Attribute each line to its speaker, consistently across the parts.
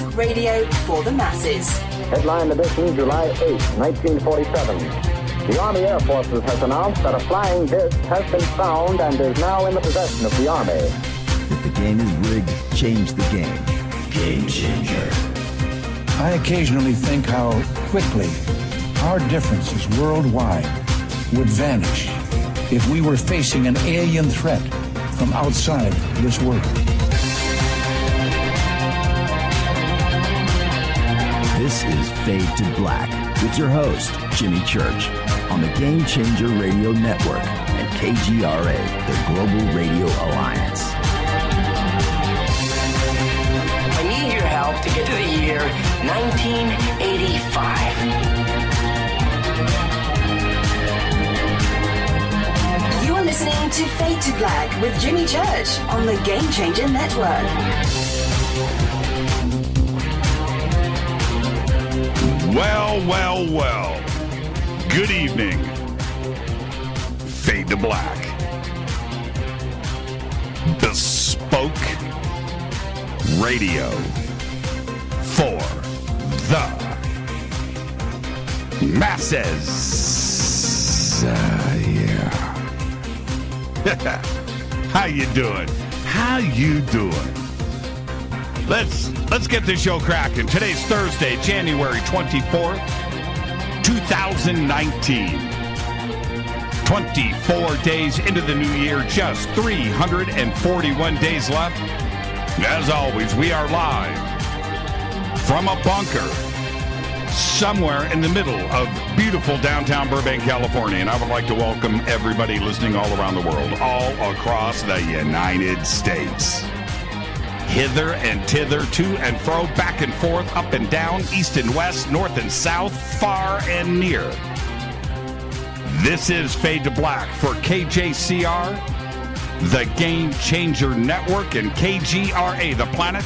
Speaker 1: Talk radio for the masses.
Speaker 2: Headline edition, July 8, 1947. The Army Air Forces has announced that a flying disc has been found and is now in the possession of the Army.
Speaker 3: If the game is rigged, change the game. Game changer.
Speaker 4: I occasionally think how quickly our differences worldwide would vanish if we were facing an alien threat from outside this world.
Speaker 3: This is Fade to Black with your host, Jimmy Church, on the Game Changer Radio Network and KGRA, the Global Radio Alliance.
Speaker 5: I need your help to get to the year 1985.
Speaker 1: You're listening to Fade to Black with Jimmy Church on the Game Changer Network.
Speaker 6: Well. Good evening. Fade to Black. Bespoke radio for the masses. Yeah. How you doing? Let's get this show cracking. Today's Thursday, January 24th, 2019. 24 days into the new year, just 341 days left. As always, we are live from a bunker somewhere in the middle of beautiful downtown Burbank, California. And I would like to welcome everybody listening all around the world, all across the United States. Hither and thither, to and fro, back and forth, up and down, east and west, north and south, far and near. This is Fade to Black for KJCR, the Game Changer Network, and KGRA, the planet.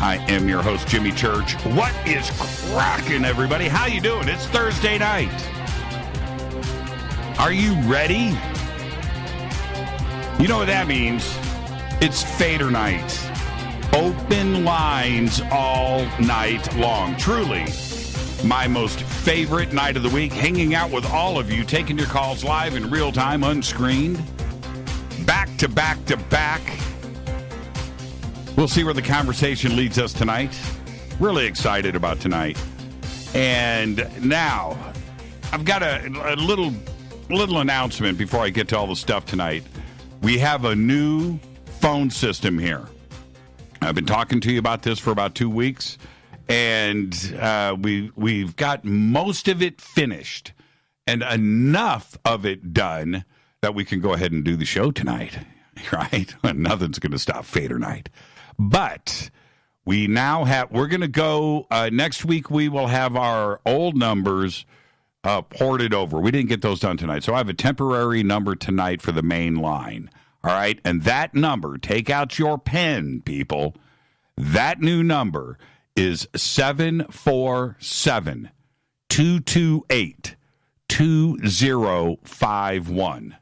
Speaker 6: I am your host, Jimmy Church. What is cracking, everybody? How you doing? It's Thursday night. Are you ready? You know what that means. It's Fadernight. Open lines all night long. Truly, my most favorite night of the week. Hanging out with all of you, taking your calls live in real time, unscreened. Back to back to back. We'll see where the conversation leads us tonight. Really excited about tonight. And now, I've got a little announcement before I get to all the stuff tonight. We have a new phone system here. I've been talking to you about this for about 2 weeks, and we've got most of it finished and enough of it done that we can go ahead and do the show tonight, right? Nothing's going to stop Fadernight. But we now have, we're going to go, next week we will have our old numbers ported over. We didn't get those done tonight, so I have a temporary number tonight for the main line. All right, and that number, take out your pen, people. That new number is 747-228-2051.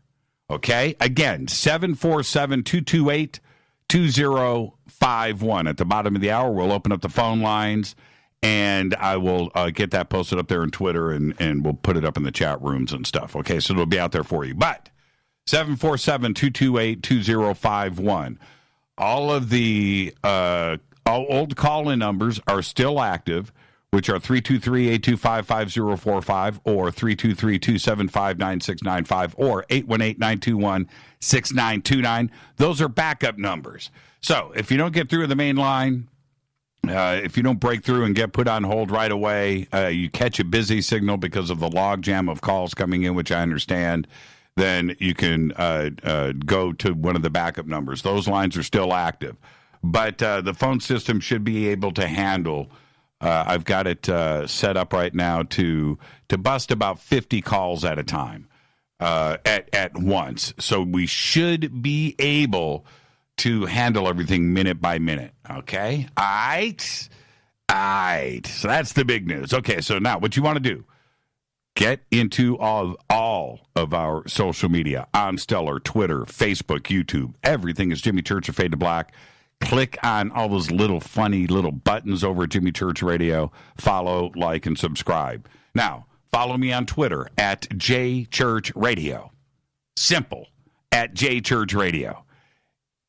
Speaker 6: Okay? Again, 747-228-2051. At the bottom of the hour, we'll open up the phone lines, and I will get that posted up there on Twitter, and we'll put it up in the chat rooms and stuff. Okay, so it'll be out there for you. But 747-228-2051. All of the old call-in numbers are still active, which are 323-825-5045 or 323-275-9695 or 818-921-6929. Those are backup numbers. So if you don't get through the main line, if you don't break through and get put on hold right away, you catch a busy signal because of the logjam of calls coming in, which I understand, then you can go to one of the backup numbers. Those lines are still active. But the phone system should be able to handle, I've got it set up right now to bust about 50 calls at a time, at once. So we should be able to handle everything minute by minute, okay? All right. So that's the big news. Okay, so now what you want to do, get into all of our social media, on Stellar, Twitter, Facebook, YouTube. Everything is Jimmy Church of Fade to Black. click on all those little funny little buttons over at Jimmy Church Radio. Follow, like, and subscribe. Now, follow me on Twitter at JChurchRadio. Simple, at JChurchRadio.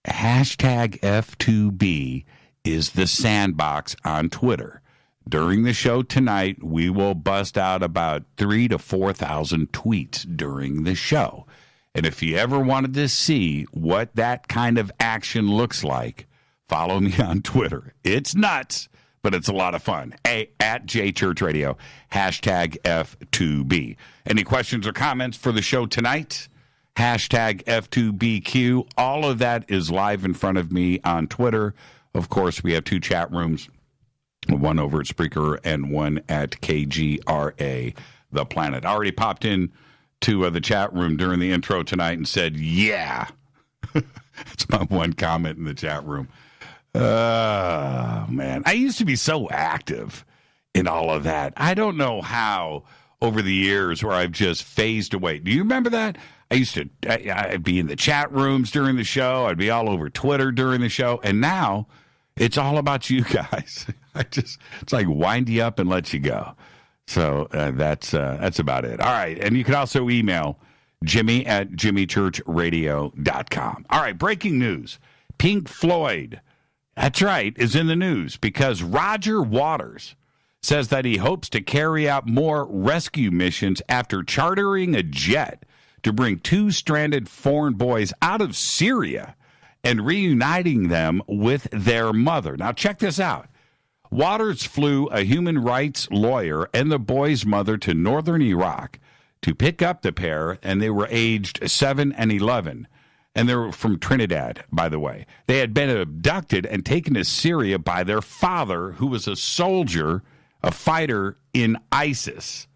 Speaker 6: Hashtag F2B is the sandbox on Twitter. During the show tonight, we will bust out about 3,000 to 4,000 tweets during the show. And if you ever wanted to see what that kind of action looks like, follow me on Twitter. It's nuts, but it's a lot of fun. At JChurchRadio, hashtag F2B. Any questions or comments for the show tonight? Hashtag F2BQ. All of that is live in front of me on Twitter. Of course, we have 2 chat rooms, one over at Spreaker and one at KGRA, The Planet. I already popped in to the chat room during the intro tonight and said, yeah. That's my one comment in the chat room. Man, I used to be so active in all of that. I don't know how over the years where I've just phased away. Do you remember that? I'd be in the chat rooms during the show. I'd be all over Twitter during the show. And now it's all about you guys. It's like wind you up and let you go. So that's about it. All right. And you can also email Jimmy at jimmychurchradio.com. All right. Breaking news. Pink Floyd, that's right, is in the news because Roger Waters says that he hopes to carry out more rescue missions after chartering a jet to bring 2 stranded foreign boys out of Syria and reuniting them with their mother. Now, check this out. Waters flew a human rights lawyer and the boys' mother to northern Iraq to pick up the pair, and they were aged 7 and 11. And they were from Trinidad, by the way. They had been abducted and taken to Syria by their father, who was a soldier, a fighter in ISIS.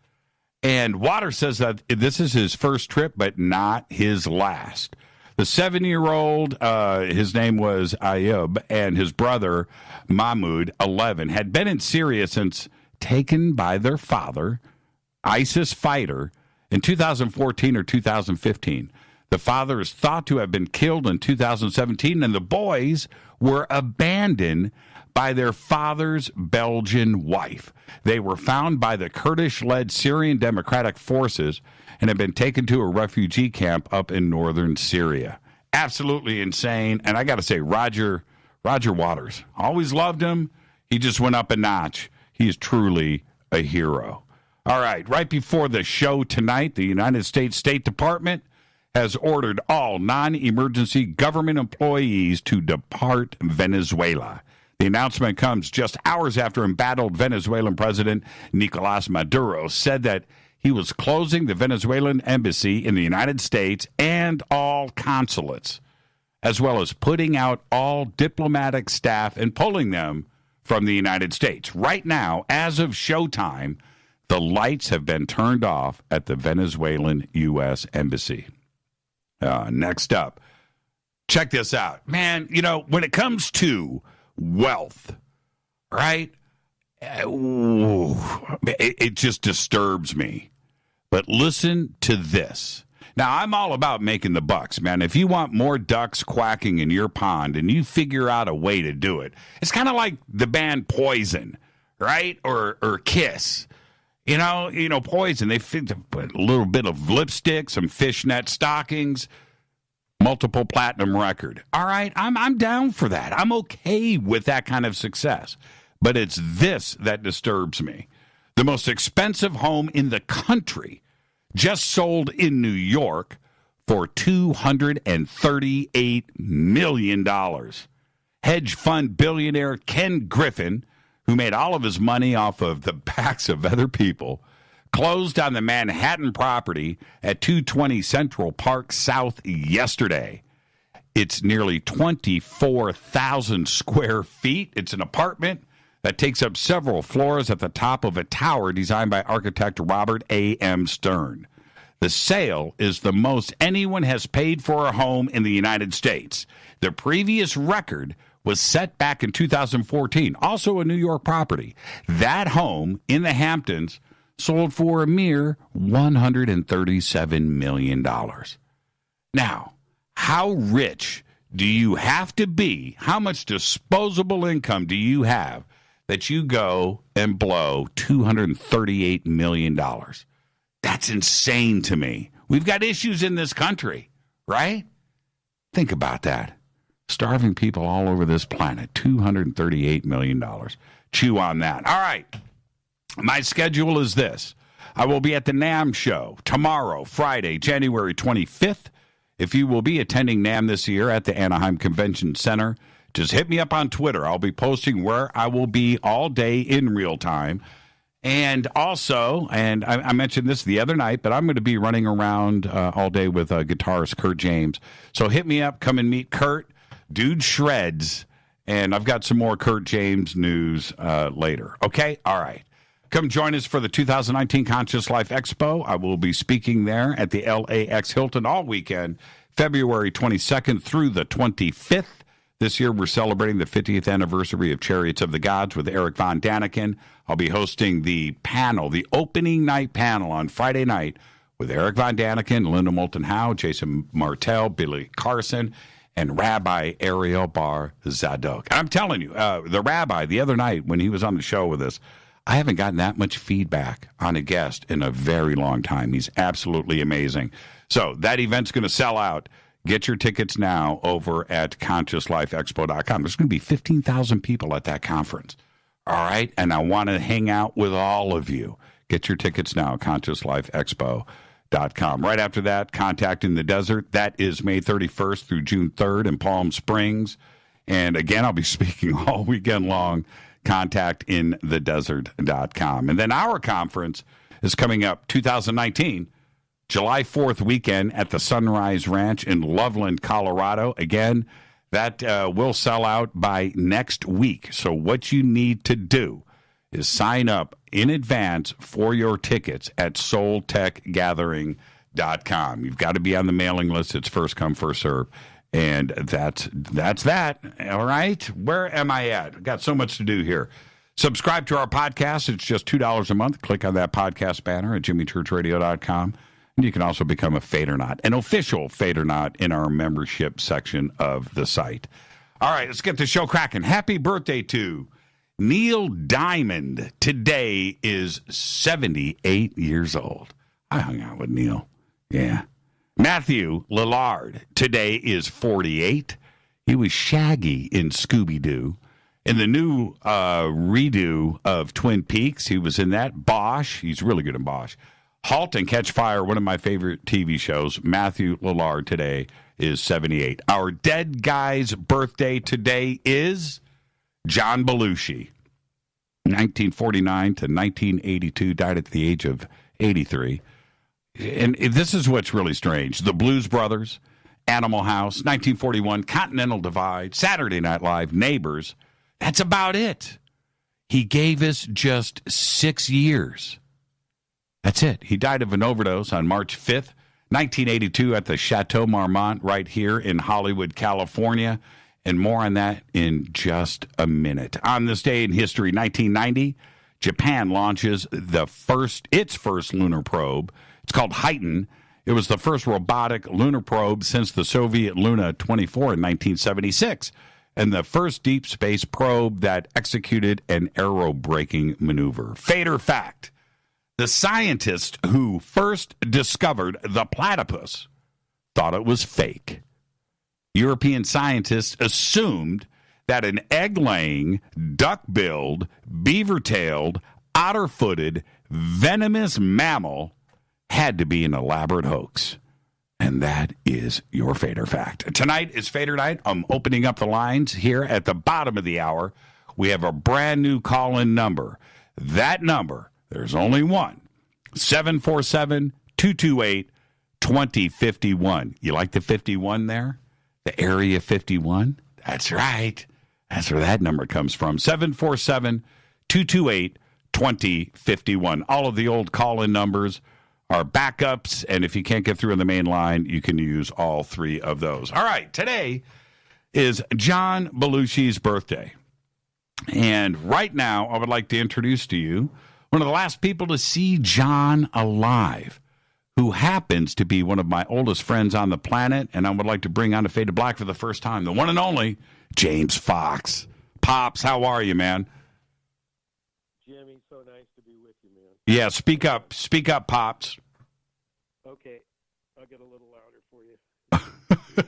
Speaker 6: And Waters says that this is his first trip, but not his last. The 7-year-old, his name was Ayub, and his brother, Mahmoud, 11, had been in Syria since taken by their father, ISIS fighter, in 2014 or 2015. The father is thought to have been killed in 2017, and the boys were abandoned by their father's Belgian wife. They were found by the Kurdish-led Syrian Democratic Forces and have been taken to a refugee camp up in northern Syria. Absolutely insane. And I got to say, Roger Waters, always loved him. He just went up a notch. He is truly a hero. All right before the show tonight, the United States State Department has ordered all non-emergency government employees to depart Venezuela. The announcement comes just hours after embattled Venezuelan President Nicolas Maduro said that he was closing the Venezuelan embassy in the United States and all consulates, as well as putting out all diplomatic staff and pulling them from the United States. Right now, as of showtime, the lights have been turned off at the Venezuelan U.S. embassy. Next up, check this out. Man, when it comes to wealth, right? It just disturbs me. But listen to this. Now, I'm all about making the bucks, man. If you want more ducks quacking in your pond and you figure out a way to do it, it's kind of like the band Poison, right? Or Kiss. Poison, they put a little bit of lipstick, some fishnet stockings, multiple platinum record. All right, I'm down for that. I'm okay with that kind of success. But it's this that disturbs me. The most expensive home in the country just sold in New York for $238 million. Hedge fund billionaire Ken Griffin, who made all of his money off of the backs of other people, closed on the Manhattan property at 220 Central Park South yesterday. It's nearly 24,000 square feet. It's an apartment that takes up several floors at the top of a tower designed by architect Robert A.M. Stern. The sale is the most anyone has paid for a home in the United States. The previous record was set back in 2014, also a New York property. That home in the Hamptons sold for a mere $137 million. Now, how rich do you have to be? How much disposable income do you have that you go and blow $238 million? That's insane to me. We've got issues in this country, right? Think about that. Starving people all over this planet, $238 million. Chew on that. All right. My schedule is this. I will be at the NAMM show tomorrow, Friday, January 25th. If you will be attending NAMM this year at the Anaheim Convention Center, just hit me up on Twitter. I'll be posting where I will be all day in real time. And also, and I mentioned this the other night, but I'm going to be running around all day with guitarist Kurt James. So hit me up, come and meet Kurt. Dude shreds. And I've got some more Kurt James news later. Okay? All right. Come join us for the 2019 Conscious Life Expo. I will be speaking there at the LAX Hilton all weekend, February 22nd through the 25th. This year, we're celebrating the 50th anniversary of Chariots of the Gods with Eric Von Daniken. I'll be hosting the panel, the opening night panel on Friday night with Eric Von Daniken, Linda Moulton Howe, Jason Martell, Billy Carson, and Rabbi Ariel Bar Zadok. I'm telling you, the rabbi, the other night when he was on the show with us, I haven't gotten that much feedback on a guest in a very long time. He's absolutely amazing. So that event's going to sell out. Get your tickets now over at ConsciousLifeExpo.com. There's going to be 15,000 people at that conference. All right? And I want to hang out with all of you. Get your tickets now at ConsciousLifeExpo.com. Right after that, Contact in the Desert. That is May 31st through June 3rd in Palm Springs. And again, I'll be speaking all weekend long. Contactinthedesert.com. And then our conference is coming up 2019, July 4th weekend at the Sunrise Ranch in Loveland, Colorado. Again, that will sell out by next week. So what you need to do is sign up in advance for your tickets at SoulTechGathering.com. You've got to be on the mailing list. It's first come, first serve. And that's that. All right. Where am I at? I've got so much to do here. Subscribe to our podcast. It's just $2 a month. Click on that podcast banner at jimmychurchradio.com. And you can also become a Fadernight, an official Fadernight in our membership section of the site. All right. Let's get the show cracking. Happy birthday to Neil Diamond. Today is 78 years old. I hung out with Neil. Yeah. Matthew Lillard, today is 48. He was Shaggy in Scooby-Doo. In the new redo of Twin Peaks, he was in that. Bosch, he's really good in Bosch. Halt and Catch Fire, one of my favorite TV shows. Matthew Lillard today is 78. Our dead guy's birthday today is John Belushi. 1949 to 1982, died at the age of 83. And this is what's really strange. The Blues Brothers, Animal House, 1941, Continental Divide, Saturday Night Live, Neighbors. That's about it. He gave us just 6 years. That's it. He died of an overdose on March 5th, 1982 at the Chateau Marmont right here in Hollywood, California. And more on that in just a minute. On this day in history, 1990, Japan launches its first lunar probe. It's called Haiten. It was the first robotic lunar probe since the Soviet Luna 24 in 1976, and the first deep space probe that executed an aerobraking maneuver. Fader fact: the scientist who first discovered the platypus thought it was fake. European scientists assumed that an egg-laying, duck-billed, beaver-tailed, otter-footed, venomous mammal had to be an elaborate hoax. And that is your Fader fact. Tonight is Fader night. I'm opening up the lines here at the bottom of the hour. We have a brand new call-in number. That number, there's only one, 747-228-2051. You like the 51 there? The Area 51? That's right. That's where that number comes from. 747-228-2051. All of the old call-in numbers are backups, and if you can't get through on the main line, you can use all three of those. All right, today is John Belushi's birthday. And right now, I would like to introduce to you one of the last people to see John alive, who happens to be one of my oldest friends on the planet, and I would like to bring on to Fade to Black for the first time, the one and only James Fox. Pops, how are you, man?
Speaker 7: Jimmy, so nice to be with you, man.
Speaker 6: Yeah, speak up, Pops.
Speaker 7: Okay, I'll get a little louder for you. There you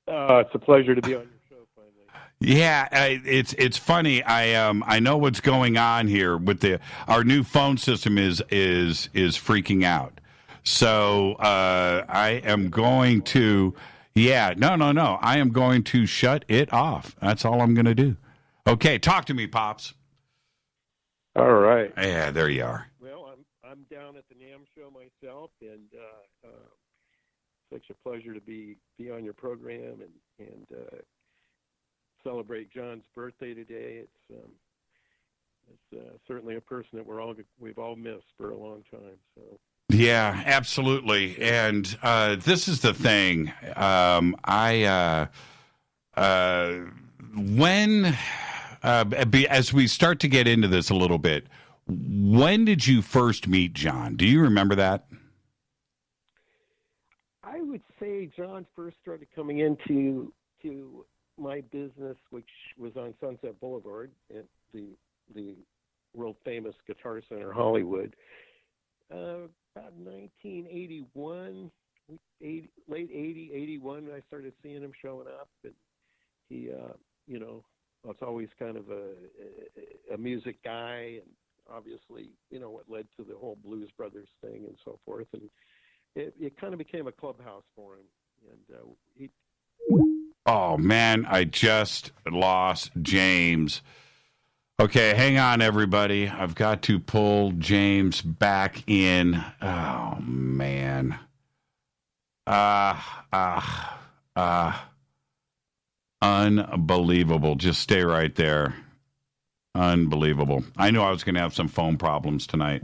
Speaker 7: go. It's a pleasure to be on your show finally.
Speaker 6: Yeah, it's funny. I know what's going on here with our new phone system is freaking out. So I am going to I am going to shut it off. That's all I'm going to do. Okay, talk to me, Pops.
Speaker 7: All right.
Speaker 6: Yeah, there you are.
Speaker 7: Well, I'm down at the NAMM show myself, and such a pleasure to be on your program and celebrate John's birthday today. It's certainly a person that we've all missed for a long time. So.
Speaker 6: Yeah, absolutely. And this is the thing. As we start to get into this a little bit, when did you first meet John? Do you remember that?
Speaker 7: I would say John first started coming into my business, which was on Sunset Boulevard at the world famous Guitar Center, Hollywood. About 1981, late 80, 81, I started seeing him showing up, and he, was always kind of a music guy, and obviously, what led to the whole Blues Brothers thing and so forth, and it kind of became a clubhouse for him, and
Speaker 6: Oh man, I just lost James. Okay, hang on, everybody. I've got to pull James back in. Oh, man. Unbelievable. Just stay right there. Unbelievable. I knew I was going to have some phone problems tonight.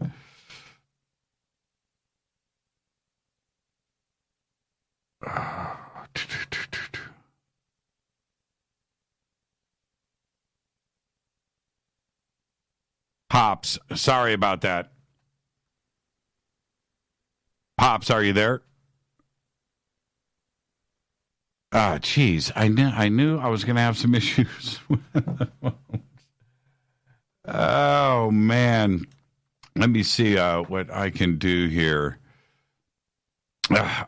Speaker 6: Pops, sorry about that. Pops, are you there? Ah, geez, I knew I was going to have some issues. Oh man, let me see what I can do here.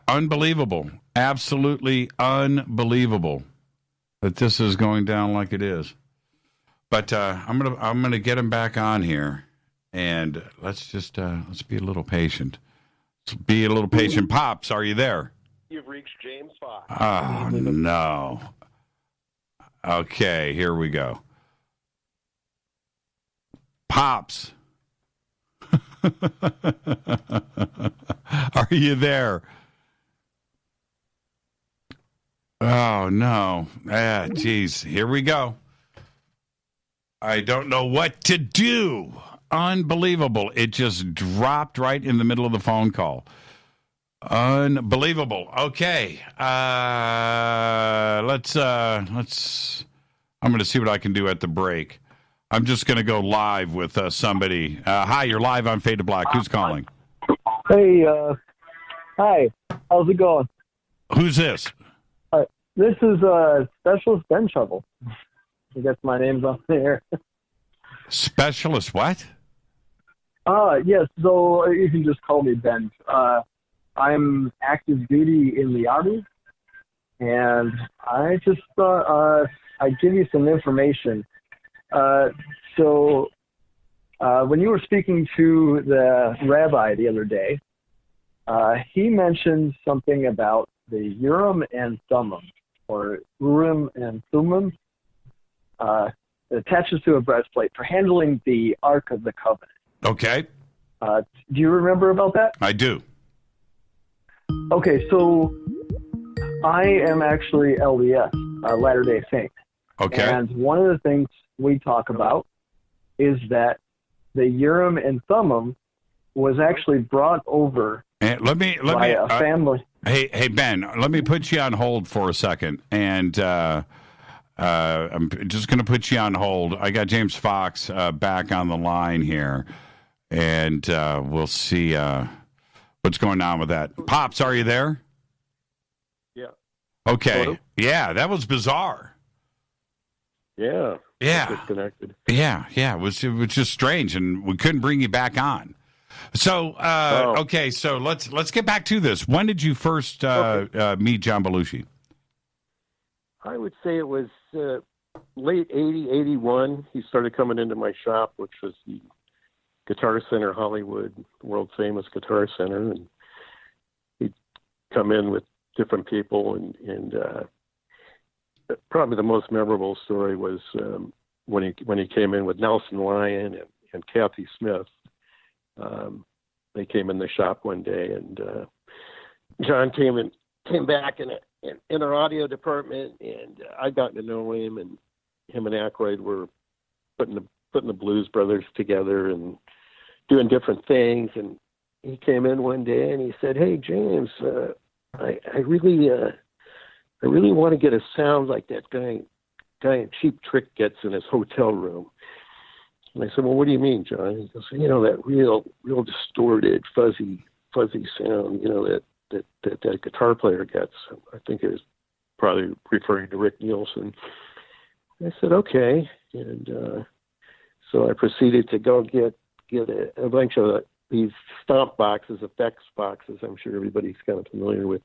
Speaker 6: Unbelievable, absolutely unbelievable that this is going down like it is. But I'm gonna get him back on here, and let's be a little patient. Let's be a little patient. Pops, are you there?
Speaker 7: you've reached James Fox.
Speaker 6: Oh no. Okay, here we go. Pops. Are you there? Oh no. Geez, here we go. I don't know what to do. Unbelievable. It just dropped right in the middle of the phone call. Unbelievable. Okay. Let's I'm going to see what I can do at the break. I'm just going to go live with somebody. Hi, you're live on Fade to Black. Who's calling?
Speaker 8: Hey, hi. How's it going?
Speaker 6: Who's this?
Speaker 8: This is Specialist Ben Shovel. I guess my name's on there.
Speaker 6: Specialist what?
Speaker 8: Yes, so you can just call me Ben. I'm active duty in the Army, and I just thought I'd give you some information. So when you were speaking to the rabbi the other day, he mentioned something about the Urim and Thummim, or Urim and Thummim. It attaches to a breastplate for handling the Ark of the Covenant.
Speaker 6: Okay.
Speaker 8: Do you remember about that?
Speaker 6: I do.
Speaker 8: Okay, so I am actually LDS, Latter-day Saint.
Speaker 6: Okay.
Speaker 8: And one of the things we talk about is that the Urim and Thummim was actually brought over by a family.
Speaker 6: Hey, Ben, let me put you on hold for a second. And I'm just going to put you on hold. I got James Fox back on the line here. And we'll see What's going on with that? Pops, are you there?
Speaker 7: Yeah.
Speaker 6: Okay.
Speaker 7: Hello?
Speaker 6: Yeah, that was bizarre.
Speaker 7: Yeah.
Speaker 6: Yeah.
Speaker 7: Disconnected.
Speaker 6: Yeah. It was just strange, and we couldn't bring you back on. So, okay, so let's get back to this. When did you first meet John Belushi?
Speaker 7: I would say it was late 80, 81. He started coming into my shop, which was the Guitar Center Hollywood, world famous Guitar Center, and he'd come in with different people, and probably the most memorable story was when he came in with Nelson Lyon and Kathy Smith. They came in the shop one day, and John came back in our audio department, and I'd gotten to know him, and him and Aykroyd were putting the Blues Brothers together and doing different things. And he came in one day and he said, "Hey, James, I really want to get a sound like that guy in Cheap Trick gets in his hotel room." And I said, "Well, what do you mean, John?" He goes, "That real distorted, fuzzy sound, that guitar player gets." I think it was probably referring to Rick Nielsen. I said, "Okay." And so I proceeded to go get a bunch of these stomp boxes, effects boxes. I'm sure everybody's kind of familiar with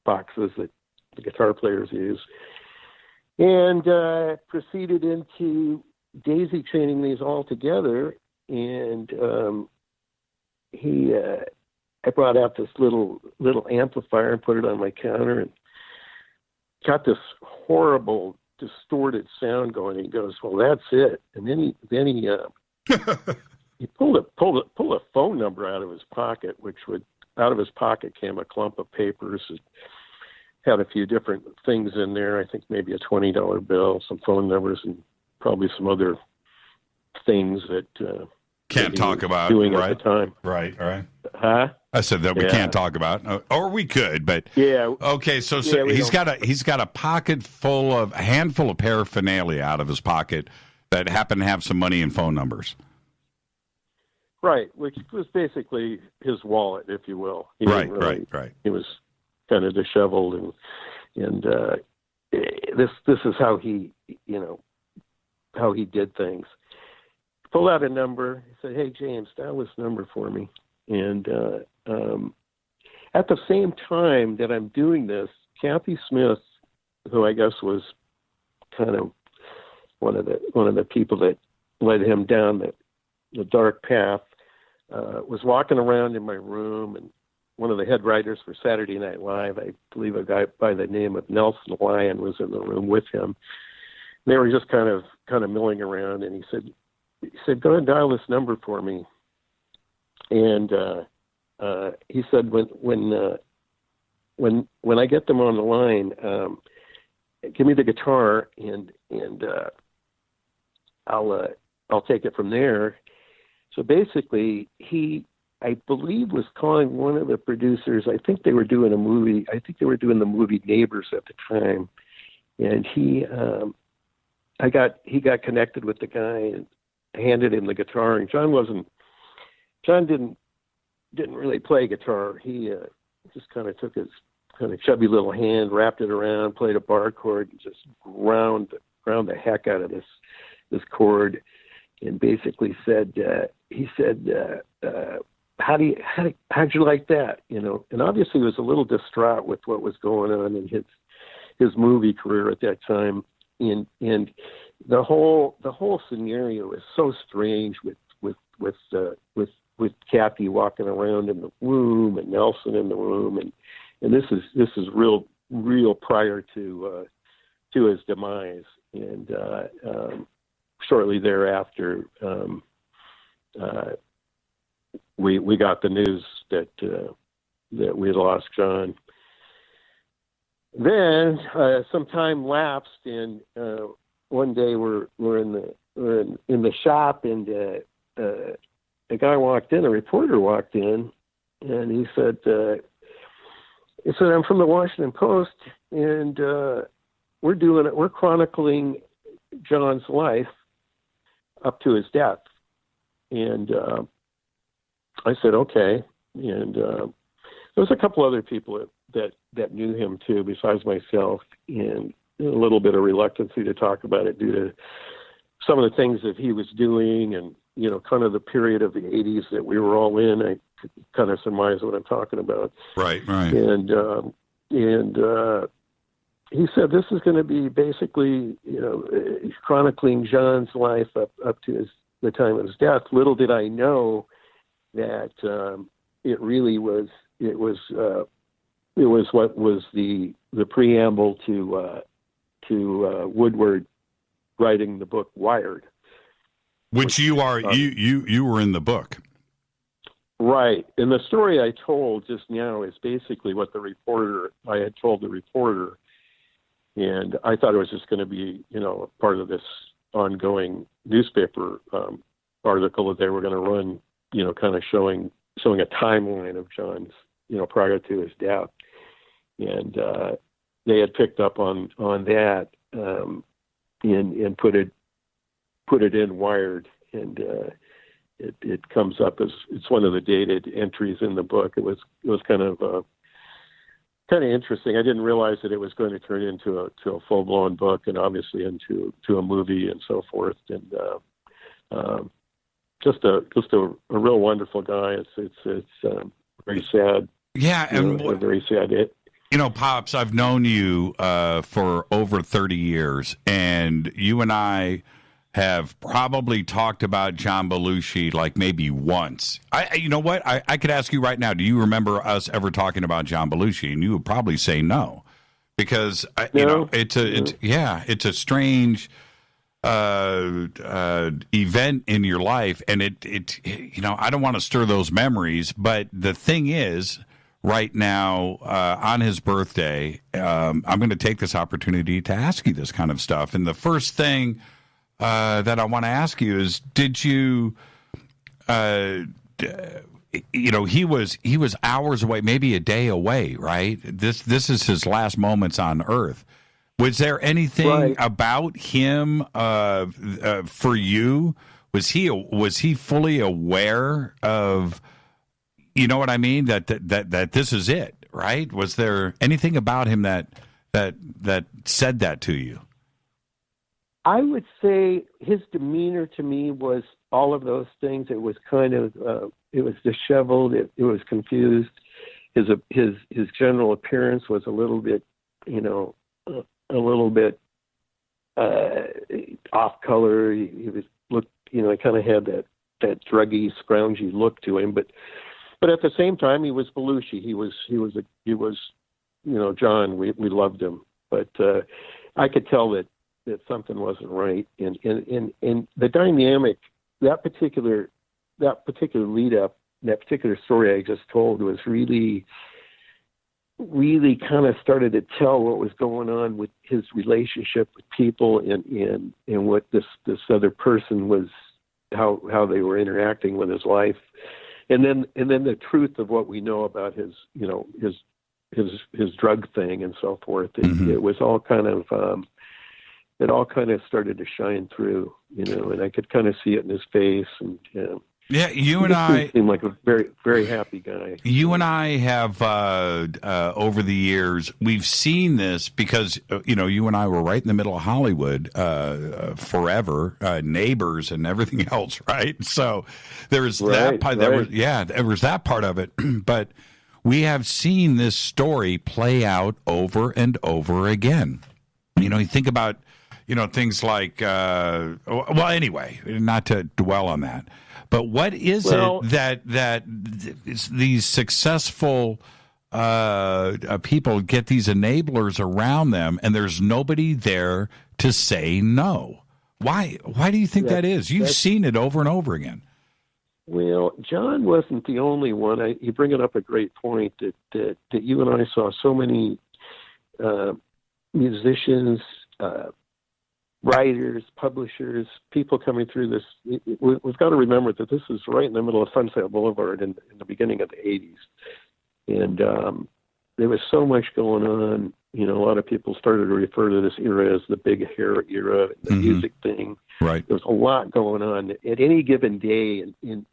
Speaker 7: boxes that the guitar players use. And proceeded into daisy chaining these all together. And I brought out this little amplifier and put it on my counter and got this horrible distorted sound going. He goes, "Well, that's it." And then he he pulled a phone number out of his pocket, out of his pocket came a clump of papers. It had a few different things in there. I think maybe a $20 bill, some phone numbers, and probably some other things that
Speaker 6: can't talk about
Speaker 7: doing
Speaker 6: right
Speaker 7: at the time.
Speaker 6: Right.
Speaker 7: Huh?
Speaker 6: I said that we can't talk about, or we could, but
Speaker 7: yeah.
Speaker 6: Okay, so he's got a pocket full of a handful of paraphernalia out of his pocket that happen to have some money and phone numbers.
Speaker 7: Right, which was basically his wallet, if you will.
Speaker 6: Right.
Speaker 7: He was kind of disheveled, and this is how he did things. Pulled out a number. He said, "Hey, James, dial this number for me." And at the same time that I'm doing this, Kathy Smith, who I guess was kind of one of the people that led him down the dark path, was walking around in my room, and one of the head writers for Saturday Night Live, I believe a guy by the name of Nelson Lyon, was in the room with him. They were just kind of milling around, and he said, "Go ahead and dial this number for me." And he said, when I get them on the line, give me the guitar, and I'll take it from there. So basically, I believe, was calling one of the producers. I think they were doing a movie. I think they were doing the movie Neighbors at the time, and he got connected with the guy and handed him the guitar. And John didn't really play guitar. He just kind of took his kind of chubby little hand, wrapped it around, played a bar chord, and just ground the heck out of this chord, and basically said, how'd you like that? And obviously he was a little distraught with what was going on in his movie career at that time. And the whole scenario is so strange with Kathy walking around in the room and Nelson in the room, and this is real prior to his demise. And shortly thereafter, we got the news that we had lost John. Then some time lapsed, and one day we're in the shop, and a guy walked in, a reporter walked in, and he said, "I'm from the Washington Post, and we're chronicling John's life up to his death." And I said, "Okay." there was a couple other people that knew him too, besides myself, and a little bit of reluctancy to talk about it due to some of the things that he was doing, and kind of the period of the '80s that we were all in. I could kind of surmise what I'm talking about.
Speaker 6: Right.
Speaker 7: And he said this is going to be basically, chronicling John's life up to the time of his death. Little did I know that it really was. It was what was the preamble to Woodward writing the book Wired,
Speaker 6: which you are you were in the book,
Speaker 7: right? And the story I told just now is basically what I had told the reporter, and I thought it was just going to be part of this ongoing newspaper article that they were going to run, kind of showing a timeline of John's prior to his death, and they had picked up on that and put it in Wired, and it comes up as it's one of the dated entries in the book. It was kind of interesting. I didn't realize that it was going to turn into a full blown book, and obviously into a movie and so forth. And just a real wonderful guy. It's very sad.
Speaker 6: Yeah, and
Speaker 7: very sad.
Speaker 6: Pops, I've known you for over 30 years, and you and I have probably talked about John Belushi like maybe once. You know what? I could ask you right now, do you remember us ever talking about John Belushi? And you would probably say no, because it's a strange event in your life, and it I don't want to stir those memories, but the thing is, right now, on his birthday, I'm going to take this opportunity to ask you this kind of stuff. And the first thing that I want to ask you is, did you, he was hours away, maybe a day away, right? This is his last moments on Earth. Was there anything about him for you? Was he fully aware of? You know what I mean? That this is it, right? Was there anything about him that said that to you?
Speaker 7: I would say his demeanor to me was all of those things. It was kind of it was disheveled. It was confused. His general appearance was a little bit, off color. He kind of had that druggy, scroungy look to him, but at the same time, he was Belushi. He was John. We loved him, but I could tell that something wasn't right. And the dynamic, that particular lead up, that particular story I just told was really kind of started to tell what was going on with his relationship with people and what this other person was, how they were interacting with his life. And then the truth of what we know about his drug thing and so forth. It was all kind of, it all kind of started to shine through, and I could kind of see it in his face. And
Speaker 6: yeah, you and I
Speaker 7: seem like a very, very happy guy.
Speaker 6: You and I have over the years, we've seen this because you and I were right in the middle of Hollywood forever, neighbors and everything else, right? So there's that part. There was that part of it, but we have seen this story play out over and over again. You think about things like anyway, not to dwell on that. But what is it that these successful people get these enablers around them, and there's nobody there to say no? Why do you think that is? You've seen it over and over again.
Speaker 7: Well, John wasn't the only one. You bring up a great point that you and I saw so many musicians, writers, publishers, people coming through this. We've got to remember that this is right in the middle of Sunset Boulevard in the beginning of the 80s. And there was so much going on. A lot of people started to refer to this era as the big hair era, the music thing.
Speaker 6: Right.
Speaker 7: There was a lot going on at any given day in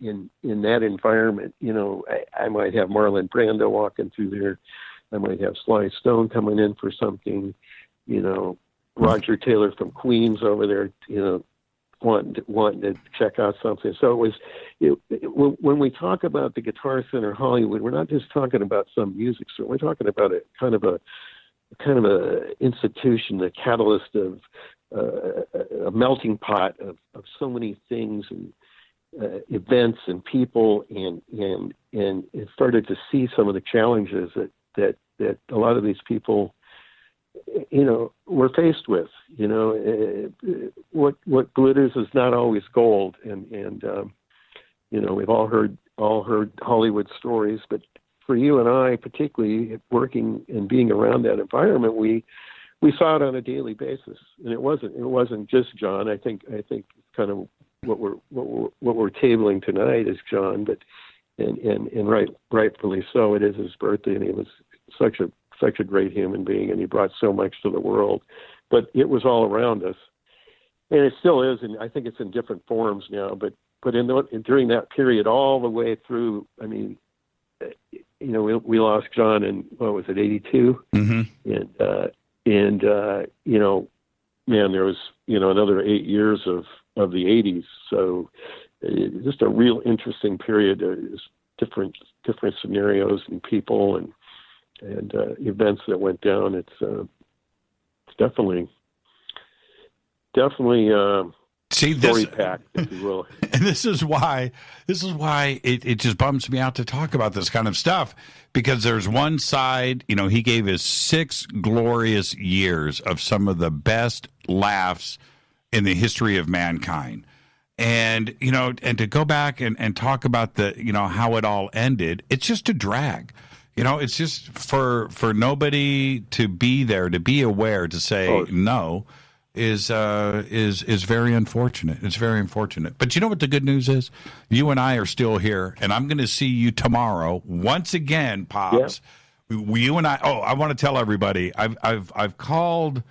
Speaker 7: that environment. You know, I might have Marlon Brando walking through there. I might have Sly Stone coming in for something. You know, Roger Taylor from Queens over there. You know, wanting to check out something. So when we talk about the Guitar Center Hollywood, we're not just talking about some music store. We're talking about a kind of a institution, a catalyst of a melting pot of so many things and events and people, and it started to see some of the challenges that a lot of these people, you know, were faced with. You know, what glitters is not always gold, and you know, we've all heard Hollywood stories, but for you and I, particularly working and being around that environment, we saw it on a daily basis, and it wasn't just John. I think kind of what we're tabling tonight is John, but and rightfully so. It is his birthday, and he was such a great human being, and he brought so much to the world. But it was all around us, and it still is, and I think it's in different forms now. But during that period, all the way through, I mean, you know, we lost John in, what was it, 82? Mm-hmm. And you know, man, there was, you know, another 8 years of the 80s. So just a real interesting period. There's different scenarios and people and events that went down. It's definitely story packed, if you will.
Speaker 6: And this is why it just bums me out to talk about this kind of stuff, because there's one side, you know, he gave us 6 glorious years of some of the best laughs in the history of mankind. And, you know, and to go back and talk about the, you know, how it all ended, it's just a drag. You know, it's just for nobody to be there, to be aware, to say no is very unfortunate. It's very unfortunate. But you know what the good news is? You and I are still here, and I'm going to see you tomorrow once again, Pops. Yeah. You and I. Oh, I want to tell everybody I've called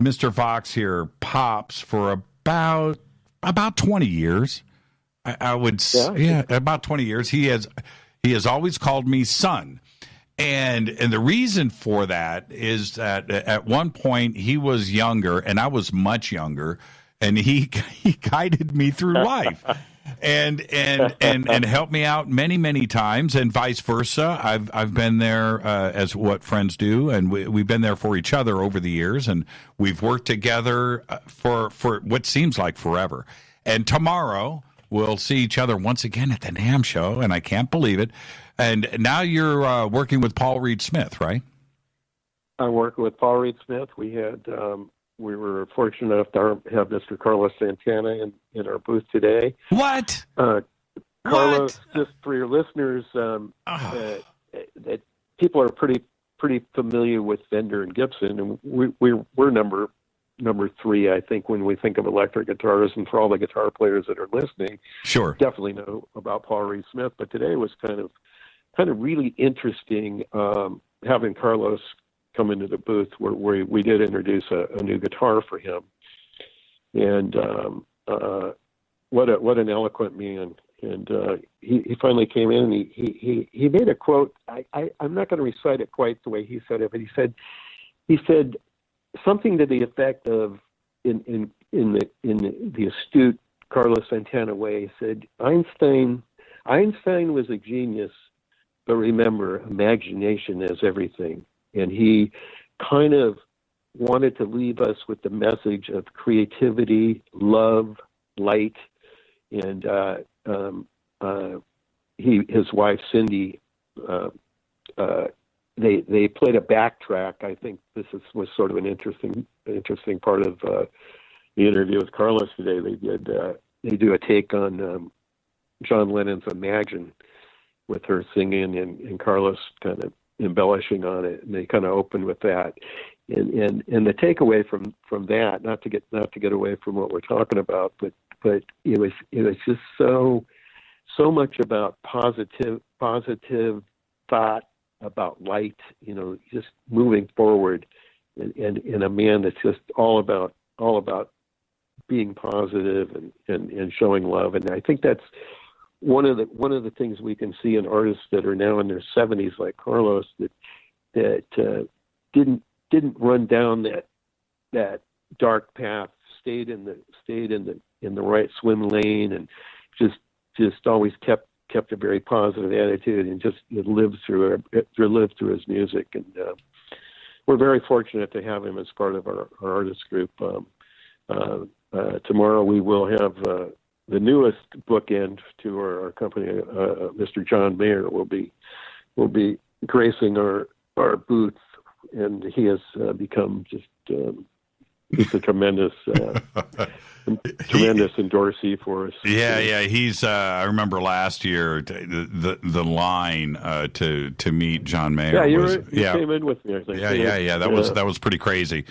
Speaker 6: Mr. Fox here Pops for about 20 years. I would about 20 years. He has always called me son. And the reason for that is that at one point he was younger and I was much younger, and he guided me through life and helped me out many times, and vice versa. I've been there as what friends do, and we've been there for each other over the years, and we've worked together for what seems like forever. And tomorrow we'll see each other once again at the NAMM show, and I can't believe it. And now you're working with Paul Reed Smith, right?
Speaker 7: I'm working with Paul Reed Smith. We were fortunate enough to have Mr. Carlos Santana in our booth today.
Speaker 6: What?
Speaker 7: Carlos, just for your listeners, that people are pretty familiar with Fender and Gibson, and we're number 3, I think, when we think of electric guitars, and for all the guitar players that are listening,
Speaker 6: sure,
Speaker 7: definitely know about Paul Reed Smith. But today was kind of really interesting, having Carlos come into the booth where we did introduce a new guitar for him, and what an eloquent man. And he finally came in, and he made a quote. I'm not going to recite it quite the way he said it, but he said something to the effect of, in the astute Carlos Santana way, he said, Einstein was a genius, but remember, imagination is everything. And he kind of wanted to leave us with the message of creativity, love, light, and his wife Cindy, they played a backtrack. I think this was sort of an interesting part of the interview with Carlos today. They do a take on John Lennon's Imagine, with her singing and Carlos kind of embellishing on it, and they kind of opened with that. And the takeaway from that, not to get away from what we're talking about, but it was just so much about positive thought, about light, you know, just moving forward, and a man that's just all about being positive and showing love. And I think that's one of the things we can see in artists that are now in their 70s, like Carlos, that didn't run down that dark path, stayed in the right swim lane, and just always kept a very positive attitude, and just lived through his music. And we're very fortunate to have him as part of our artist group. Tomorrow we will have the newest bookend to our company. Mr. John Mayer will be gracing our booth, and he has become just a tremendous endorsee for us.
Speaker 6: Yeah. He's. I remember last year the line to meet John Mayer.
Speaker 7: You came in with me, I think.
Speaker 6: Yeah. That was pretty crazy.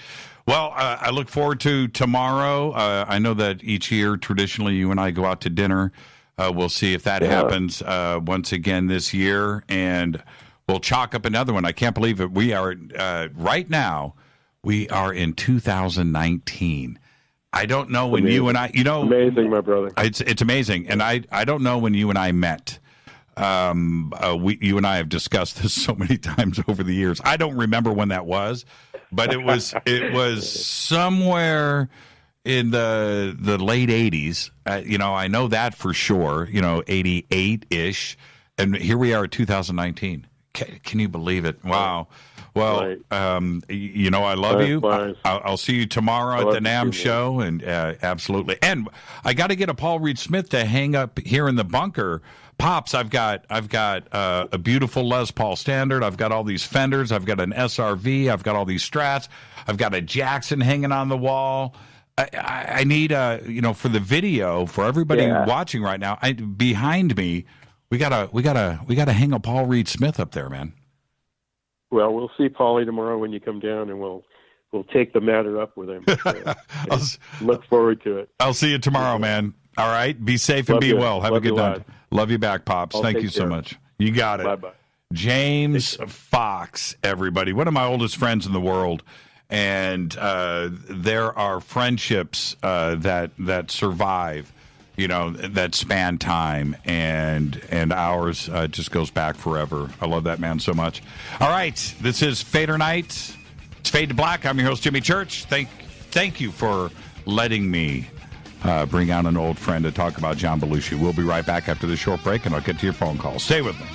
Speaker 6: Well, I look forward to tomorrow. I know that each year, traditionally, you and I go out to dinner. We'll see if that happens once again this year, and we'll chalk up another one. I can't believe it. We are right now. We are in 2019. I don't know when you and I,
Speaker 7: amazing, my brother.
Speaker 6: It's amazing, and I don't know when you and I met. You and I have discussed this so many times over the years. I don't remember when that was, but it was somewhere in the late 80s. I know that for sure. 88-ish, and here we are at 2019. Can you believe it? Wow. Well,
Speaker 7: right.
Speaker 6: I love you. I'll see you tomorrow at the NAMM show, and absolutely. And I got to get a Paul Reed Smith to hang up here in the bunker. Pops, I've got a beautiful Les Paul Standard. I've got all these Fenders. I've got an SRV. I've got all these Strats. I've got a Jackson hanging on the wall. I need for the video, for everybody watching right now. Behind me, we gotta hang a Paul Reed Smith up there, man.
Speaker 7: Well, we'll see Paulie tomorrow when you come down, and we'll take the matter up with him. Look forward to it.
Speaker 6: I'll see you tomorrow, man. All right. Be safe and be well. Have a good night. Love you back, Pops. Thank you so much. You got it.
Speaker 7: Bye-bye.
Speaker 6: James Fox, everybody. One of my oldest friends in the world. And there are friendships that survive, that span time, and ours just goes back forever. I love that man so much. All right, this is Fadernight. It's Fade to Black. I'm your host, Jimmy Church. Thank you for letting me bring out an old friend to talk about John Belushi. We'll be right back after this short break, and I'll get to your phone call. Stay with me.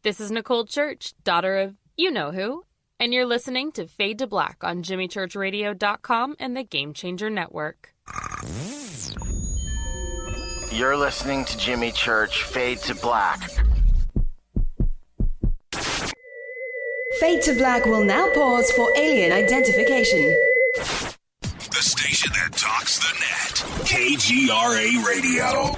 Speaker 9: This is Nicole Church, daughter of you-know-who, and you're listening to Fade to Black on JimmyChurchRadio.com and the Game Changer Network.
Speaker 5: You're listening to Jimmy Church, Fade to Black.
Speaker 1: Fade to Black will now pause for alien identification.
Speaker 3: The station that talks the net. KGRA Radio.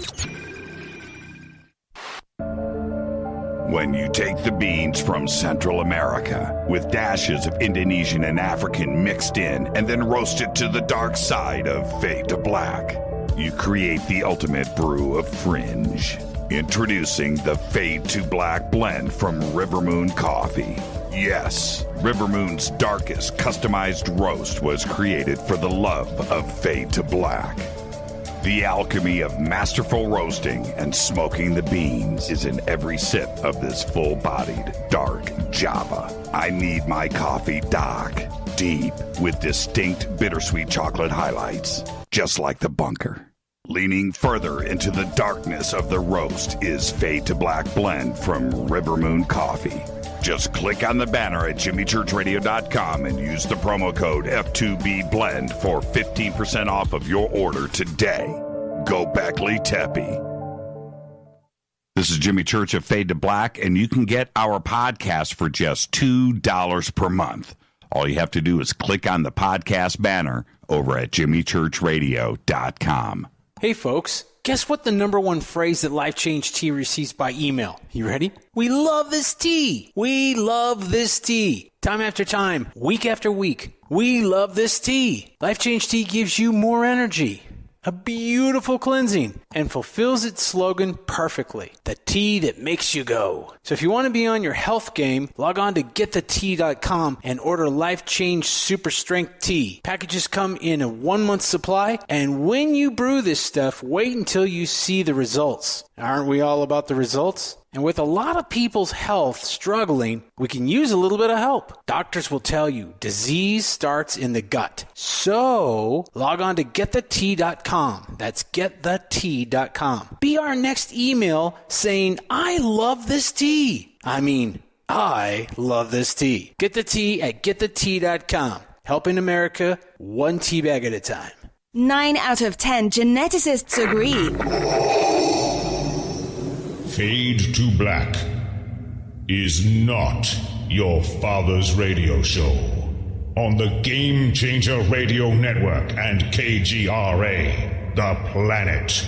Speaker 3: When you take the beans from Central America with dashes of Indonesian and African mixed in and then roast it to the dark side of Fade to Black, you create the ultimate brew of fringe. Introducing the Fade to Black blend from Rivermoon Coffee. Yes, Rivermoon's darkest customized roast was created for the love of Fade to Black. The alchemy of masterful roasting and smoking the beans is in every sip of this full-bodied, dark Java. I need my coffee dark, deep, with distinct bittersweet chocolate highlights, just like the bunker. Leaning further into the darkness of the roast is Fade to Black blend from Rivermoon Coffee. Just click on the banner at JimmyChurchRadio.com and use the promo code F2BBLEND for 15% off of your order today. Go Beckley Teppy. This is Jimmy Church of Fade to Black, and you can get our podcast for just $2 per month. All you have to do is click on the podcast banner over at JimmyChurchRadio.com.
Speaker 10: Hey folks, guess what the number one phrase that Life Change Tea receives by email? You ready? We love this tea. We love this tea. Time after time, week after week, we love this tea. Life Change Tea gives you more energy, a beautiful cleansing, and fulfills its slogan perfectly. The tea that makes you go. So if you want to be on your health game, log on to getthetea.com and order Life Change Super Strength Tea. Packages come in a 1-month supply, and when you brew this stuff, wait until you see the results. Aren't we all about the results? And with a lot of people's health struggling, we can use a little bit of help. Doctors will tell you disease starts in the gut. So log on to getthetea.com. That's getthetea.com. Be our next email saying, I love this tea. I love this tea. Get the tea at getthetea.com. Helping America one tea bag at a time.
Speaker 1: 9 out of 10 geneticists agree.
Speaker 11: Fade to Black is not your father's radio show on the Game Changer Radio Network and KGRA, The Planet.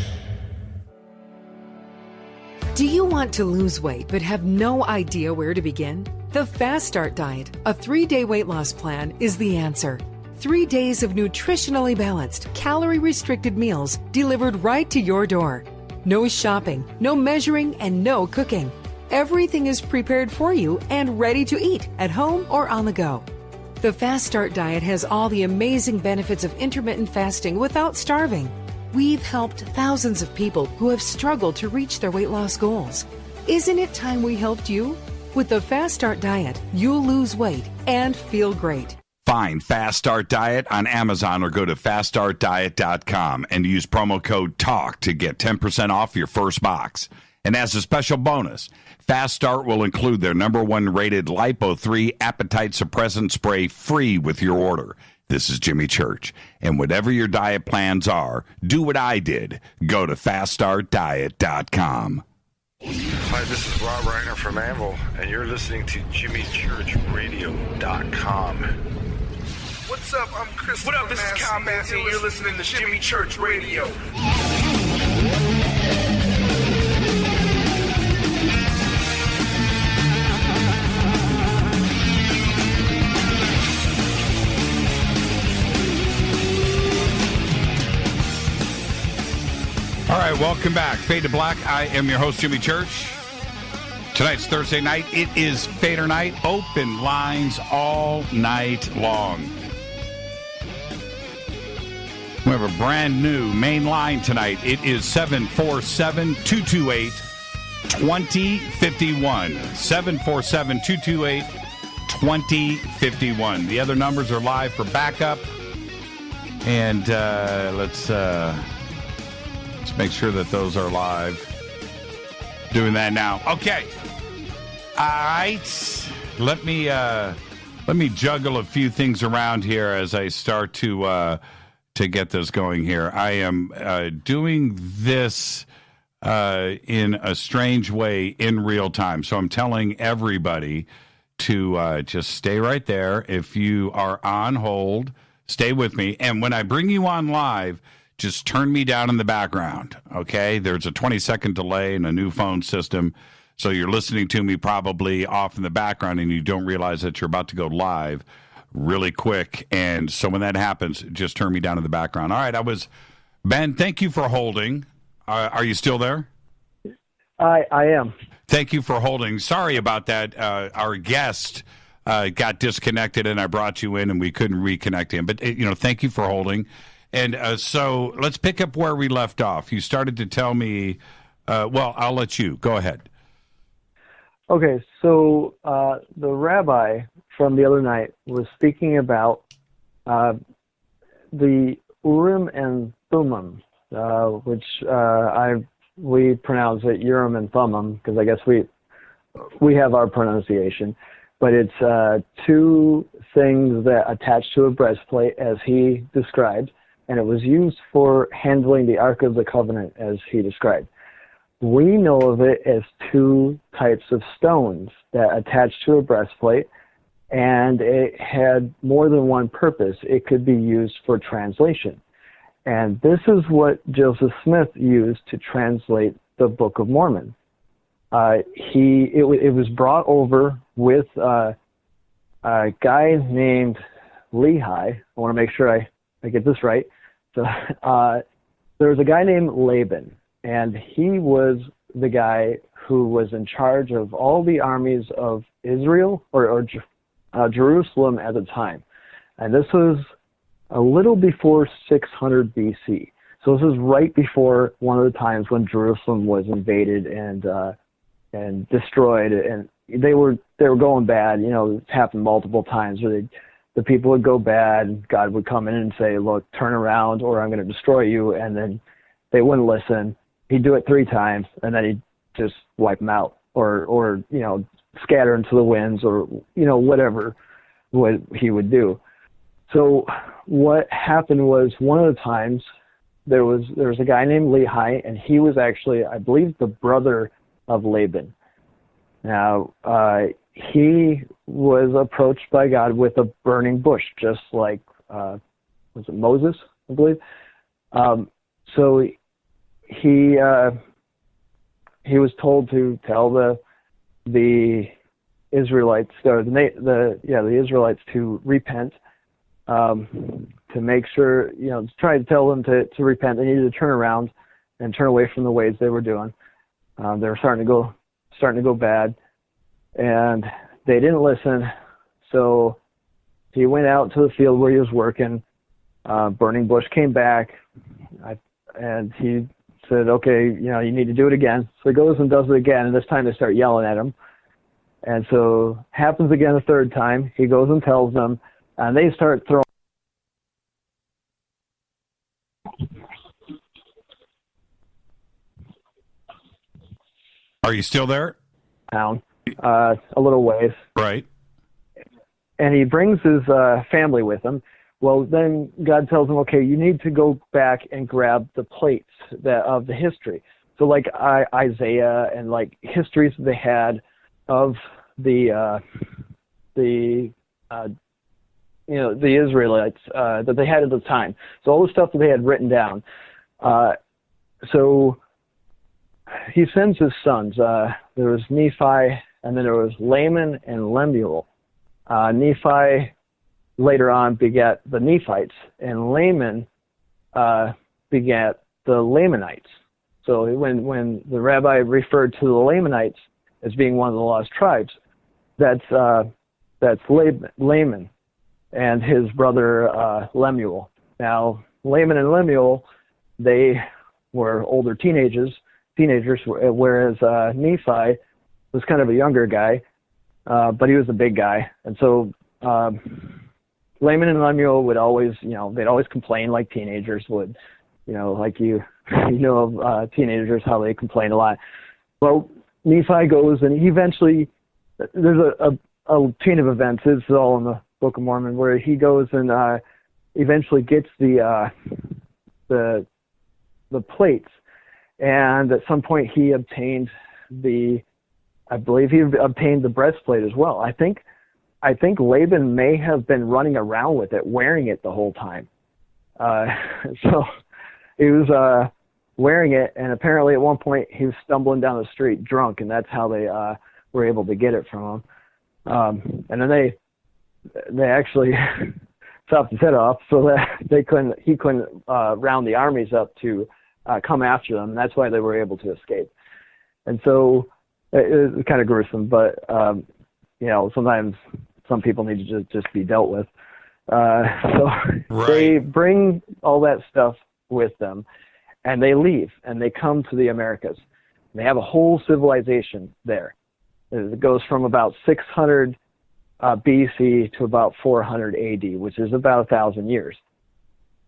Speaker 12: Do you want to lose weight but have no idea where to begin? The Fast Start Diet, a 3-day weight loss plan, is the answer. 3 days of nutritionally balanced, calorie-restricted meals delivered right to your door. No shopping, no measuring, and no cooking. Everything is prepared for you and ready to eat at home or on the go. The Fast Start Diet has all the amazing benefits of intermittent fasting without starving. We've helped thousands of people who have struggled to reach their weight loss goals. Isn't it time we helped you? With the Fast Start Diet, you'll lose weight and feel great.
Speaker 3: Find Fast Start Diet on Amazon or go to faststartdiet.com and use promo code TALK to get 10% off your first box. And as a special bonus, Fast Start will include their #1 rated Lipo3 appetite suppressant spray free with your order. This is Jimmy Church. And whatever your diet plans are, do what I did. Go to faststartdiet.com.
Speaker 13: Hi, this is Rob Reiner from Anvil, and you're listening to JimmyChurchRadio.com.
Speaker 14: What's up? I'm Chris. What up? This is Kyle Massey, and you're listening to Jimmy Church Radio.
Speaker 6: All right, welcome back. Fade to Black. I am your host, Jimmy Church. Tonight's Thursday night. It is Fadernight. Open lines all night long. We have a brand new main line tonight. It is 747-228-2051. 747-228-2051. The other numbers are live for backup. And let's make sure that those are live. Doing that now. Okay. All right. Let me juggle a few things around here as I start to get this going here. I am doing this in a strange way in real time. So I'm telling everybody to just stay right there. If you are on hold, stay with me. And when I bring you on live, just turn me down in the background, okay? There's a 20-second delay in a new phone system, so you're listening to me probably off in the background and you don't realize that you're about to go live really quick. And so when that happens, just turn me down in the background. All right, Ben, thank you for holding. Are you still there?
Speaker 8: I am.
Speaker 6: Thank you for holding. Sorry about that. Our guest got disconnected and I brought you in and we couldn't reconnect him. But, thank you for holding. And so let's pick up where we left off. You started to tell me, I'll let you. Go ahead.
Speaker 8: Okay, so the rabbi from the other night was speaking about the Urim and Thummim, which we pronounce it Urim and Thummim because I guess we have our pronunciation. But it's two things that attach to a breastplate, as he described. And it was used for handling the Ark of the Covenant, as he described. We know of it as two types of stones that attach to a breastplate, and it had more than one purpose. It could be used for translation. And this is what Joseph Smith used to translate the Book of Mormon. It was brought over with a guy named Lehi. I want to make sure I get this right. So there was a guy named Laban, and he was the guy who was in charge of all the armies of Israel or Jerusalem at the time. And this was a little before 600 BC. So this is right before one of the times when Jerusalem was invaded and destroyed, and they were going bad. You know, it's happened multiple times where the people would go bad, and God would come in and say, "Look, turn around, or I'm going to destroy you." And then they wouldn't listen. He'd do it 3 times, and then he'd just wipe them out, or you know, scatter into the winds, or you know, whatever what he would do. So what happened was, one of the times there was a guy named Lehi, and he was actually, I believe, the brother of Laban. Now he was approached by God with a burning bush, just like was it Moses, I believe. So he was told to tell the Israelites, or the Israelites, to repent. To make sure, you know, try to tell them to repent. They needed to turn around and turn away from the ways they were doing. They were starting to go bad, and they didn't listen. So he went out to the field where he was working. Burning bush came back, and he said, "Okay, you know, you need to do it again." So he goes and does it again, and this time they start yelling at him. And so happens again a third time. He goes and tells them, and they start throwing.
Speaker 6: Are you still there?
Speaker 8: Down a little ways.
Speaker 6: Right.
Speaker 8: And he brings his family with him. Well, then God tells him, "Okay, you need to go back and grab the plates of the history." So like Isaiah and like histories they had of the Israelites that they had at the time. So all the stuff that they had written down. So he sends his sons. There was Nephi, and then there was Laman and Lemuel. Nephi later on begat the Nephites, and Laman begat the Lamanites. So when the rabbi referred to the Lamanites as being one of the lost tribes, that's Laman and his brother Lemuel. Now, Laman and Lemuel, they were older teenagers, whereas Nephi was kind of a younger guy, but he was a big guy. And so Laman and Lemuel would always, you know, they'd always complain like teenagers would, you know, like you know of teenagers, how they complain a lot. Well, Nephi goes, and he eventually, there's a chain of events, it's all in the Book of Mormon, where he goes and eventually gets the plates, and at some point he obtained I believe he obtained the breastplate as well. I think Laban may have been running around with it, wearing it the whole time. So he was wearing it, and apparently at one point he was stumbling down the street drunk, and that's how they were able to get it from him. And then they actually chopped his head off so that he couldn't round the armies up to come after them. And that's why they were able to escape. And so it was kind of gruesome, but you know, sometimes some people need to just be dealt with. So They bring all that stuff with them, and they leave, and they come to the Americas. They have a whole civilization there. It goes from about 600 BC to about 400 AD, which is about 1,000 years.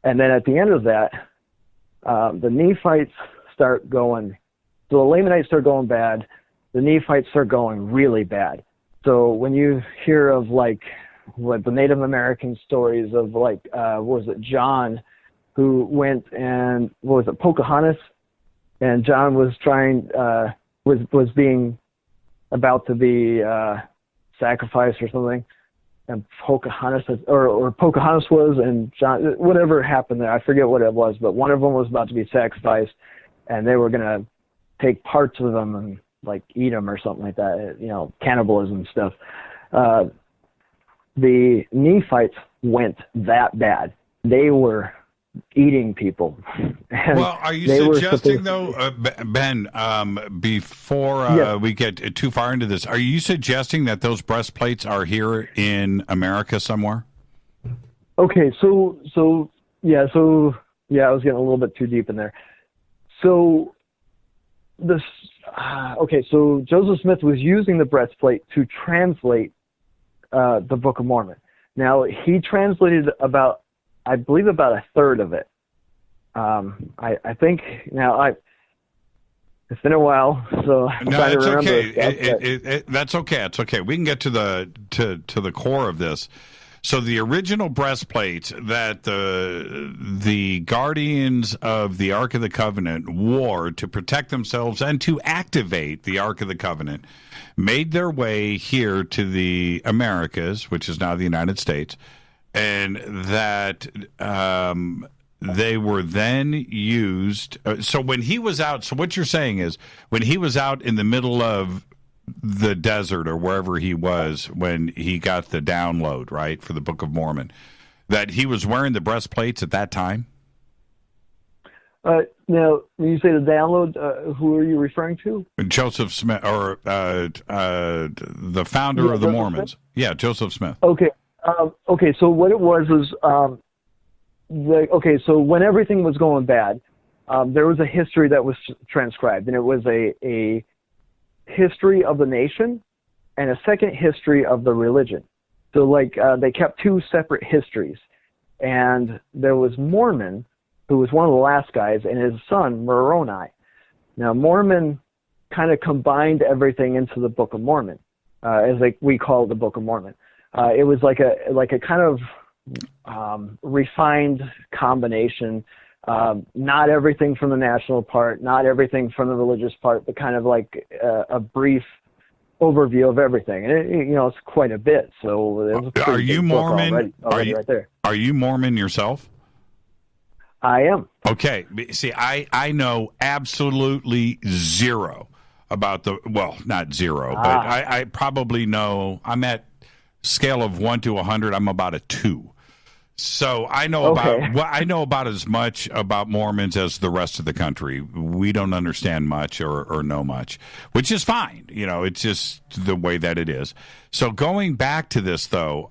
Speaker 8: And then at the end of that, the Nephites start going. So the Lamanites start going bad. The Nephites start going really bad. So when you hear of like what the Native American stories of like, what was it, John, who went and, what was it, Pocahontas? And John was trying, was being about to be sacrificed or something. Pocahontas or Pocahontas was, and John, whatever happened there, I forget what it was, but one of them was about to be sacrificed, and they were gonna take parts of them and like eat them or something like that, you know, cannibalism stuff. The Nephites went that bad. They were eating people.
Speaker 6: Well, are you suggesting, though, Ben, before we get too far into this, are you suggesting that those breastplates are here in America somewhere?
Speaker 8: Okay, so I was getting a little bit too deep in there. So this, so Joseph Smith was using the breastplate to translate the Book of Mormon. Now, he translated I believe about a third of it. I think now it's been a while, so I'm trying to remember.
Speaker 6: Okay. That's okay. It's okay. We can get to the core of this. So the original breastplate that the guardians of the Ark of the Covenant wore to protect themselves and to activate the Ark of the Covenant made their way here to the Americas, which is now the United States, and that they were then used. So when he was out, so what you're saying is when he was out in the middle of the desert or wherever he was when he got the download, right, for the Book of Mormon, that he was wearing the breastplates at that time?
Speaker 8: Now, when you say the download, who are you referring to?
Speaker 6: Joseph Smith, or the founder of the Mormons. Smith? Yeah, Joseph Smith.
Speaker 8: Okay. So what it was so when everything was going bad, there was a history that was transcribed, and it was a history of the nation and a second history of the religion. So they kept two separate histories, and there was Mormon, who was one of the last guys, and his son Moroni. Now Mormon kind of combined everything into the Book of Mormon, as we call the Book of Mormon. It was like a kind of refined combination. Not everything from the national part, not everything from the religious part, but kind of like a brief overview of everything. And it's quite a bit. So it was
Speaker 6: are you Mormon?
Speaker 8: Already right there.
Speaker 6: Are you Mormon yourself?
Speaker 8: I am.
Speaker 6: Okay. See, I know absolutely zero about not zero, but I probably know. I'm at scale of 1 to 100. I'm about a 2. So I know about as much about Mormons as the rest of the country. We don't understand much or know much, which is fine. It's just the way that it is. So going back to this, though,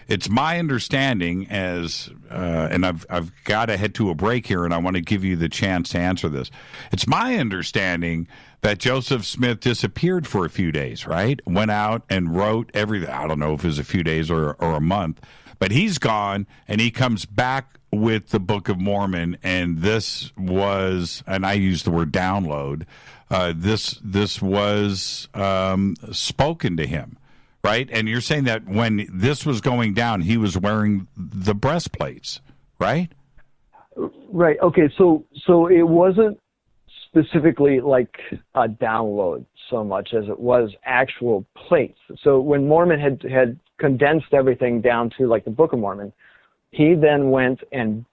Speaker 6: it's my understanding and I've got to head to a break here, and I want to give you the chance to answer this. It's my understanding that Joseph Smith disappeared for a few days, right? Went out and wrote everything. I don't know if it was a few days or a month. But he's gone, and he comes back with the Book of Mormon, and this was, and I use the word download, this was spoken to him, right? And you're saying that when this was going down, he was wearing the breastplates, right?
Speaker 8: Right. Okay. So it wasn't specifically like a download so much as it was actual plates. So when Mormon had condensed everything down to like the Book of Mormon, he then went and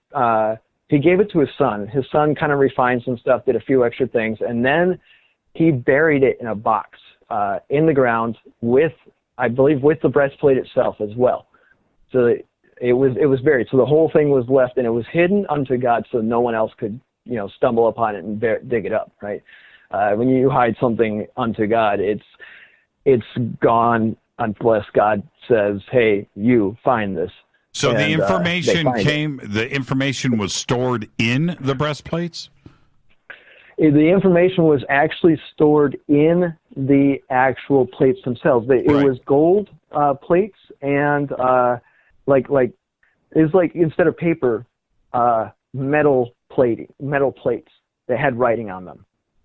Speaker 8: he gave it to his son. His son kind of refined some stuff, did a few extra things, and then he buried it in a box in the ground with the breastplate itself as well. So it was buried. So the whole thing was left, and it was hidden unto God, so no one else could stumble upon it and dig it up. Right? When you hide something unto God, it's gone unless God says, "Hey, you find this."
Speaker 6: So the information was stored in the breastplates?
Speaker 8: The information was actually stored in the actual plates themselves. It was gold plates, and it was like instead of paper, metal plates that had writing on them.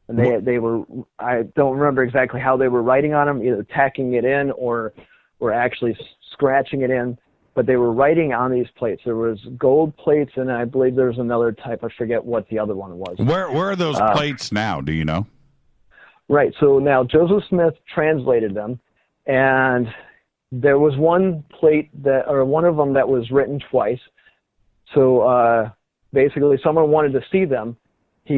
Speaker 8: And they were, I don't remember exactly how they were writing on them, either tacking it in or actually scratching it in, but they were writing on these plates. There was gold plates, and I believe there was another type. I forget what the other one was.
Speaker 6: Where are those plates now? Do you know?
Speaker 8: Right. So now Joseph Smith translated them, and there was one plate one of them that was written twice. So basically, someone wanted to see them. He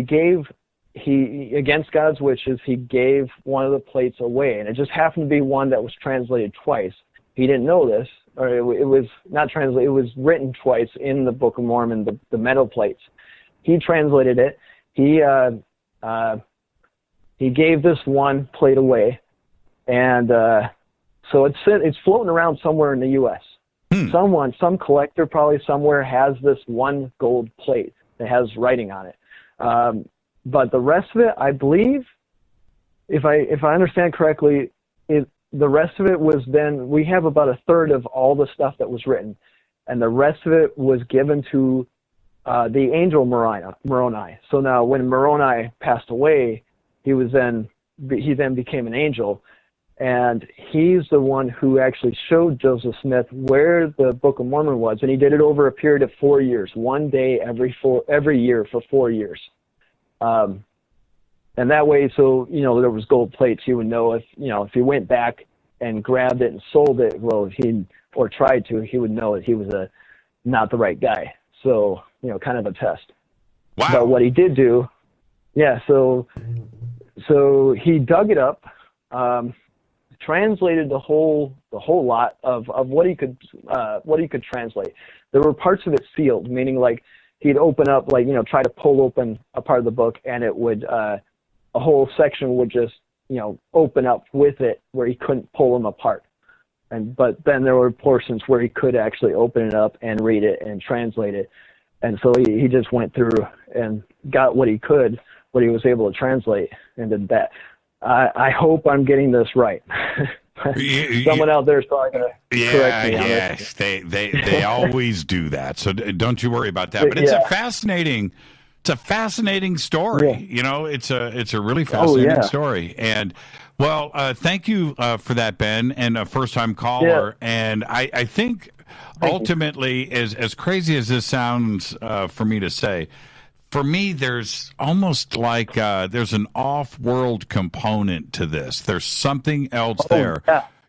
Speaker 8: against God's wishes, he gave one of the plates away, and it just happened to be one that was translated twice. He didn't know this, or it was not translated. It was written twice in the Book of Mormon, the metal plates. He translated it. He gave this one plate away, and so it's floating around somewhere in the U.S. Some collector probably somewhere has this one gold plate that has writing on it. But the rest of it, I believe, if I understand correctly, the rest of it was then, we have about a third of all the stuff that was written, and the rest of it was given to the angel Moroni. So now when Moroni passed away, he then became an angel, and he's the one who actually showed Joseph Smith where the Book of Mormon was, and he did it over a period of 4 years, one day every year for 4 years. And that way, so, there was gold plates, he would know if he went back and grabbed it and sold it, or tried to, he would know that he was not the right guy. So, kind of a test.
Speaker 6: Wow.
Speaker 8: But what he did do, so he dug it up, translated the whole lot of what he could translate. There were parts of it sealed, meaning like he'd open up, try to pull open a part of the book, and it would a whole section would just open up with it where he couldn't pull them apart. But then there were portions where he could actually open it up and read it and translate it. And so he just went through and got what he was able to translate, and did that. I hope I'm getting this right. Someone out there is probably going to correct me.
Speaker 6: Yes, they always do that. So don't you worry about that. But it's a fascinating story. Yeah. It's a really fascinating story. And well, thank you for that, Ben, and a first-time caller. Yeah. And I think ultimately, as crazy as this sounds for me to say, for me, there's almost like there's an off-world component to this. There's something else there.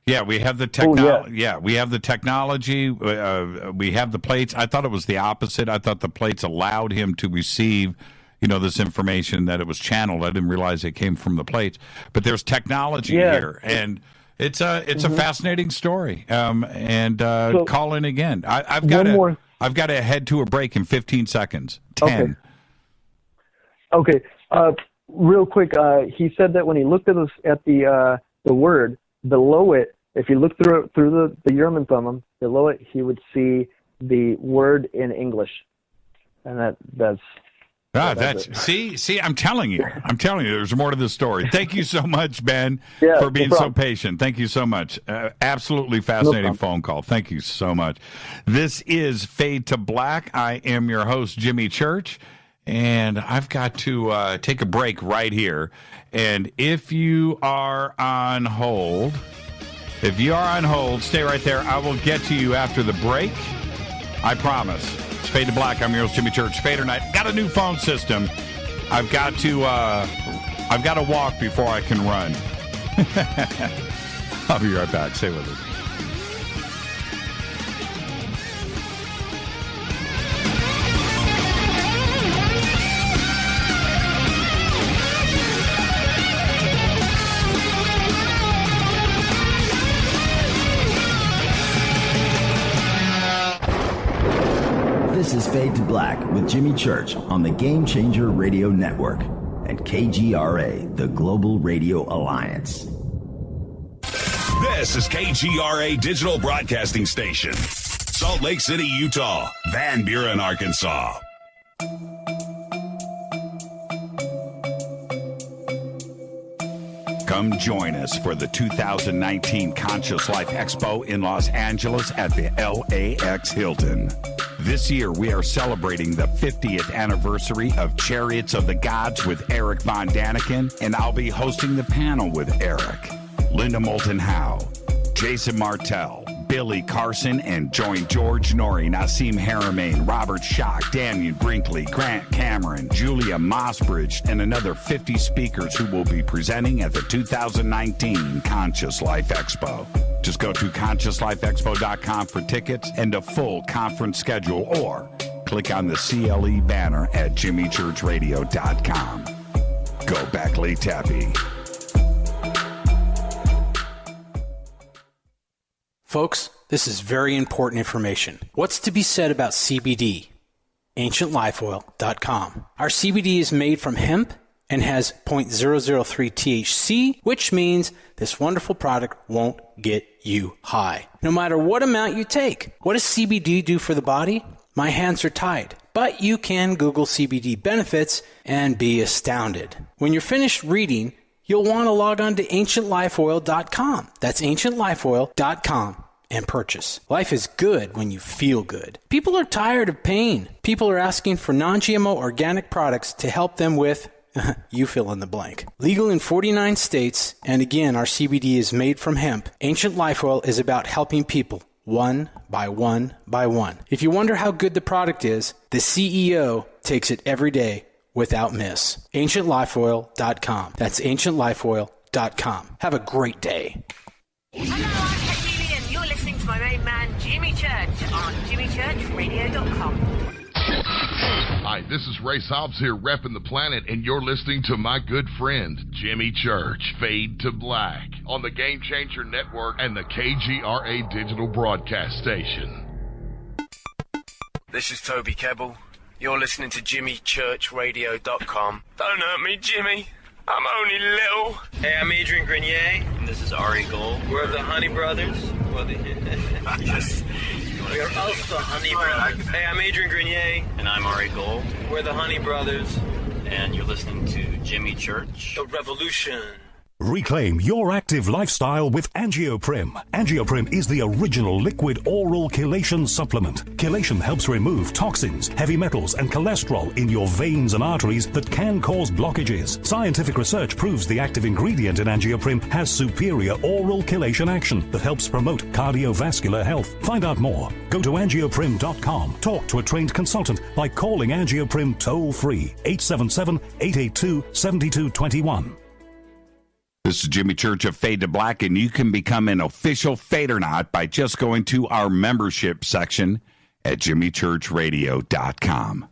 Speaker 6: Yeah, we have the technology. We have the technology. We have the plates. I thought it was the opposite. I thought the plates allowed him to receive, this information, that it was channeled. I didn't realize it came from the plates. But there's technology here, and it's a fascinating story. So, call in again. I've got to head to a break in 15 seconds. 10.
Speaker 8: Okay. Real quick, he said that when he looked at the word below it, if you look through the Urim and Thummim, below it, he would see the word in English, and that's. See, I'm telling you, there's more to this story. Thank you so much, Ben, for being so patient. Thank you so much. Absolutely fascinating phone call. Thank you so much. This is Fade to Black. I am your host, Jimmy Church, and I've got to take a break right here. And if you are on hold, stay right there. I will get to you after the break. I promise. It's Fade to Black. I'm your host, Jimmy Church. Fadernight. Got a new phone system. I've got to walk before I can run. I'll be right back. Stay with us.
Speaker 15: This is Fade to Black with Jimmy Church on the Game Changer Radio Network and KGRA, the Global Radio Alliance.
Speaker 16: This is KGRA Digital Broadcasting Station, Salt Lake City, Utah, Van Buren, Arkansas.
Speaker 3: Come join us for the 2019 Conscious Life Expo in Los Angeles at the LAX Hilton. This year, we are celebrating the 50th anniversary of Chariots of the Gods with Eric Von Daniken, and I'll be hosting the panel with Eric, Linda Moulton Howe, Jason Martell, Billy Carson, and join George Norrie, Nassim Haramain, Robert Schock, Daniel Brinkley, Grant Cameron, Julia Mossbridge, and another 50 speakers who will be presenting at the 2019 Conscious Life Expo. Just go to ConsciousLifeExpo.com for tickets and a full conference schedule, or click on the CLE banner at JimmyChurchRadio.com. Go back, Lee Tappy.
Speaker 10: Folks, this is very important information. What's to be said about CBD? AncientLifeOil.com. Our CBD is made from hemp and has 0.003 THC, which means this wonderful product won't get you high, no matter what amount you take. What does CBD do for the body? My hands are tied, but you can Google CBD benefits and be astounded. When you're finished reading, you'll want to log on to AncientLifeOil.com. That's AncientLifeOil.com. and purchase. Life is good when you feel good. People are tired of pain. People are asking for non-GMO organic products to help them with you fill in the blank. Legal in 49 states, and again, our CBD is made from hemp. Ancient Life Oil is about helping people one by one by one. If you wonder how good the product is, the CEO takes it every day without miss. AncientLifeOil.com. That's AncientLifeOil.com. Have a great day.
Speaker 17: Hello, I'm Katie, and you're listening to my main man, Jimmy Church, on JimmyChurchRadio.com.
Speaker 18: Hi, this is Ray Hobbs here, repping the planet, and you're listening to my good friend, Jimmy Church, Fade to Black, on the Game Changer Network and the KGRA digital broadcast station.
Speaker 19: This is Toby Kebbell. You're listening to JimmyChurchRadio.com. Don't hurt me, Jimmy. I'm only little.
Speaker 20: Hey, I'm Adrian Grenier. And this is Ari Gold. We're the Honey Brothers. Yes. We are of the Honey Brothers. Hey, I'm Adrian Grenier.
Speaker 21: And I'm Ari Gold.
Speaker 20: We're the Honey Brothers.
Speaker 21: And you're listening to Jimmy Church.
Speaker 20: The Revolution.
Speaker 22: Reclaim your active lifestyle with Angioprim. Angioprim is the original liquid oral chelation supplement. Chelation helps remove toxins, heavy metals, and cholesterol in your veins and arteries that can cause blockages. Scientific research proves the active ingredient in Angioprim has superior oral chelation action that helps promote cardiovascular health. Find out more. Go to angioprim.com. Talk to a trained consultant by calling Angioprim toll-free 877-882-7221.
Speaker 3: This is Jimmy Church of Fade to Black, and you can become an official Fadernight by just going to our membership section at JimmyChurchRadio.com.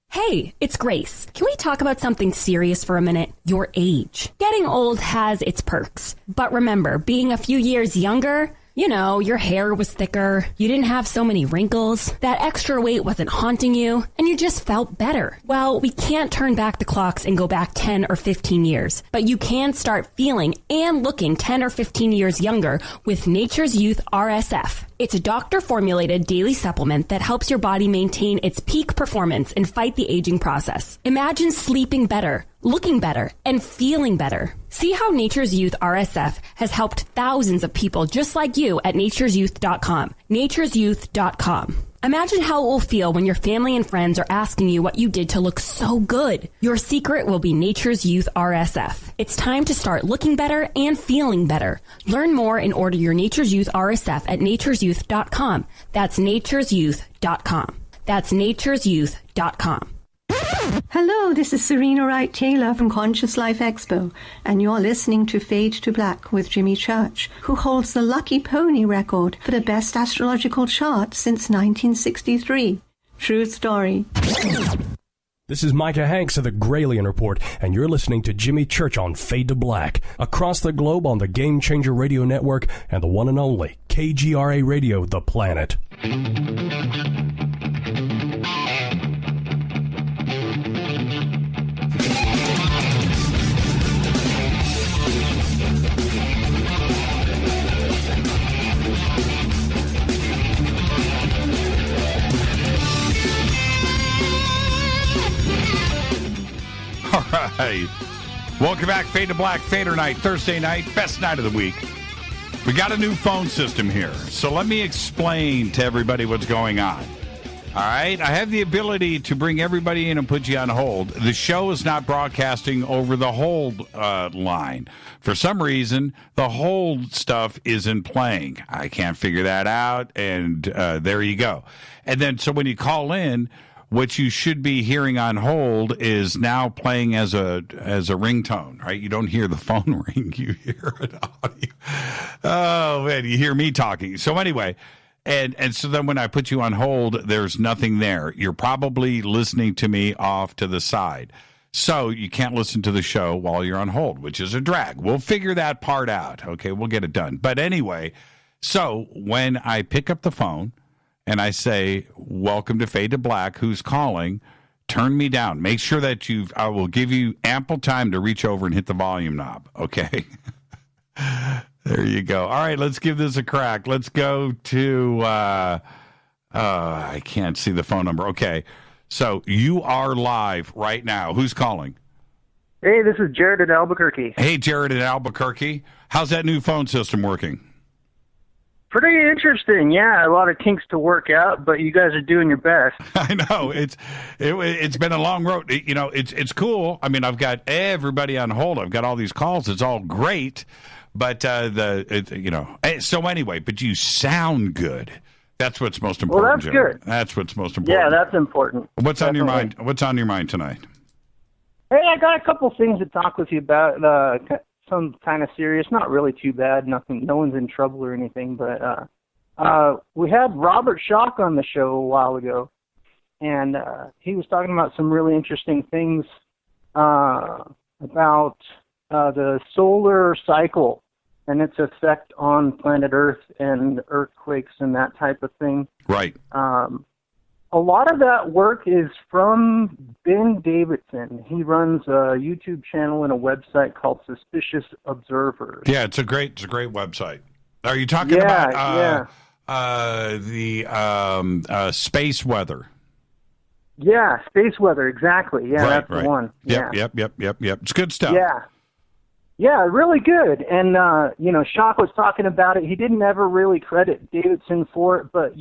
Speaker 23: Hey, it's Grace. Can we talk about something serious for a minute? Your age. Getting old has its perks. But remember, being a few years younger, you know, your hair was thicker, you didn't have so many wrinkles, that extra weight wasn't haunting you, and you just felt better. Well, we can't turn back the clocks and go back 10 or 15 years, but you can start feeling and looking 10 or 15 years younger with Nature's Youth RSF. It's a doctor-formulated daily supplement that helps your body maintain its peak performance and fight the aging process. Imagine sleeping better, looking better, and feeling better. See how Nature's Youth RSF has helped thousands of people just like you at nature'syouth.com. nature'syouth.com. Imagine how it will feel when your family and friends are asking you what you did to look so good. Your secret will be Nature's Youth RSF. It's time to start looking better and feeling better. Learn more and order your Nature's Youth RSF at nature'syouth.com. That's nature'syouth.com. That's nature'syouth.com.
Speaker 24: Hello, this is Serena Wright Taylor from Conscious Life Expo, and you're listening to Fade to Black with Jimmy Church, who holds the Lucky Pony record for the best astrological chart since 1963. True story.
Speaker 25: This is Micah Hanks of the Gralien Report, and you're listening to Jimmy Church on Fade to Black, across the globe on the Game Changer Radio Network and the one and only KGRA Radio, The Planet.
Speaker 3: All right. Welcome back. Fade to Black, Fadernight, Thursday night, best night of the week. We got a new phone system here, so let me explain to everybody what's going on. All right? I have the ability to bring everybody in and put you on hold. The show is not broadcasting over the hold line. For some reason, the hold stuff isn't playing. I can't figure that out, and there you go. And then, so when you call in, what you should be hearing on hold is now playing as a ringtone, right? You don't hear the phone ring, you hear an audio. Oh,
Speaker 6: and you hear me talking. So anyway, and so then when I put you on hold, there's nothing there. You're probably listening to me off to the side. So you can't listen to the show while you're on hold, which is a drag. We'll figure that part out. Okay, we'll get it done. But anyway, so when I pick up the phone and I say, welcome to Fade to Black, who's calling, turn me down. Make sure that I will give you ample time to reach over and hit the volume knob, okay? There you go. All right, let's give this a crack. Let's go to, I can't see the phone number. Okay, so you are live right now. Who's calling?
Speaker 2: Hey, this is Jared in Albuquerque.
Speaker 6: Hey, Jared in Albuquerque. How's that new phone system working?
Speaker 2: Pretty interesting, yeah. A lot of kinks to work out, but you guys are doing your best.
Speaker 6: I know it's been a long road. It's cool. I mean, I've got everybody on hold. I've got all these calls. It's all great, but So anyway, but you sound good. That's what's most important.
Speaker 2: Well, that's
Speaker 6: Jared.
Speaker 2: good.
Speaker 6: That's what's most important.
Speaker 2: Yeah, that's important.
Speaker 6: What's on your mind? What's on your mind tonight?
Speaker 2: Hey, I got a couple things to talk with you about. Some kind of serious, not really too bad. Nothing, no one's in trouble or anything. But we had Robert Schock on the show a while ago, and he was talking about some really interesting things about the solar cycle and its effect on planet Earth and earthquakes and that type of thing.
Speaker 6: Right.
Speaker 2: A lot of that work is from Ben Davidson. He runs a YouTube channel and a website called Suspicious Observers.
Speaker 6: Yeah, it's a great website. Are you talking about the space weather?
Speaker 2: Yeah, space weather, exactly. Yeah, that's the one.
Speaker 6: Yep. It's good stuff.
Speaker 2: Yeah, really good. And, Schock was talking about it. He didn't ever really credit Davidson for it, but,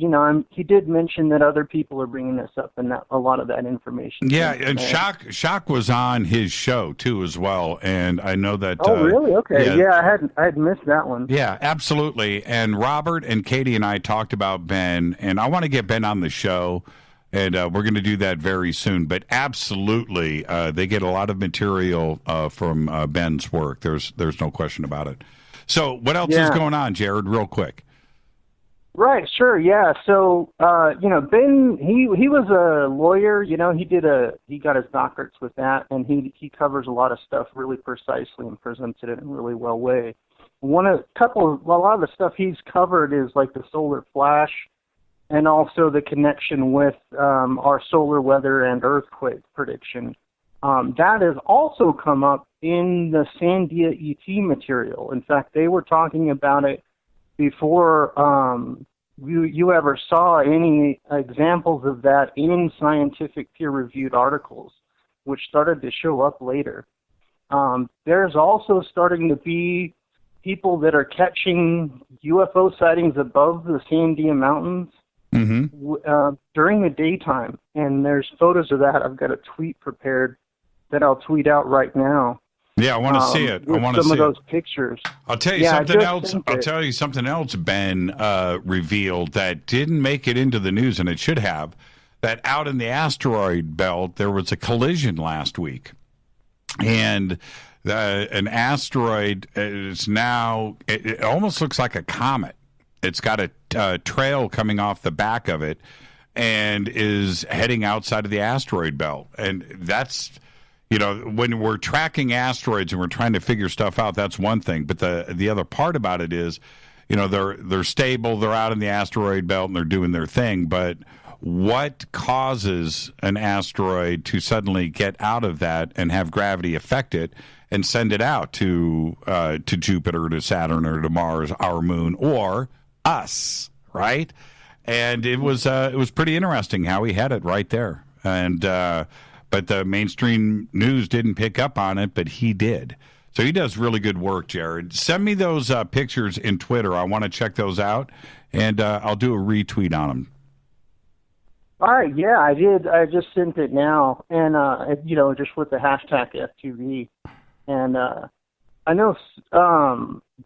Speaker 2: he did mention that other people are bringing this up and that a lot of that information.
Speaker 6: Yeah, and Schock was on his show, too, as well. And I know that...
Speaker 2: Oh, really? Okay. Yeah, I had missed that one.
Speaker 6: Yeah, absolutely. And Robert and Katie and I talked about Ben, and I want to get Ben on the show. And we're going to do that very soon. But absolutely, they get a lot of material from Ben's work. There's no question about it. So what else is going on, Jared, real quick?
Speaker 2: Right, sure, yeah. So, Ben, he was a lawyer. You know, he got his doctorates with that, and he covers a lot of stuff really precisely and presents it in a really well way. A lot of the stuff he's covered is like the solar flash, and also the connection with our solar weather and earthquake prediction. That has also come up in the Sandia ET material. In fact, they were talking about it before you ever saw any examples of that in scientific peer-reviewed articles, which started to show up later. There's also starting to be people that are catching UFO sightings above the Sandia Mountains during the daytime, and there's photos of that. I've got a tweet prepared that I'll tweet out right now.
Speaker 6: Yeah, I want to see it. I want to see
Speaker 2: some of those pictures.
Speaker 6: I'll tell you something else. I'll tell you something else. Ben revealed that didn't make it into the news, and it should have. That out in the asteroid belt, there was a collision last week, and an asteroid is now. It almost looks like a comet. It's got a trail coming off the back of it and is heading outside of the asteroid belt. And that's, when we're tracking asteroids and we're trying to figure stuff out, that's one thing. But the other part about it is, they're stable, they're out in the asteroid belt and they're doing their thing. But what causes an asteroid to suddenly get out of that and have gravity affect it and send it out to Jupiter, to Saturn, or to Mars, our moon, or us, right? And it was pretty interesting how he had it right there. And but the mainstream news didn't pick up on it, but he did. So he does really good work, Jared. Send me those pictures in Twitter. I want to check those out, and I'll do a retweet on them.
Speaker 2: All right, yeah, I did. I just sent it now, and just with the hashtag F2V, and I know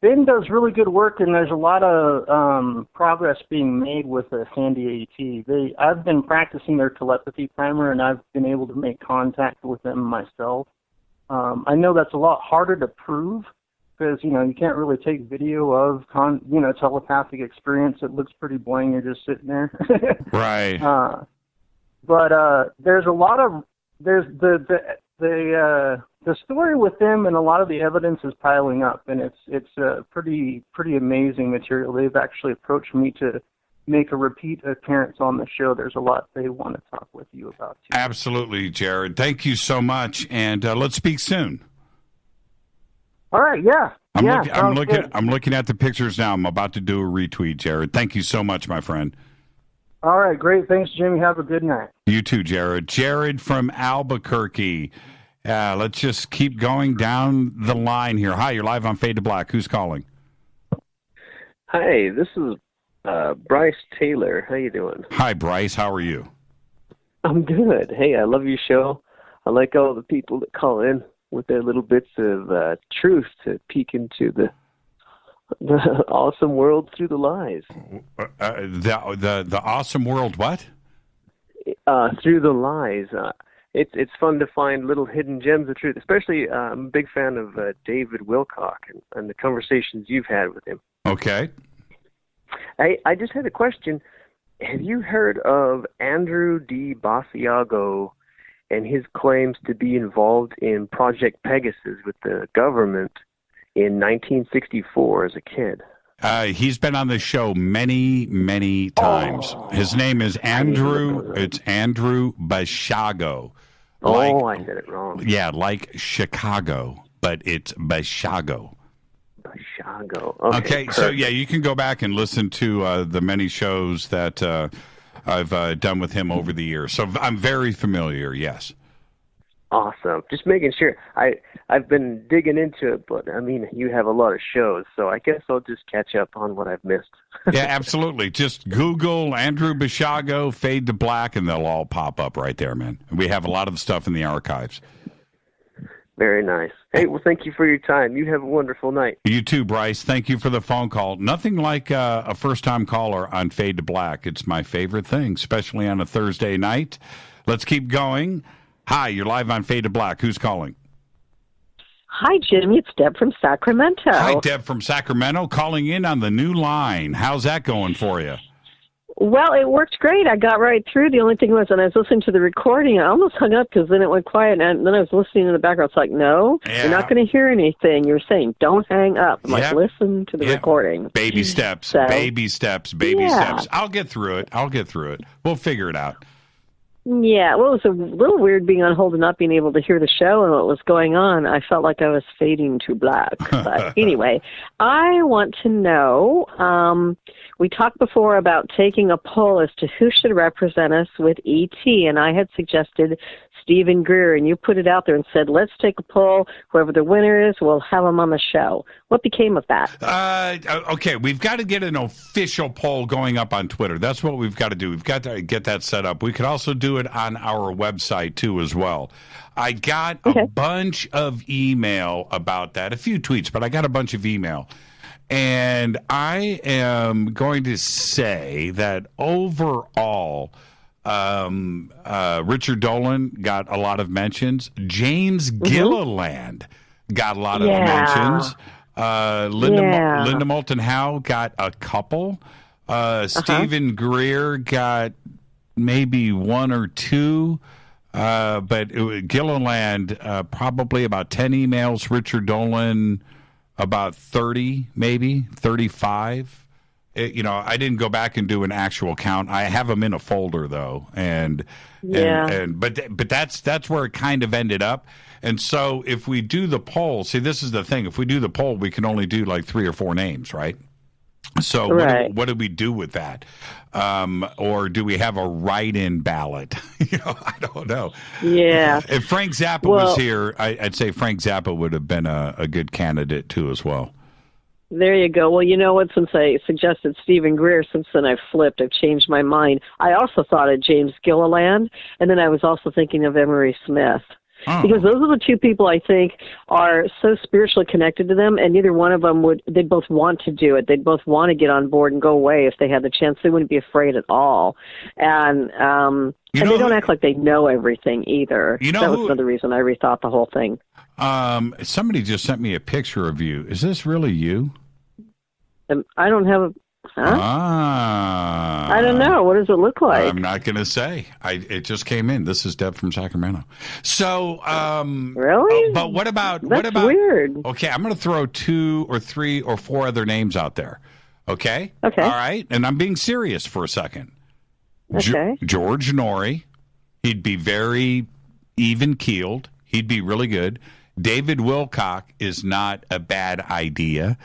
Speaker 2: Ben does really good work, and there's a lot of progress being made with the Sandia ET. I've been practicing their telepathy primer, and I've been able to make contact with them myself. I know that's a lot harder to prove because, you can't really take video of, telepathic experience. It looks pretty boring. You're just sitting there.
Speaker 6: Right.
Speaker 2: But there's a lot of, there's the story with them, and a lot of the evidence is piling up, and it's pretty amazing material. They've actually approached me to make a repeat appearance on the show. There's a lot they want to talk with you about, too.
Speaker 6: Absolutely, Jared. Thank you so much, and let's speak soon.
Speaker 2: All right, yeah.
Speaker 6: I'm looking at the pictures now. I'm about to do a retweet, Jared. Thank you so much, my friend.
Speaker 2: All right, great. Thanks, Jimmy. Have a good night.
Speaker 6: You too, Jared. Jared from Albuquerque. Let's just keep going down the line here. Hi, you're live on Fade to Black. Who's calling?
Speaker 1: Hi, this is Bryce Taylor. How you doing?
Speaker 6: Hi, Bryce. How are you?
Speaker 1: I'm good. Hey, I love your show. I like all the people that call in with their little bits of truth to peek into the awesome world through the lies.
Speaker 6: The awesome world what?
Speaker 1: Through the lies. It's fun to find little hidden gems of truth, especially I'm a big fan of David Wilcock and the conversations you've had with him.
Speaker 6: Okay.
Speaker 1: I just had a question. Have you heard of Andrew D. Basiago and his claims to be involved in Project Pegasus with the government in 1964 as a kid?
Speaker 6: He's been on the show many, many times. His name is Andrew. It's Andrew Basiago.
Speaker 1: I said it wrong.
Speaker 6: Yeah, like Chicago, but it's Basiago.
Speaker 1: Basiago.
Speaker 6: Okay, so yeah, you can go back and listen to the many shows that I've done with him over the years. So I'm very familiar, yes.
Speaker 1: Awesome. Just making sure. I've been digging into it, but, you have a lot of shows, so I guess I'll just catch up on what I've missed.
Speaker 6: Yeah, absolutely. Just Google Andrew Basiago, Fade to Black, and they'll all pop up right there, man. We have a lot of the stuff in the archives.
Speaker 1: Very nice. Hey, well, thank you for your time. You have a wonderful night.
Speaker 6: You too, Bryce. Thank you for the phone call. Nothing like a first-time caller on Fade to Black. It's my favorite thing, especially on a Thursday night. Let's keep going. Hi, you're live on Fade to Black. Who's calling?
Speaker 4: Hi, Jimmy. It's Deb from Sacramento.
Speaker 6: Hi, Deb from Sacramento, calling in on the new line. How's that going for you?
Speaker 4: Well, it worked great. I got right through. The only thing was, when I was listening to the recording, I almost hung up because then it went quiet, and then I was listening in the background. It's like, no, you're not going to hear anything. You're saying, don't hang up. I'm like, listen to the recording.
Speaker 6: Baby steps, baby steps, baby steps. I'll get through it. We'll figure it out.
Speaker 4: Yeah, well, it was a little weird being on hold and not being able to hear the show and what was going on. I felt like I was fading to black. But anyway, I want to know, we talked before about taking a poll as to who should represent us with E.T., and I had suggested Stephen Greer, and you put it out there and said, let's take a poll. Whoever the winner is, we'll have him on the show. What became of that?
Speaker 6: Okay, we've got to get an official poll going up on Twitter. That's what we've got to do. We've got to get that set up. We could also do it on our website, too, as well. I got a bunch of email about that, a few tweets, but I got a bunch of email. And I am going to say that overall, Richard Dolan got a lot of mentions. James Gilliland got a lot of mentions. Linda Moulton Howe got a couple. Stephen Greer got maybe one or two. But Gilliland, probably about 10 emails. Richard Dolan, about 30, maybe 35. I didn't go back and do an actual count. I have them in a folder though, but that's where it kind of ended up. And so if we do the poll, see, this is the thing. If we do the poll, we can only do like 3 or 4 names, right? So what do we do with that? Or do we have a write-in ballot? I don't know.
Speaker 4: Yeah.
Speaker 6: If Frank Zappa was here, I'd say Frank Zappa would have been a good candidate too as well.
Speaker 4: There you go. Well, you know what? Since I suggested Stephen Greer, since then I've flipped. I've changed my mind. I also thought of James Gilliland, and then I was also thinking of Emery Smith. Oh. Because those are the two people I think are so spiritually connected to them, and neither one of them they'd both want to do it. They'd both want to get on board and go away if they had the chance. They wouldn't be afraid at all. And they don't act like they know everything either. That was another reason I rethought the whole thing.
Speaker 6: Somebody just sent me a picture of you. Is this really you?
Speaker 4: I don't have a... Huh? I don't know. What does it look like?
Speaker 6: I'm not going to say. It just came in. This is Deb from Sacramento. So,
Speaker 4: really?
Speaker 6: But what about?
Speaker 4: That's weird.
Speaker 6: Okay, I'm going to throw 2 or 3 or 4 other names out there. Okay.
Speaker 4: Okay.
Speaker 6: All right, and I'm being serious for a second.
Speaker 4: Okay.
Speaker 6: George Norrie. He'd be very even keeled. He'd be really good. David Wilcock is not a bad idea.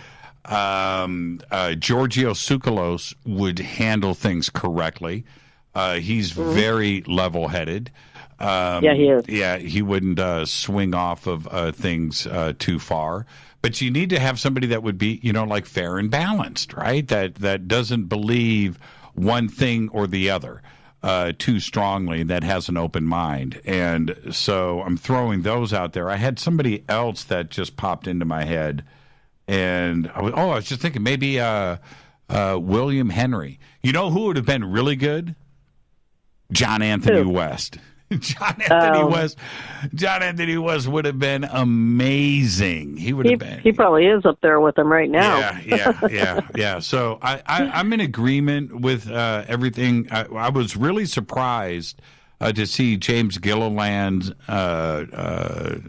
Speaker 6: Giorgio Tsoukalos would handle things correctly. He's very level-headed.
Speaker 4: Yeah, he is.
Speaker 6: Yeah, he wouldn't swing off of things too far. But you need to have somebody that would be, like fair and balanced, right? That doesn't believe one thing or the other too strongly, that has an open mind. And so I'm throwing those out there. I had somebody else that just popped into my head. And I was just thinking maybe William Henry. You know who would have been really good? John Anthony West. John Anthony West would have been amazing. He would have been.
Speaker 4: He probably is up there with them right now.
Speaker 6: Yeah. So I'm in agreement with everything. I was really surprised to see James Gilliland's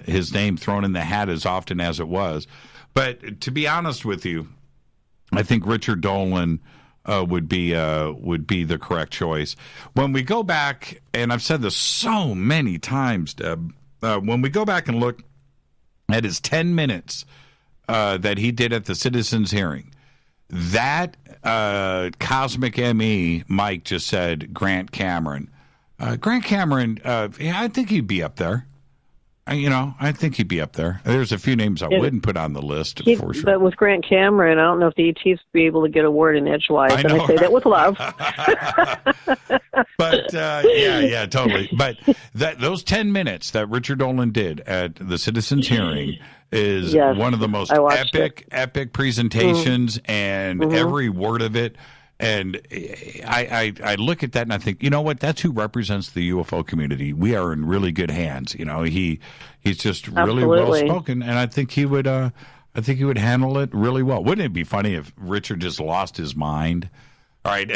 Speaker 6: his name thrown in the hat as often as it was. But to be honest with you, I think Richard Dolan would be the correct choice. When we go back, and I've said this so many times, Deb, when we go back and look at his 10 minutes that he did at the citizens' hearing, that cosmic ME, Mike just said, Grant Cameron. Grant Cameron, I think he'd be up there. I think he'd be up there. There's a few names I wouldn't put on the list for sure.
Speaker 4: But with Grant Cameron, I don't know if the ETs would be able to get a word in edgewise, and I say that with love.
Speaker 6: But, yeah, totally. But those 10 minutes that Richard Dolan did at the citizens' hearing is one of the most epic presentations, and every word of it. And I look at that and I think, you know what? That's who represents the UFO community. We are in really good hands. He's just really well spoken, and I think he would handle it really well. Wouldn't it be funny if Richard just lost his mind? All right,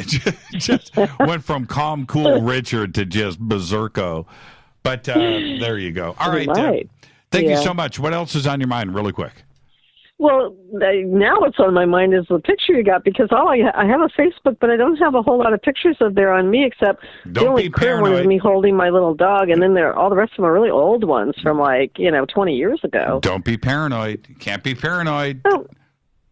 Speaker 6: just went from calm, cool Richard to just berserko. But there you go. All right, thank you so much. What else is on your mind, really quick?
Speaker 4: Well, now what's on my mind is the picture you got, because I have a Facebook, but I don't have a whole lot of pictures of there on me, except the only clear one is me holding my little dog, and then all the rest of them are really old ones from 20 years ago.
Speaker 6: Don't be paranoid. You can't be paranoid.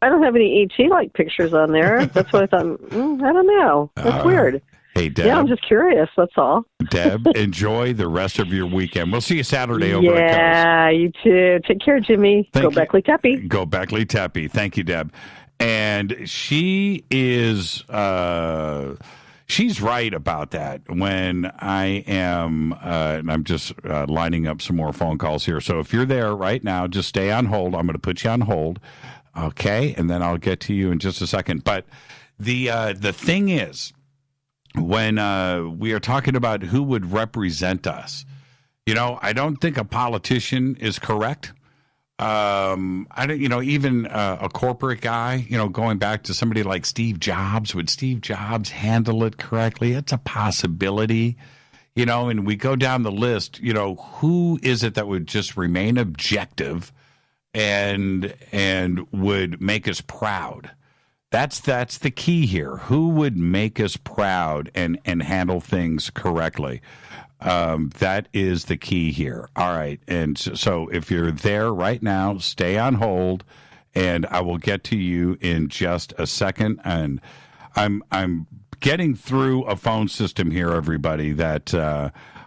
Speaker 4: I don't have any ET-like pictures on there. That's what I thought. I don't know. That's weird.
Speaker 6: Hey, Deb.
Speaker 4: Yeah, I'm just curious. That's all.
Speaker 6: Deb, enjoy the rest of your weekend. We'll see you Saturday over at Coast.
Speaker 4: Yeah, you too. Take care, Jimmy. Go Beckley Teppy.
Speaker 6: Go Beckley Teppy. Thank you, Deb. And she is, she's right about that. When I am, and I'm just lining up some more phone calls here. So if you're there right now, just stay on hold. I'm going to put you on hold. Okay. And then I'll get to you in just a second. But the thing is, when we are talking about who would represent us, I don't think a politician is correct. I don't, even a corporate guy, going back to somebody like Steve Jobs, would Steve Jobs handle it correctly? It's a possibility, and we go down the list, who is it that would just remain objective and would make us proud? That's the key here. Who would make us proud and handle things correctly? That is the key here. All right. And so if you're there right now, stay on hold, and I will get to you in just a second. And I'm getting through a phone system here, everybody, that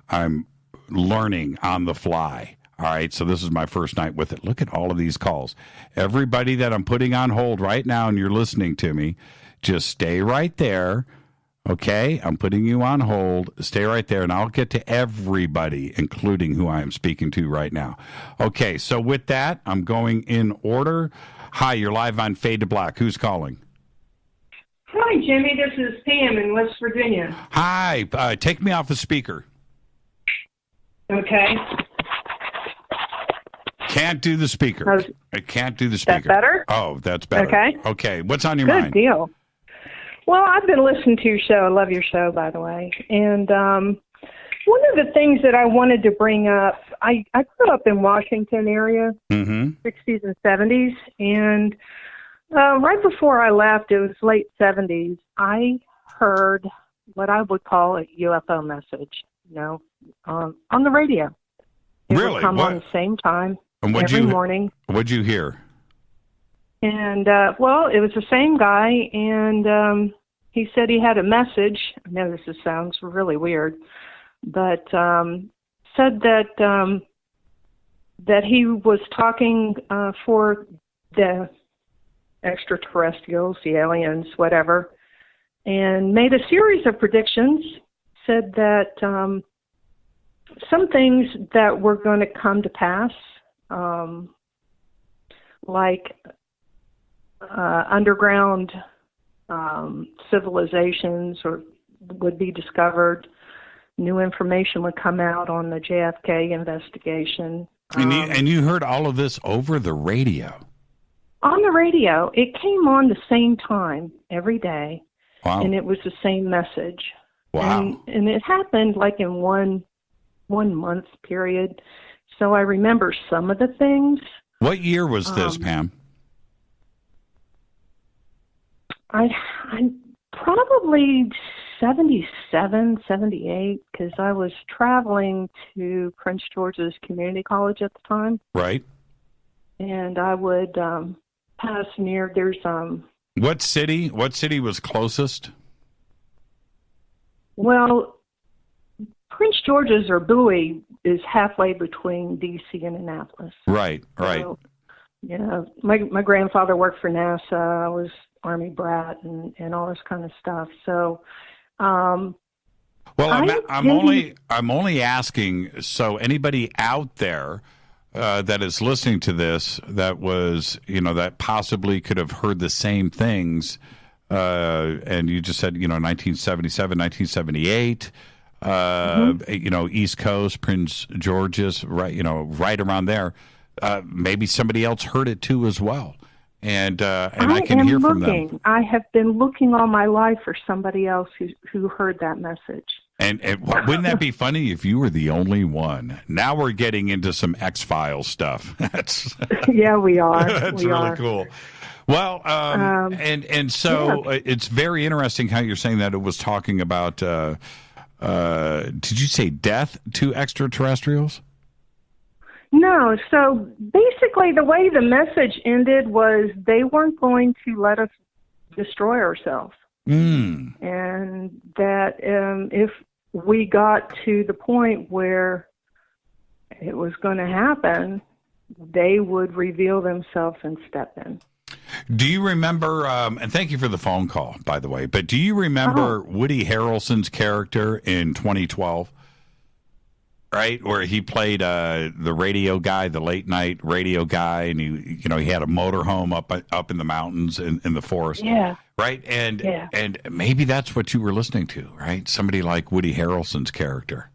Speaker 6: I'm learning on the fly. All right, so this is my first night with it. Look at all of these calls. Everybody that I'm putting on hold right now and you're listening to me, just stay right there, okay? I'm putting you on hold. Stay right there, and I'll get to everybody, including who I am speaking to right now. Okay, so with that, I'm going in order. Hi, you're live on Fade to Black. Who's calling?
Speaker 5: Hi, Jimmy. This is Pam in West Virginia.
Speaker 6: Hi. Take me off the speaker.
Speaker 5: Okay.
Speaker 6: can't do the speaker. I can't do the speaker.
Speaker 5: That better?
Speaker 6: Oh, that's better.
Speaker 5: Okay.
Speaker 6: Okay. What's on your
Speaker 5: Good
Speaker 6: mind?
Speaker 5: deal. Well, I've been listening to your show. I love your show, by the way. And one of the things that I wanted to bring up, I grew up in Washington area, 60s and 70s, and right before I left, it was late 70s, I heard what I would call a UFO message, on the radio. It would come on the same time every morning.
Speaker 6: What'd you hear?
Speaker 5: And, it was the same guy, and he said he had a message. I know this sounds really weird, but said that he was talking for the extraterrestrials, the aliens, whatever, and made a series of predictions, said that some things that were going to come to pass, like underground civilizations would be discovered, new information would come out on the JFK investigation.
Speaker 6: And you heard all of this over the radio?
Speaker 5: On the radio. It came on the same time every day.
Speaker 6: Wow.
Speaker 5: And it was the same message.
Speaker 6: Wow.
Speaker 5: And it happened like in one month period. So I remember some of the things.
Speaker 6: What year was this, Pam?
Speaker 5: I'm probably 77, 78, because I was traveling to Prince George's Community College at the time.
Speaker 6: Right.
Speaker 5: And I would pass near,
Speaker 6: What city was closest?
Speaker 5: Well, Prince George's or Bowie is halfway between D.C. and Annapolis.
Speaker 6: Right.
Speaker 5: So, my grandfather worked for NASA. I was Army brat and all this kind of stuff. So,
Speaker 6: I'm only asking. So anybody out there that is listening to this that was that possibly could have heard the same things, and you just said 1977, 1978. East Coast, Prince George's, right? Right around there. Maybe somebody else heard it too as well. And I can hear from them.
Speaker 5: I have been looking all my life for somebody else who heard that message.
Speaker 6: And wouldn't that be funny if you were the only one? Now we're getting into some X-Files stuff.
Speaker 5: Yeah, we are.
Speaker 6: That's really cool. Well, so it's very interesting how you're saying that it was talking about. Did you say death to extraterrestrials?
Speaker 5: No. So basically, the way the message ended was they weren't going to let us destroy ourselves. And that if we got to the point where it was going to happen, they would reveal themselves and step in.
Speaker 6: Do you remember, and thank you for the phone call, by the way, but do you remember Woody Harrelson's character in 2012? Right, where he played the radio guy, the late night radio guy, and he had a motorhome up in the mountains in the forest.
Speaker 5: Yeah.
Speaker 6: Right, and maybe that's what you were listening to, right? Somebody like Woody Harrelson's character.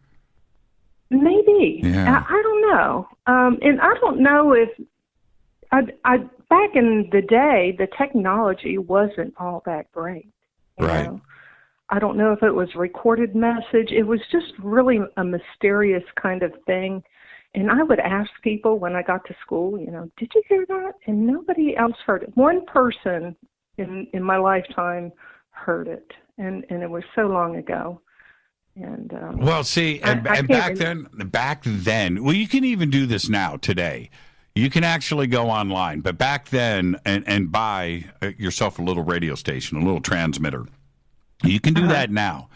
Speaker 5: Maybe.
Speaker 6: Yeah.
Speaker 5: I don't know, and I don't know if I back in the day the technology wasn't all that great.
Speaker 6: Right.
Speaker 5: I don't know if it was a recorded message. It was just really a mysterious kind of thing. And I would ask people when I got to school, did you hear that? And nobody else heard it. One person in my lifetime heard it. And it was so long ago. And
Speaker 6: well, see, and back then, well, you can even do this now today. You can actually go online. But back then and buy yourself a little radio station, a little transmitter. You can do that now.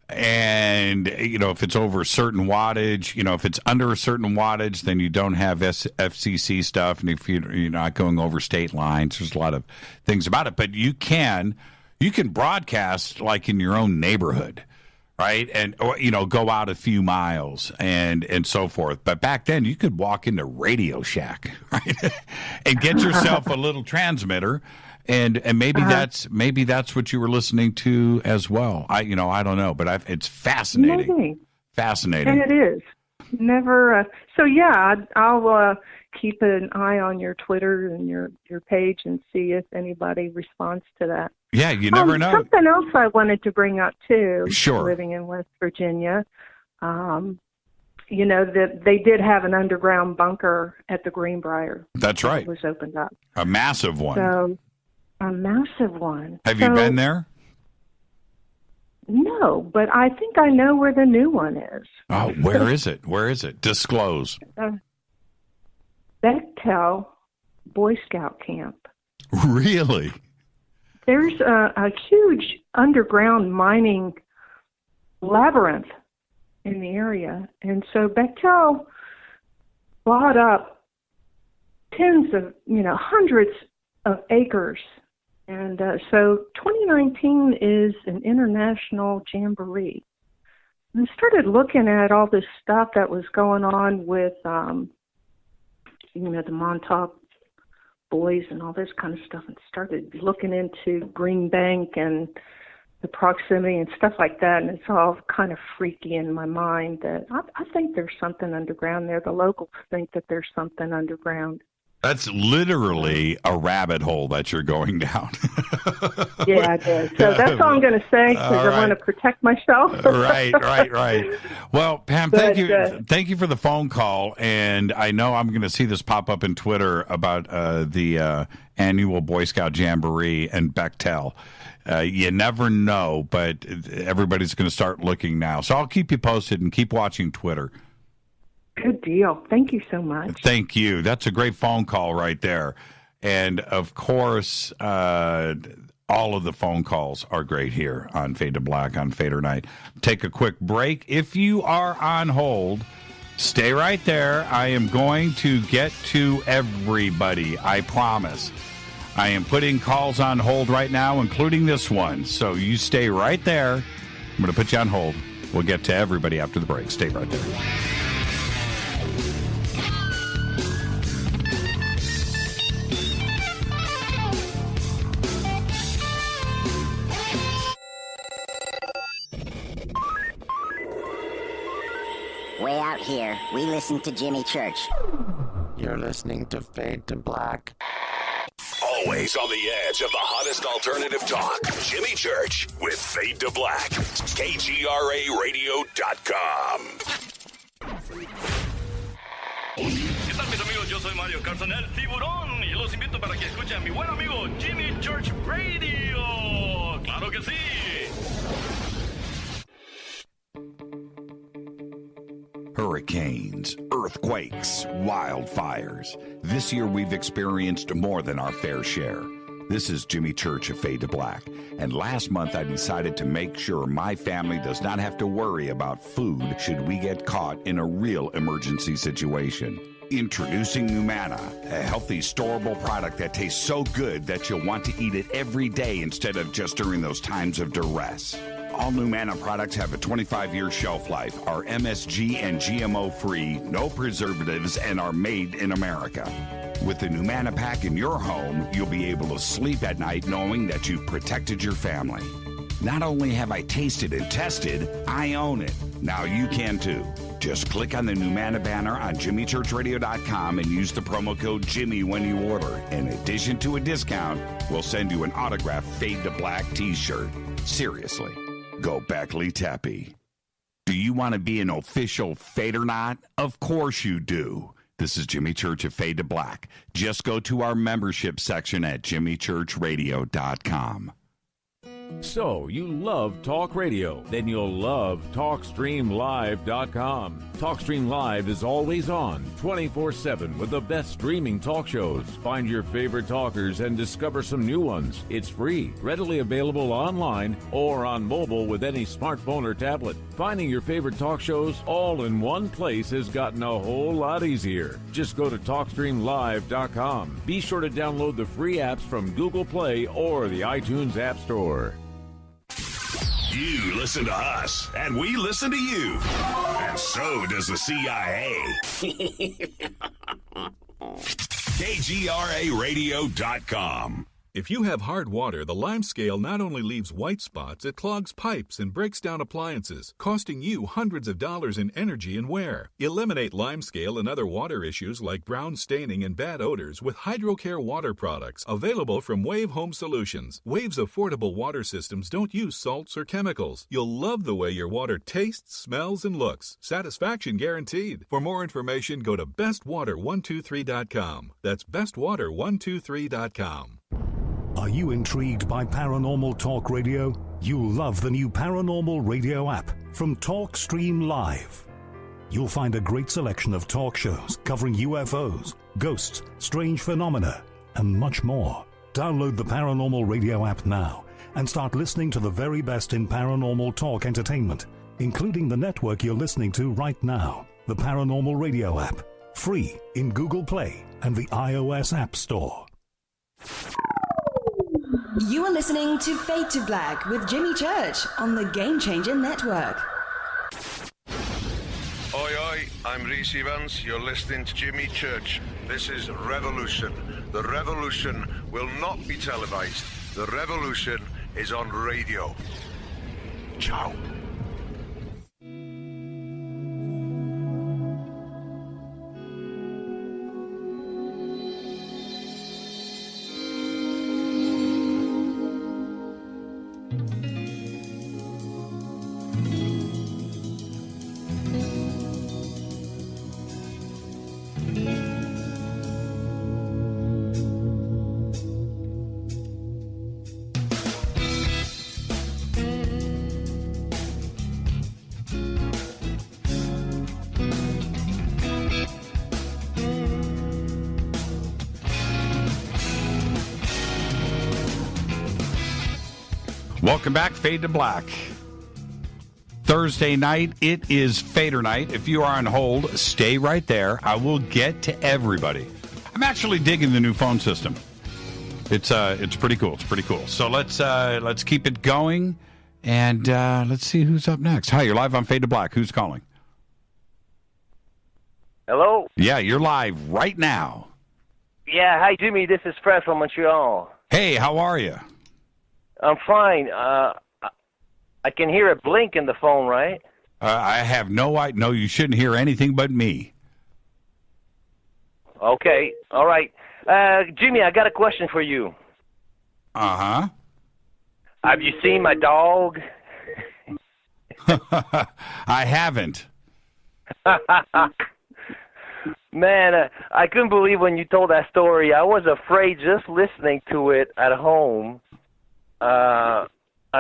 Speaker 6: And, if it's over a certain wattage, if it's under a certain wattage, then you don't have FCC stuff. And if you're not going over state lines, there's a lot of things about it. But you can broadcast like in your own neighborhood, right? And, go out a few miles and so forth. But back then you could walk into Radio Shack, right? And get yourself a little transmitter. And maybe that's what you were listening to as well. I don't know, but it's fascinating.
Speaker 5: Maybe.
Speaker 6: Fascinating.
Speaker 5: And it is. Never. So yeah, I'll keep an eye on your Twitter and your page and see if anybody responds to that.
Speaker 6: Yeah, you never know.
Speaker 5: Something else I wanted to bring up too.
Speaker 6: Sure.
Speaker 5: Living in West Virginia, that they did have an underground bunker at the Greenbrier.
Speaker 6: That's right.
Speaker 5: It was opened up.
Speaker 6: A massive one.
Speaker 5: So, a massive one.
Speaker 6: Have you been there?
Speaker 5: No, but I think I know where the new one is.
Speaker 6: Oh, where is it? Where is it? Disclose.
Speaker 5: Bechtel Boy Scout Camp.
Speaker 6: Really?
Speaker 5: There's a huge underground mining labyrinth in the area. And so Bechtel bought up hundreds of acres. And so 2019 is an international jamboree. And I started looking at all this stuff that was going on with, the Montauk boys and all this kind of stuff, and started looking into Green Bank and the proximity and stuff like that. And it's all kind of freaky in my mind that I think there's something underground there. The locals think that there's something underground.
Speaker 6: That's literally a rabbit hole that you're going down.
Speaker 5: Yeah, it is. So that's all I'm going to say because I want to protect myself.
Speaker 6: Right. Well, Pam, thank you for the phone call. And I know I'm going to see this pop up in Twitter about the annual Boy Scout Jamboree and Bechtel. You never know, but everybody's going to start looking now. So I'll keep you posted and keep watching Twitter.
Speaker 5: Good deal. Thank you so much.
Speaker 6: Thank you. That's a great phone call right there. And, of course, all of the phone calls are great here on Fade to Black on Fadernight. Take a quick break. If you are on hold, stay right there. I am going to get to everybody, I promise. I am putting calls on hold right now, including this one. So you stay right there. I'm going to put you on hold. We'll get to everybody after the break. Stay right there.
Speaker 7: Way out here, we listen to Jimmy Church.
Speaker 9: You're listening to Fade to Black.
Speaker 16: Always on the edge of the hottest alternative talk. Jimmy Church with Fade to Black. KGRARadio.com.
Speaker 11: ¿Qué tal, mis amigos? Yo soy Mario Carson, el tiburón, y los invito para que escuchen a mi buen amigo Jimmy Church Radio. ¡Claro que sí!
Speaker 3: Hurricanes, earthquakes, wildfires. This year we've experienced more than our fair share. This is Jimmy Church of Fade to Black. And last month I decided to make sure my family does not have to worry about food should we get caught in a real emergency situation. Introducing Numana, a healthy, storable product that tastes so good that you'll want to eat it every day instead of just during those times of duress. All Numana products have a 25-year shelf life, are MSG and GMO-free, no preservatives, and are made in America. With the Numana pack in your home, you'll be able to sleep at night knowing that you've protected your family. Not only have I tasted and tested, I own it. Now you can too. Just click on the Numana banner on JimmyChurchRadio.com and use the promo code Jimmy when you order. In addition to a discount, we'll send you an autographed Fade to Black t-shirt. Seriously. Go Beckley Tappy. Do you want to be an official Fadernaut? Of course you do. This is Jimmy Church of Fade to Black. Just go to our membership section at JimmyChurchRadio.com.
Speaker 12: So, you love talk radio? Then you'll love TalkStreamLive.com. TalkStream Live is always on, 24/7 with the best streaming talk shows. Find your favorite talkers and discover some new ones. It's free, readily available online or on mobile with any smartphone or tablet. Finding your favorite talk shows all in one place has gotten a whole lot easier. Just go to TalkStreamLive.com. Be sure to download the free apps from Google Play or the iTunes App Store.
Speaker 16: You listen to us, and we listen to you. And so does the CIA. KGRARadio.com.
Speaker 8: If you have hard water, the lime scale not only leaves white spots, it clogs pipes and breaks down appliances, costing you hundreds of dollars in energy and wear. Eliminate lime scale and other water issues like brown staining and bad odors with HydroCare water products available from Wave Home Solutions. Wave's affordable water systems don't use salts or chemicals. You'll love the way your water tastes, smells, and looks. Satisfaction guaranteed. For more information, go to bestwater123.com. That's bestwater123.com.
Speaker 22: Are you intrigued by Paranormal Talk Radio? You'll love the new Paranormal Radio app from TalkStream Live. You'll find a great selection of talk shows covering UFOs, ghosts, strange phenomena, and much more. Download the Paranormal Radio app now and start listening to the very best in paranormal talk entertainment, including the network you're listening to right now, the Paranormal Radio app, free in Google Play and the iOS App Store.
Speaker 10: You are listening to Fade to Black with Jimmy Church on the Game Changer Network.
Speaker 13: Oi, oi, I'm Reese Evans. You're listening to Jimmy Church. This is Revolution. The revolution will not be televised. The revolution is on radio. Ciao.
Speaker 6: Welcome back, Fade to Black. Thursday night, it is Fadernight. If you are on hold, stay right there. I will get to everybody. I'm actually digging the new phone system. It's pretty cool. It's pretty cool. So let's keep it going, and let's see who's up next. Hi, you're live on Fade to Black. Who's calling?
Speaker 14: Hello?
Speaker 6: Yeah, you're live right now.
Speaker 14: Yeah, hi, Jimmy. This is Fred from Montreal.
Speaker 6: Hey, how are you?
Speaker 14: I'm fine. I can hear a blink in the phone, right?
Speaker 6: I have no idea. No, you shouldn't hear anything but me.
Speaker 14: Okay. All right. Jimmy, I got a question for you.
Speaker 6: Uh-huh.
Speaker 14: Have you seen my dog?
Speaker 6: I haven't.
Speaker 14: Man, I couldn't believe when you told that story. I was afraid just listening to it at home. I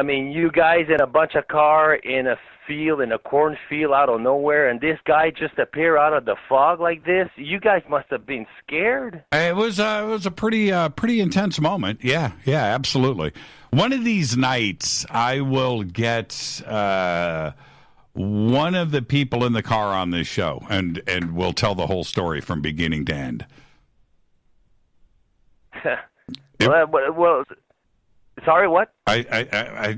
Speaker 14: mean, you guys in a bunch of car in a field, in a cornfield out of nowhere, and this guy just appeared out of the fog like this. You guys must have been scared.
Speaker 6: It was a pretty intense moment. Yeah, absolutely. One of these nights, I will get one of the people in the car on this show, and we'll tell the whole story from beginning to end.
Speaker 14: Well, sorry, what?
Speaker 6: I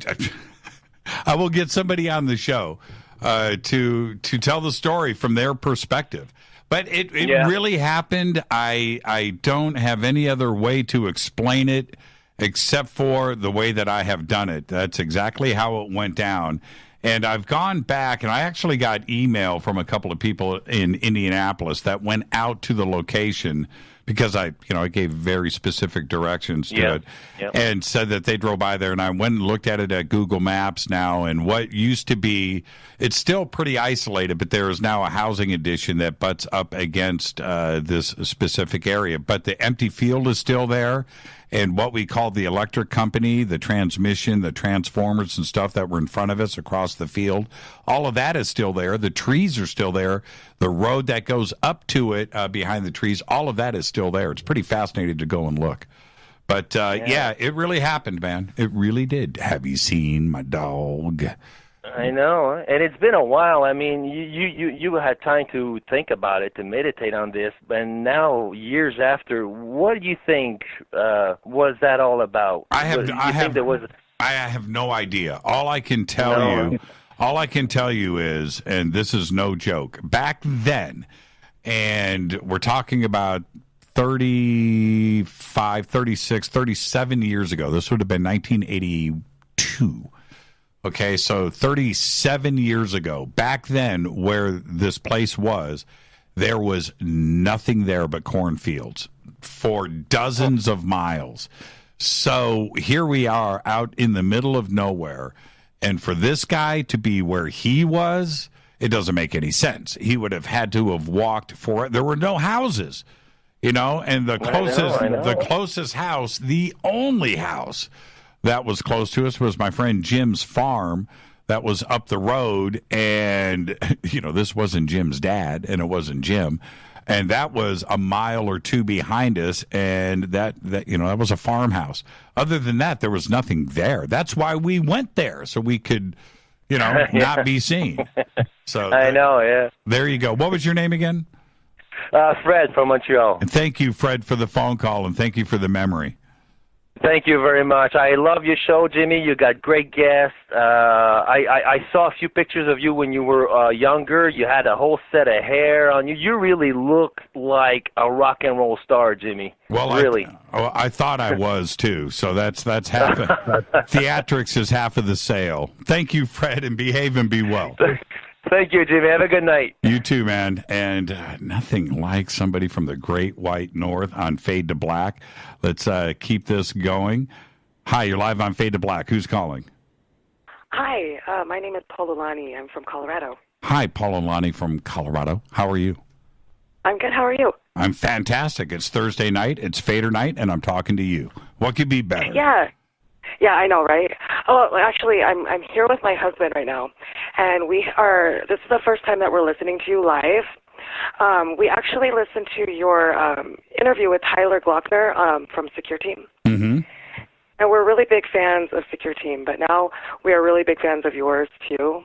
Speaker 6: will get somebody on the show to tell the story from their perspective. But it really happened. I don't have any other way to explain it except for the way that I have done it. That's exactly how it went down. And I've gone back, and I actually got email from a couple of people in Indianapolis that went out to the location because I gave very specific directions to it and said that they drove by there. And I went and looked at it at Google Maps now. And what used to be, it's still pretty isolated, but there is now a housing addition that butts up against this specific area. But the empty field is still there. And what we call the electric company, the transmission, the transformers and stuff that were in front of us across the field, all of that is still there. The trees are still there. The road that goes up to it behind the trees, all of that is still there. It's pretty fascinating to go and look. But, yeah, it really happened, man. It really did. Have you seen my dog?
Speaker 14: I know, and it's been a while. I mean, you had time to think about it, to meditate on this, and now years after, what do you think was that all about? I
Speaker 6: have no idea. All I can tell you is, and this is no joke, back then, and we're talking about 35, 36, 37 years ago. This would have been 1982. Okay, so 37 years ago. Back then, where this place was, there was nothing there but cornfields for dozens of miles. So here we are out in the middle of nowhere. And for this guy to be where he was, it doesn't make any sense. He would have had to have walked for it. There were no houses, and the closest house, the only house that was close to us was my friend Jim's farm that was up the road. And, this wasn't Jim's dad, and it wasn't Jim. And that was a mile or two behind us, and that was a farmhouse. Other than that, there was nothing there. That's why we went there, so we could, not be seen. So
Speaker 14: I know, yeah.
Speaker 6: There you go. What was your name again?
Speaker 14: Fred from Montreal.
Speaker 6: And thank you, Fred, for the phone call, and thank you for the memory.
Speaker 14: Thank you very much. I love your show, Jimmy. You got great guests. I saw a few pictures of you when you were younger. You had a whole set of hair on you. You really look like a rock and roll star, Jimmy.
Speaker 6: Well,
Speaker 14: really.
Speaker 6: I thought I was too. So that's half. Theatrics is half of the sale. Thank you, Fred, and behave and be well.
Speaker 14: Thank you, Jimmy. Have a good night.
Speaker 6: You too, man. And nothing like somebody from the Great White North on Fade to Black. Let's keep this going. Hi, you're live on Fade to Black. Who's calling?
Speaker 15: Hi, my name is Paulolani. I'm from Colorado.
Speaker 6: Hi, Paulolani from Colorado. How are you?
Speaker 15: I'm good. How are you?
Speaker 6: I'm fantastic. It's Thursday night. It's Fadernight, and I'm talking to you. What could be better?
Speaker 15: Yeah, I know, right? Oh, actually, I'm here with my husband right now, and this is the first time that we're listening to you live. We actually listened to your interview with Tyler Glockner from Secure Team.
Speaker 6: Mm-hmm.
Speaker 15: And we're really big fans of Secure Team, but now we are really big fans of yours, too.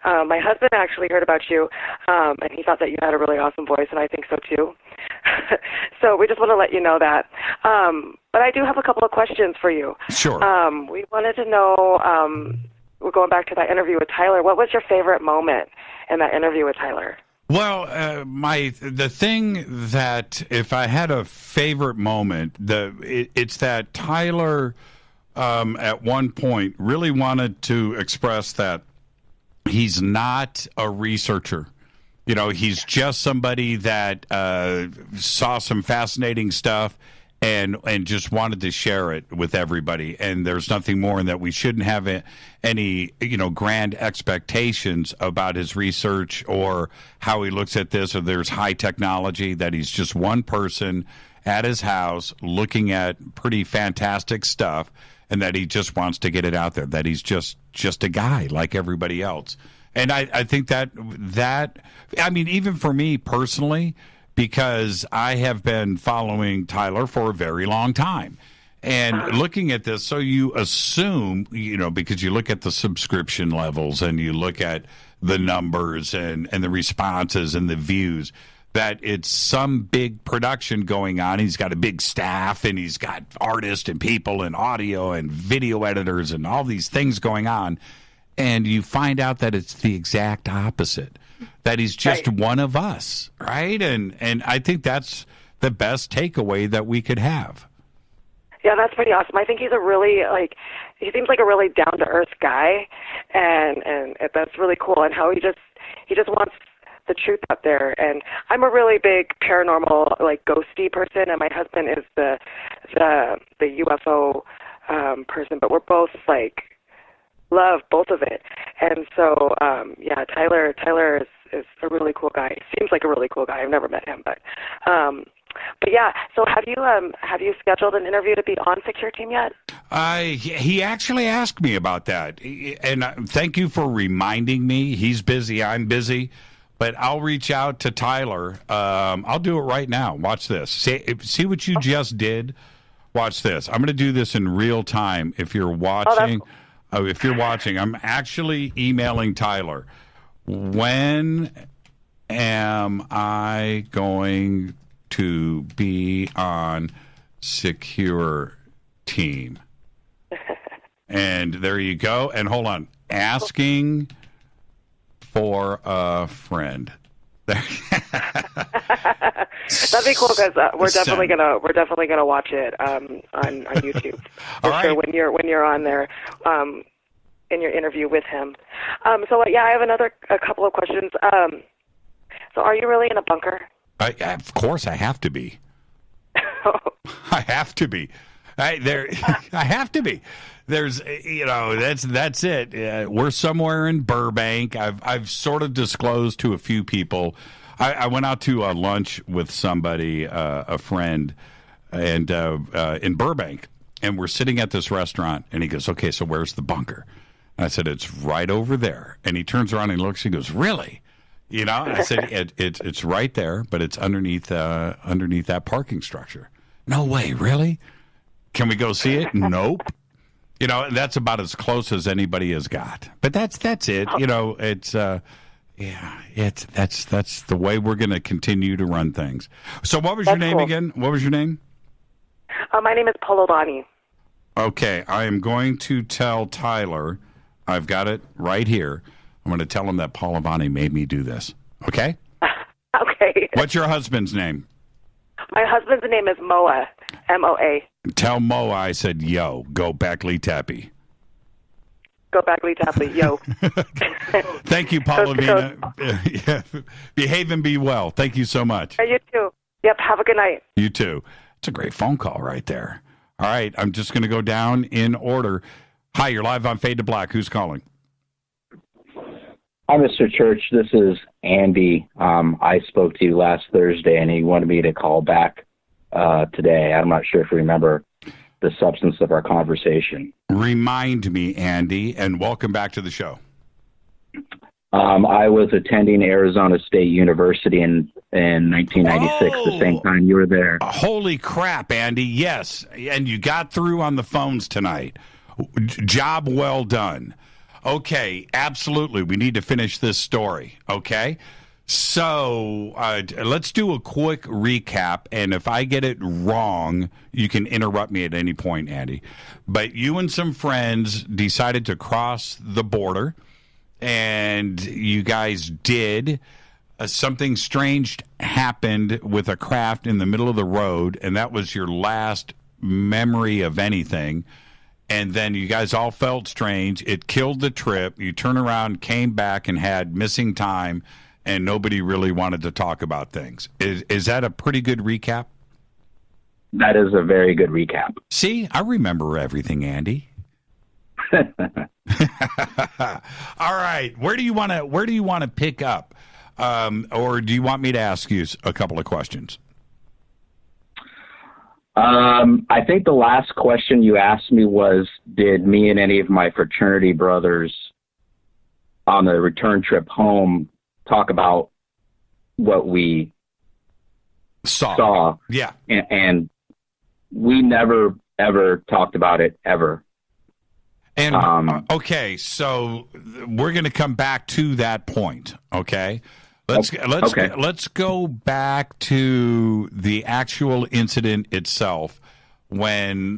Speaker 15: My husband actually heard about you, and he thought that you had a really awesome voice, and I think so, too. So we just want to let you know that. But I do have a couple of questions for you.
Speaker 6: Sure.
Speaker 15: We wanted to know, we're going back to that interview with Tyler. What was your favorite moment in that interview with Tyler?
Speaker 6: Well, the thing that if I had a favorite moment, it's that Tyler at one point really wanted to express that he's not a researcher. He's just somebody that saw some fascinating stuff and just wanted to share it with everybody. And there's nothing more in that. We shouldn't have any, grand expectations about his research or how he looks at this, or there's high technology, that he's just one person at his house looking at pretty fantastic stuff, and that he just wants to get it out there, that he's just a guy like everybody else. And I think that even for me personally, because I have been following Tyler for a very long time and looking at this, so you assume, because you look at the subscription levels and you look at the numbers and the responses and the views, that it's some big production going on. He's got a big staff, and he's got artists and people and audio and video editors and all these things going on. And you find out that it's the exact opposite, that he's just one of us, right? And I think that's the best takeaway that we could have.
Speaker 15: Yeah, that's pretty awesome. I think he's he seems like a really down-to-earth guy, and that's really cool. And how he just wants the truth out there. And I'm a really big paranormal, ghosty person, and my husband is the UFO person. But we're both love both of it. And so, Tyler is a really cool guy. He seems like a really cool guy. I've never met him, but yeah. So have you scheduled an interview to be on Secure Team yet?
Speaker 6: He actually asked me about that, and thank you for reminding me. He's busy. I'm busy. But I'll reach out to Tyler. I'll do it right now. Watch this. See what you just did? Watch this. I'm going to do this in real time. If you're watching, I'm actually emailing Tyler. When am I going to be on Secure Team? And there you go. And hold on. Asking for a friend.
Speaker 15: That'd be cool because we're definitely gonna watch it on YouTube for sure when you're on there in your interview with him. So I have a couple of questions. So are you really in a bunker?
Speaker 6: Of course, I have to be. I have to be. I have to be. There's, that's it. We're somewhere in Burbank. I've sort of disclosed to a few people. I went out to lunch with somebody, a friend, and in Burbank, and we're sitting at this restaurant, and he goes, "Okay, so where's the bunker?" And I said, "It's right over there." And he turns around and looks. He goes, "Really?" I said, "It's right there, but it's underneath that parking structure." "No way, really? Can we go see it?" "Nope." That's about as close as anybody has got. But that's it. It's that's the way we're going to continue to run things. So what was your name again? What was your name?
Speaker 15: My name is Polovani.
Speaker 6: Okay, I am going to tell Tyler. I've got it right here. I'm going to tell him that Polovani made me do this. Okay?
Speaker 15: Okay.
Speaker 6: What's your husband's name?
Speaker 15: My husband's name is Moa. M-O-A.
Speaker 6: Tell Moa I said, yo, go Backley Tappy.
Speaker 15: Go Backley Tappy, yo.
Speaker 6: Thank you, Paulovina. Behave and be well. Thank you so much.
Speaker 15: You too. Yep, have a good night.
Speaker 6: You too. It's a great phone call right there. All right, I'm just going to go down in order. Hi, you're live on Fade to Black. Who's calling?
Speaker 17: Hi, Mr. Church. This is Andy. I spoke to you last Thursday, and he wanted me to call back today. I'm not sure if you remember the substance of our conversation.
Speaker 6: Remind me, Andy, and welcome back to the show.
Speaker 17: I was attending Arizona State University in 1996, the same time you were there.
Speaker 6: Holy crap, Andy. Yes, and you got through on the phones tonight. Job well done. Okay, absolutely. We need to finish this story, okay? So let's do a quick recap, and if I get it wrong, you can interrupt me at any point, Andy. But you and some friends decided to cross the border, and you guys did. Something strange happened with a craft in the middle of the road, and that was your last memory of anything. And then you guys all felt strange. It killed the trip. You turned around, came back, and had missing time, and nobody really wanted to talk about things. Is that a pretty good recap?
Speaker 17: That is a very good recap.
Speaker 6: See, I remember everything, Andy. All right, where do you want to pick up, or do you want me to ask you a couple of questions?
Speaker 17: I think the last question you asked me was, did me and any of my fraternity brothers on the return trip home talk about what we saw?
Speaker 6: Yeah.
Speaker 17: And we never, ever talked about it, ever.
Speaker 6: And okay, so we're going to come back to that point, okay? Let's go back to the actual incident itself when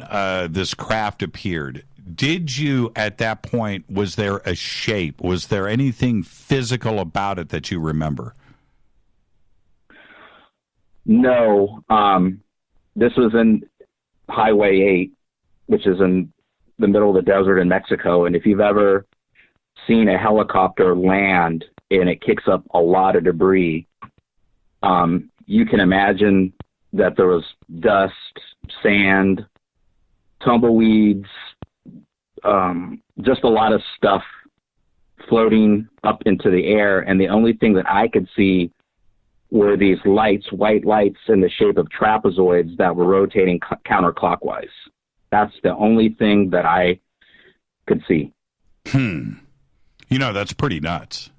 Speaker 6: this craft appeared. Did you, at that point, was there a shape? Was there anything physical about it that you remember?
Speaker 17: No. This was in Highway 8, which is in the middle of the desert in Mexico. And if you've ever seen a helicopter land and it kicks up a lot of debris, you can imagine that there was dust, sand, tumbleweeds, just a lot of stuff floating up into the air. And the only thing that I could see were these lights, white lights in the shape of trapezoids that were rotating counterclockwise. That's the only thing that I could see.
Speaker 6: That's pretty nuts.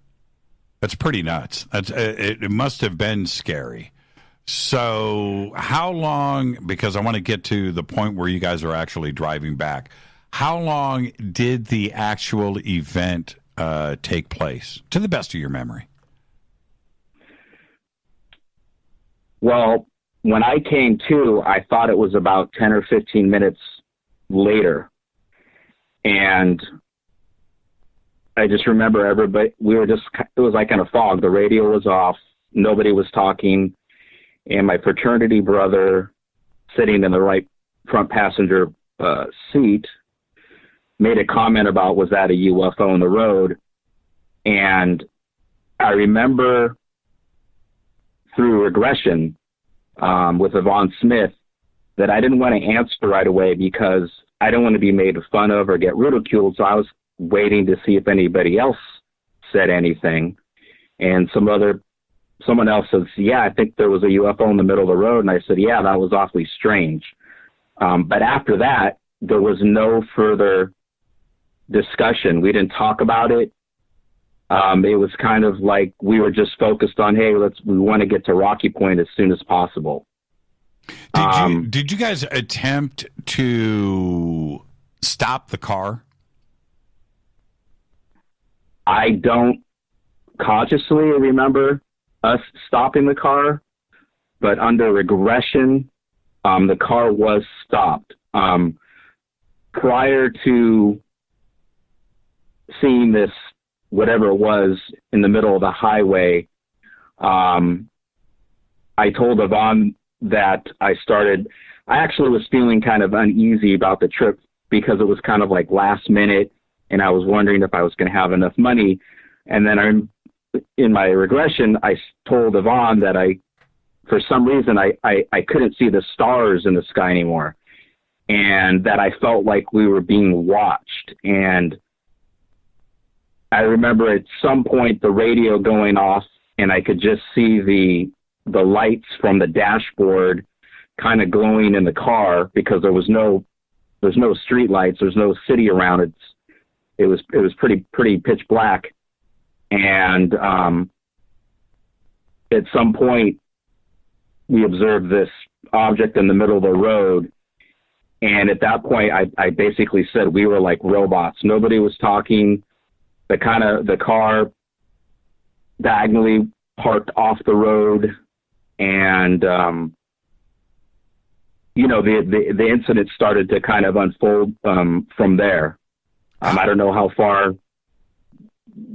Speaker 6: That's pretty nuts. It must have been scary. So how long, because I want to get to the point where you guys are actually driving back, how long did the actual event take place, to the best of your memory?
Speaker 17: Well, when I came to, I thought it was about 10 or 15 minutes later. And I just remember everybody, it was like in a fog. The radio was off. Nobody was talking. And my fraternity brother, sitting in the right front passenger seat, made a comment about, was that a UFO on the road? And I remember through regression with Yvonne Smith that I didn't want to answer right away because I didn't want to be made fun of or get ridiculed. So I was waiting to see if anybody else said anything. And someone else says, yeah, I think there was a UFO in the middle of the road. And I said, yeah, that was awfully strange. But after that, there was no further discussion. We didn't talk about it. It was kind of like we were just focused on, hey, we want to get to Rocky Point as soon as possible.
Speaker 6: Did you guys attempt to stop the car?
Speaker 17: I don't consciously remember us stopping the car, but under regression, the car was stopped. Prior to seeing this, whatever it was, in the middle of the highway, I told Yvonne that I actually was feeling kind of uneasy about the trip because it was kind of like last minute, and I was wondering if I was going to have enough money. And then in my regression, I told Yvonne that for some reason, I couldn't see the stars in the sky anymore, and that I felt like we were being watched. And I remember at some point the radio going off, and I could just see the lights from the dashboard kind of glowing in the car because there's no street lights, there's no city around. It was pretty pitch black. And at some point we observed this object in the middle of the road. And at that point, I basically said we were like robots. Nobody was talking. The car diagonally parked off the road, and the incident started to kind of unfold from there. I don't know how far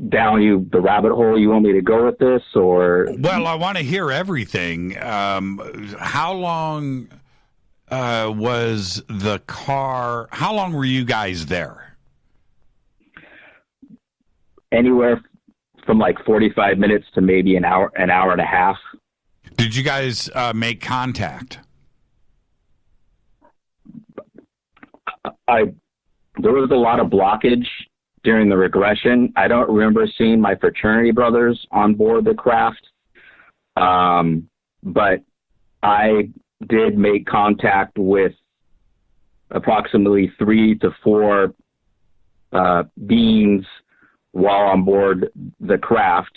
Speaker 17: down the rabbit hole you want me to go with this, or
Speaker 6: well, I want to hear everything. How long was the car? How long were you guys there?
Speaker 17: Anywhere from like 45 minutes to maybe an hour and a half.
Speaker 6: Did you guys make contact?
Speaker 17: There was a lot of blockage during the regression. I don't remember seeing my fraternity brothers on board the craft, but I did make contact with approximately 3 to 4 beings while on board the craft.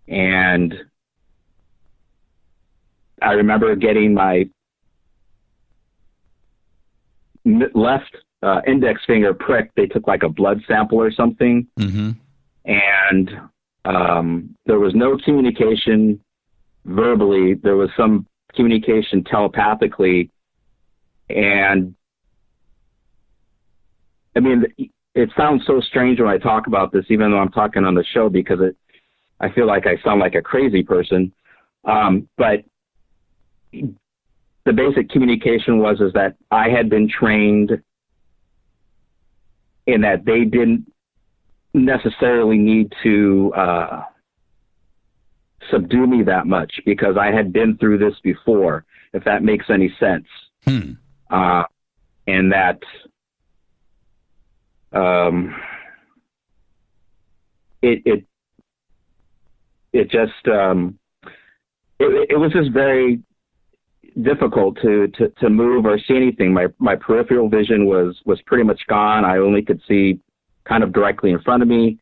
Speaker 17: And I remember getting my left index finger pricked. They took like a blood sample or something.
Speaker 6: Mm-hmm.
Speaker 17: And there was no communication verbally. There was some communication telepathically. And I mean, it sounds so strange when I talk about this, even though I'm talking on the show, because I feel like I sound like a crazy person. But the basic communication is that I had been trained in that they didn't necessarily need to subdue me that much because I had been through this before, if that makes any sense. And that it was just very difficult to move or see anything. My peripheral vision was pretty much gone. I only could see kind of directly in front of me.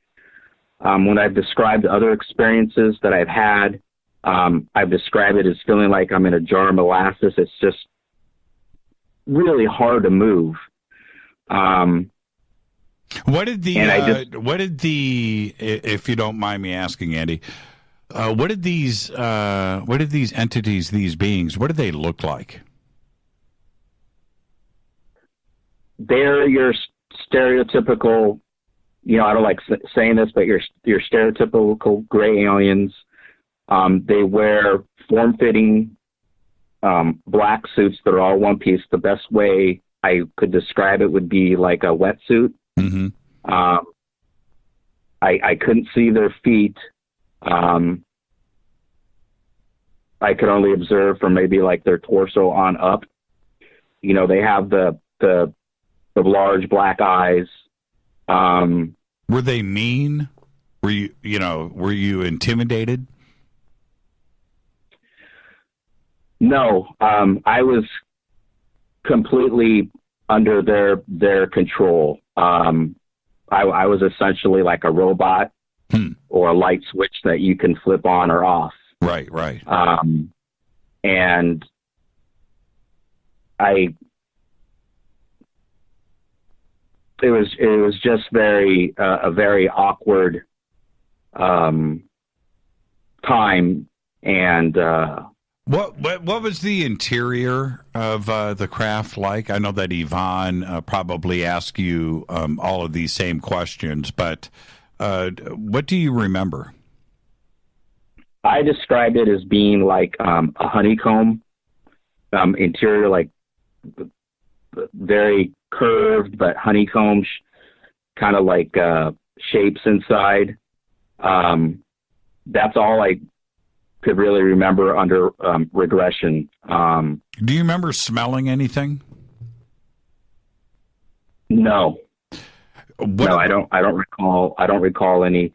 Speaker 17: When I've described other experiences that I've had, I've described it as feeling like I'm in a jar of molasses. It's just really hard to move.
Speaker 6: What did the if you don't mind me asking, Andy, what did these entities, these beings, what did they look like?
Speaker 17: They're your stereotypical, I don't like saying this, but your stereotypical gray aliens. They wear form-fitting black suits that are all one piece. The best way I could describe it would be like a wetsuit.
Speaker 6: Mm-hmm.
Speaker 17: I couldn't see their feet. I could only observe from maybe like their torso on up. You know, they have the large black eyes.
Speaker 6: Were they mean? Were you intimidated?
Speaker 17: No, I was completely under their control. I was essentially like a robot or a light switch that you can flip on or off.
Speaker 6: Right.
Speaker 17: And it was just a very awkward time. And
Speaker 6: what was the interior of the craft like? I know that Yvonne probably asked you all of these same questions, but what do you remember?
Speaker 17: I described it as being like a honeycomb interior, like very curved, but honeycomb kind of like shapes inside. That's all I could really remember under regression.
Speaker 6: Do you remember smelling anything?
Speaker 17: No. No, I don't recall any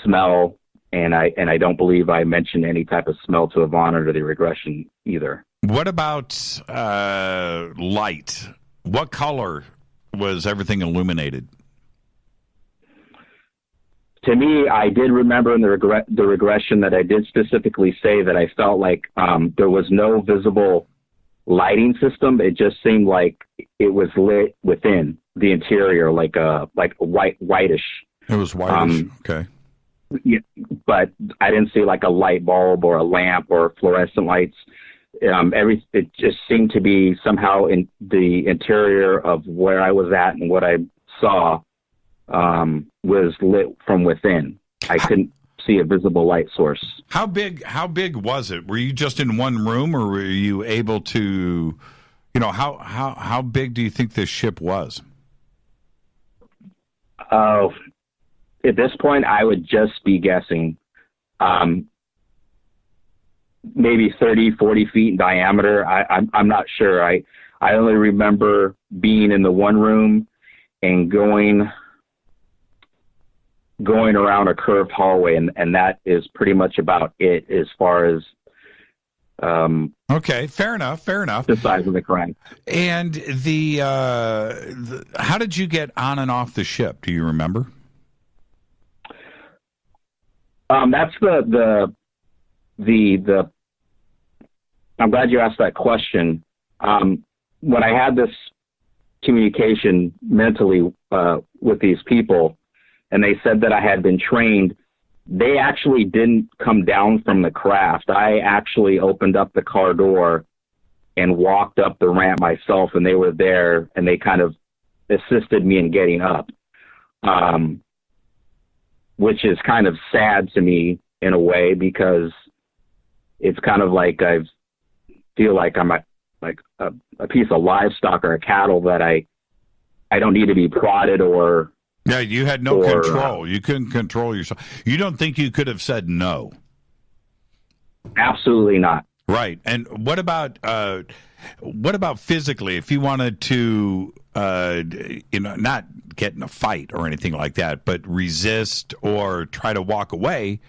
Speaker 17: smell. And I don't believe I mentioned any type of smell to Yvonne under the regression either.
Speaker 6: What about light? What color was everything illuminated?
Speaker 17: To me, I did remember in the regression that I did specifically say that I felt like there was no visible lighting system. It just seemed like it was lit within the interior, like whitish.
Speaker 6: It was whitish. Okay.
Speaker 17: Yeah, but I didn't see like a light bulb or a lamp or fluorescent lights. It just seemed to be somehow in the interior of where I was at and what I saw was lit from within. I couldn't see a visible light source.
Speaker 6: How big was it? Were you just in one room, or were you able to, how big do you think this ship was?
Speaker 17: At this point, I would just be guessing. Maybe 30, 40 feet in diameter. I'm not sure. I only remember being in the one room and going around a curved hallway, and that is pretty much about it as far as
Speaker 6: okay, fair enough.
Speaker 17: The size of the craft.
Speaker 6: And the how did you get on and off the ship? Do you remember?
Speaker 17: That's the I'm glad you asked that question. When I had this communication mentally with these people, and they said that I had been trained, they actually didn't come down from the craft. I actually opened up the car door and walked up the ramp myself, and they were there, and they kind of assisted me in getting up, which is kind of sad to me in a way, because it's kind of like I feel like I'm a piece of livestock or a cattle that I don't need to be prodded or...
Speaker 6: Yeah, you had no control. You couldn't control yourself. You don't think you could have said no?
Speaker 17: Absolutely not.
Speaker 6: Right. And what about physically? If you wanted to, not get in a fight or anything like that, but resist or try to walk away,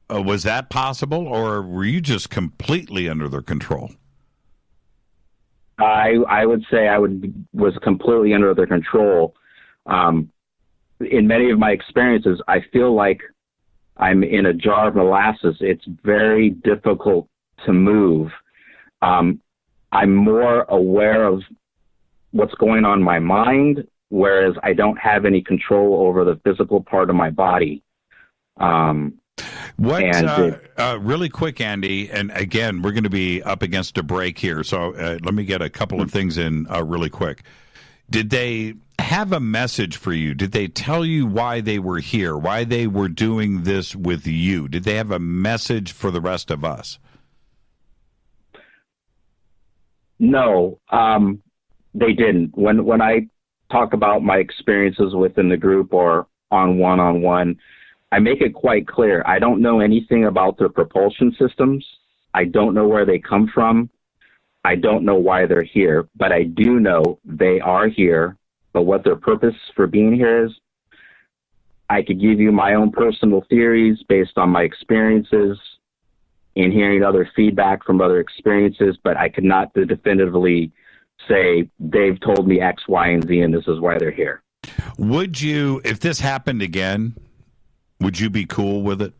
Speaker 6: was that possible, or were you just completely under their control?
Speaker 17: I would say was completely under their control. In many of my experiences, I feel like I'm in a jar of molasses. It's very difficult to move. I'm more aware of what's going on in my mind, whereas I don't have any control over the physical part of my body.
Speaker 6: Really quick, Andy, and again, we're going to be up against a break here, so let me get a couple of things in really quick. Did they have a message for you? Did they tell you why they were here, why they were doing this with you? Did they have a message for the rest of us?
Speaker 17: No, they didn't. When I talk about my experiences within the group or on one-on-one, I make it quite clear. I don't know anything about their propulsion systems. I don't know where they come from. I don't know why they're here, but I do know they are here. But what their purpose for being here is, I could give you my own personal theories based on my experiences and hearing other feedback from other experiences, but I could not definitively say they've told me X, Y, and Z, and this is why they're here.
Speaker 6: Would you, if this happened again, would you be cool with it?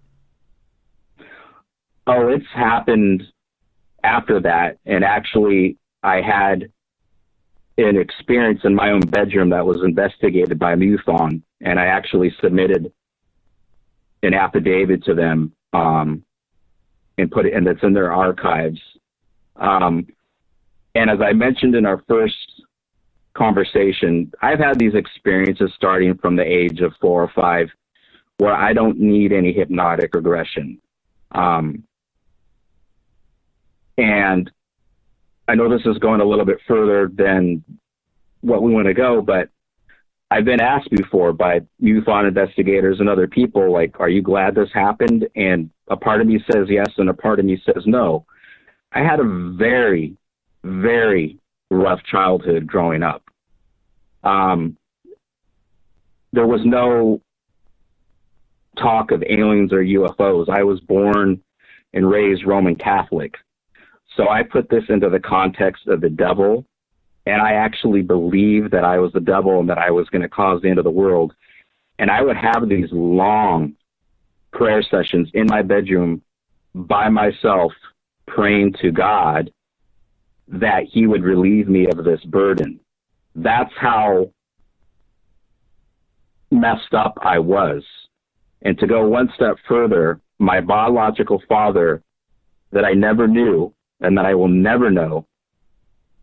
Speaker 17: Oh, it's happened after that, and actually I had an experience in my own bedroom that was investigated by MUFON, and I actually submitted an affidavit to them and put it, and it's in their archives. And as I mentioned in our first conversation, I've had these experiences starting from the age of 4 or 5 where I don't need any hypnotic regression. And I know this is going a little bit further than what we want to go, but I've been asked before by MUFON investigators and other people, like, are you glad this happened? And a part of me says yes, and a part of me says no. I had a very, very rough childhood growing up. There was no talk of aliens or UFOs. I was born and raised Roman Catholic. So I put this into the context of the devil, and I actually believed that I was the devil and that I was going to cause the end of the world. And I would have these long prayer sessions in my bedroom by myself, praying to God that he would relieve me of this burden. That's how messed up I was. And to go one step further, my biological father that I never knew and that I will never know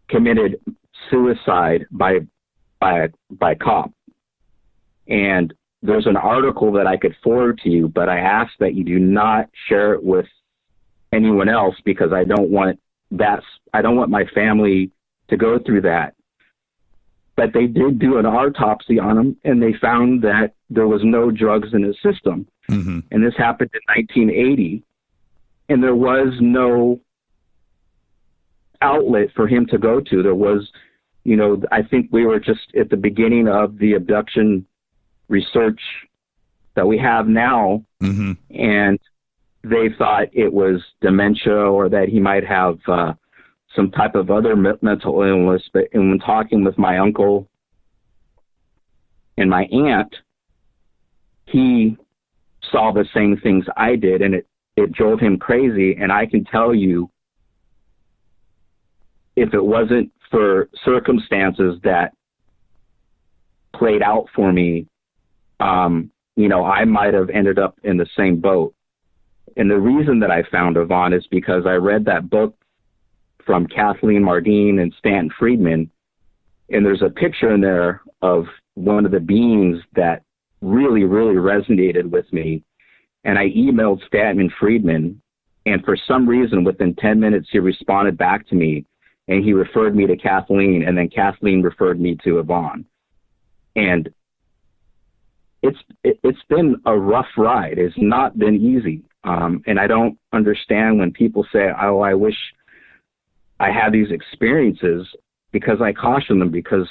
Speaker 17: committed suicide by cop. And there's an article that I could forward to you, but I ask that you do not share it with anyone else because I don't want my family to go through that. But they did do an autopsy on him, and they found that there was no drugs in his system.
Speaker 6: Mm-hmm.
Speaker 17: And this happened in 1980, and there was no outlet for him to go to. There was, I think we were just at the beginning of the abduction research that we have now,
Speaker 6: mm-hmm.
Speaker 17: and they thought it was dementia or that he might have some type of other mental illness. But when talking with my uncle and my aunt, he saw the same things I did, and it drove him crazy. And I can tell you, if it wasn't for circumstances that played out for me, I might have ended up in the same boat. And the reason that I found Yvonne is because I read that book from Kathleen Mardine and Stanton Friedman, and there's a picture in there of one of the beings that really, really resonated with me. And I emailed Stanton and Friedman, and for some reason, within 10 minutes, he responded back to me, and he referred me to Kathleen, and then Kathleen referred me to Yvonne. And it's been a rough ride. It's not been easy. And I don't understand when people say, oh, I wish I had these experiences, because I caution them, because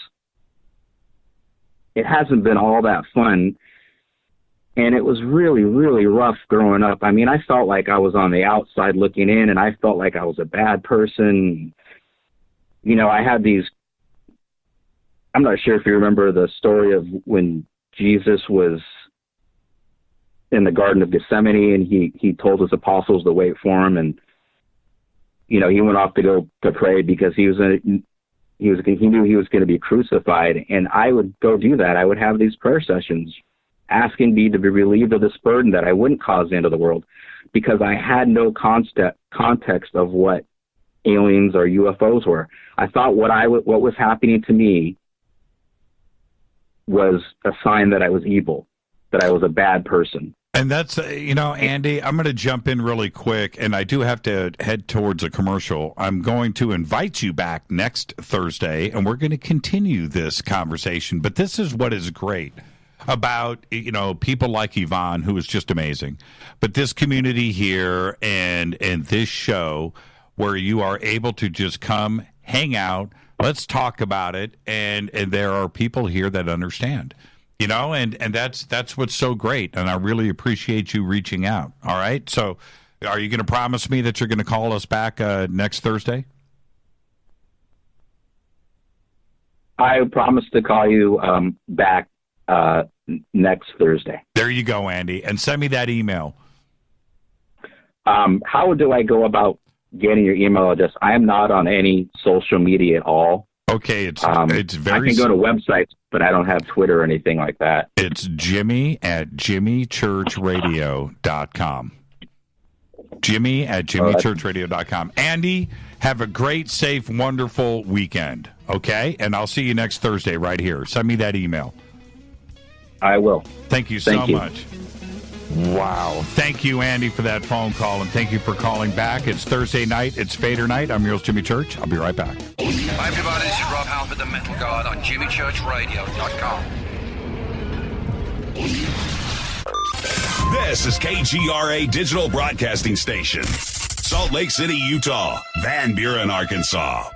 Speaker 17: it hasn't been all that fun. And it was really, really rough growing up. I mean, I felt like I was on the outside looking in, and I felt like I was a bad person. I had these, I'm not sure if you remember the story of when Jesus was in the Garden of Gethsemane, and he told his apostles to wait for him, and he went off to go to pray because he knew he was going to be crucified. And I would go do that. I would have these prayer sessions asking me to be relieved of this burden that I wouldn't cause the end of the world, because I had no context of what aliens or UFOs were. I thought what was happening to me was a sign that I was evil, that I was a bad person.
Speaker 6: And that's, Andy, I'm going to jump in really quick, and I do have to head towards a commercial. I'm going to invite you back next Thursday, and we're going to continue this conversation. But this is what is great about, people like Yvonne, who is just amazing. But this community here and this show where you are able to just come, hang out, let's talk about it, and there are people here that understand. And that's what's so great, and I really appreciate you reaching out. All right, so are you going to promise me that you're going to call us back next Thursday?
Speaker 17: I promise to call you back next Thursday.
Speaker 6: There you go, Andy, and send me that email.
Speaker 17: How do I go about getting your email address? I am not on any social media at all.
Speaker 6: Okay, it's very.
Speaker 17: I can go to websites, but I don't have Twitter or anything like that.
Speaker 6: It's Jimmy at jimmychurchradio.com. Jimmy at jimmychurchradio.com. Andy, have a great, safe, wonderful weekend. Okay, and I'll see you next Thursday right here. Send me that email.
Speaker 17: I will.
Speaker 6: Thank you so much. Wow. Thank you, Andy, for that phone call, and thank you for calling back. It's Thursday night. It's Fader Night. I'm your host, Jimmy Church. I'll be right back.
Speaker 18: Hi, everybody. This is Rob Halford, the Metal Guard on JimmyChurchRadio.com.
Speaker 16: This is KGRA Digital Broadcasting Station, Salt Lake City, Utah, Van Buren, Arkansas.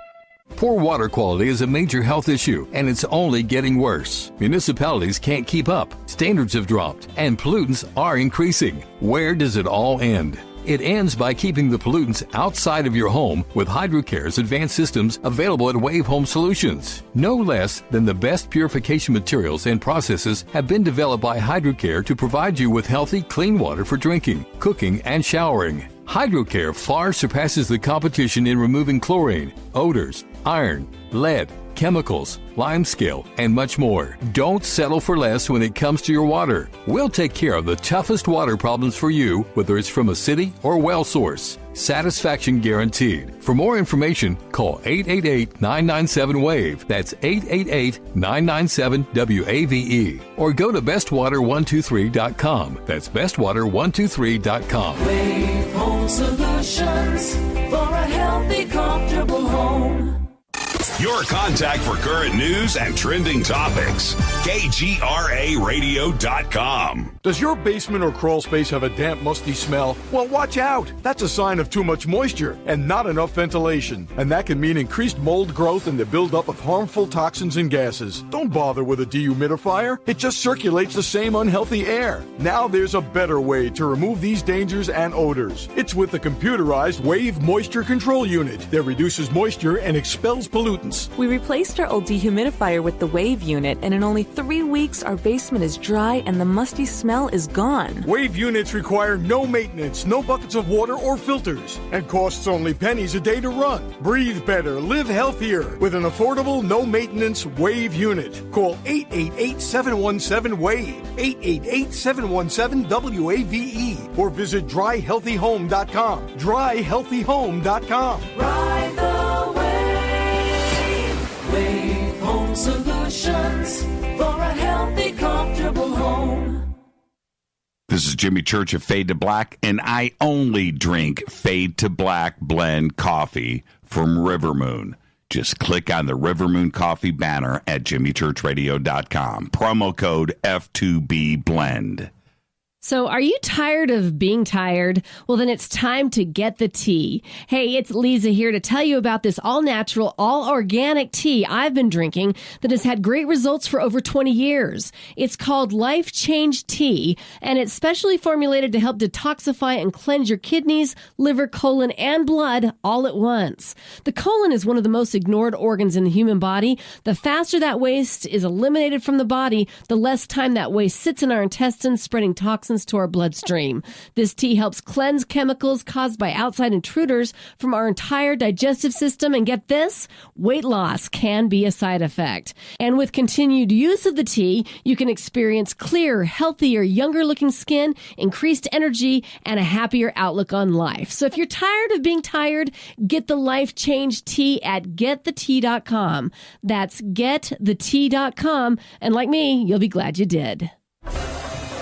Speaker 19: Poor water quality is a major health issue, and it's only getting worse. Municipalities can't keep up, standards have dropped, and pollutants are increasing. Where does it all end? It ends by keeping the pollutants outside of your home with HydroCare's advanced systems available at Wave Home Solutions. No less than the best purification materials and processes have been developed by HydroCare to provide you with healthy, clean water for drinking, cooking, and showering. HydroCare far surpasses the competition in removing chlorine, odors, iron, lead, chemicals, limescale, and much more. Don't settle for less when it comes to your water. We'll take care of the toughest water problems for you, whether it's from a city or well source. Satisfaction guaranteed. For more information, call 888-997-WAVE. That's 888-997-WAVE. Or go to bestwater123.com. That's bestwater123.com.
Speaker 20: Wave Home Solutions for a healthy, comfortable home.
Speaker 16: Your contact for current news and trending topics. KGRARadio.com.
Speaker 21: Does your basement or crawl space have a damp, musty smell? Well, watch out. That's a sign of too much moisture and not enough ventilation. And that can mean increased mold growth and the buildup of harmful toxins and gases. Don't bother with a dehumidifier. It just circulates the same unhealthy air. Now there's a better way to remove these dangers and odors. It's with the computerized Wave Moisture Control Unit that reduces moisture and expels pollutants.
Speaker 23: We replaced our old dehumidifier with the Wave unit, and in only 3 weeks, our basement is dry and the musty smell is gone.
Speaker 21: Wave units require no maintenance, no buckets of water or filters, and costs only pennies a day to run. Breathe better, live healthier with an affordable, no-maintenance Wave unit. Call 888-717-WAVE, 888-717-WAVE, or visit dryhealthyhome.com, dryhealthyhome.com.
Speaker 20: Ride the Wave Home Solutions for a healthy, comfortable home.
Speaker 6: This is Jimmy Church of Fade to Black, and I only drink Fade to Black blend coffee from River Moon. Just click on the River Moon coffee banner at jimmychurchradio.com. Promo code F2B Blend.
Speaker 26: So are you tired of being tired? Well, then it's time to get the tea. Hey, it's Lisa here to tell you about this all-natural, all-organic tea I've been drinking that has had great results for over 20 years. It's called Life Change Tea, and it's specially formulated to help detoxify and cleanse your kidneys, liver, colon, and blood all at once. The colon is one of the most ignored organs in the human body. The faster that waste is eliminated from the body, the less time that waste sits in our intestines, spreading toxins toxins to our bloodstream. This tea helps cleanse chemicals caused by outside intruders from our entire digestive system. And get this, weight loss can be a side effect. And with continued use of the tea, you can experience clearer, healthier, younger looking skin, increased energy, and a happier outlook on life. So if you're tired of being tired, get the Life Change Tea at getthetea.com. That's getthetea.com. And like me, you'll be glad you did.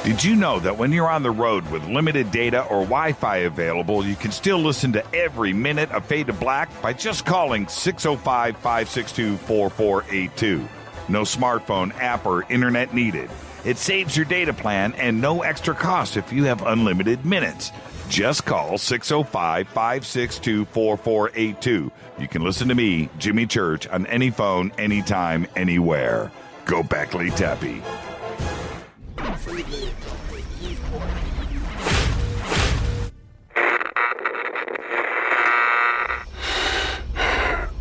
Speaker 3: Did you know that when you're on the road with limited data or Wi-Fi available, you can still listen to every minute of Fade to Black by just calling 605-562-4482. No smartphone, app, or internet needed. It saves your data plan and no extra cost if you have unlimited minutes. Just call 605-562-4482. You can listen to me, Jimmy Church, on any phone, anytime, anywhere. Go Beckley Tappy.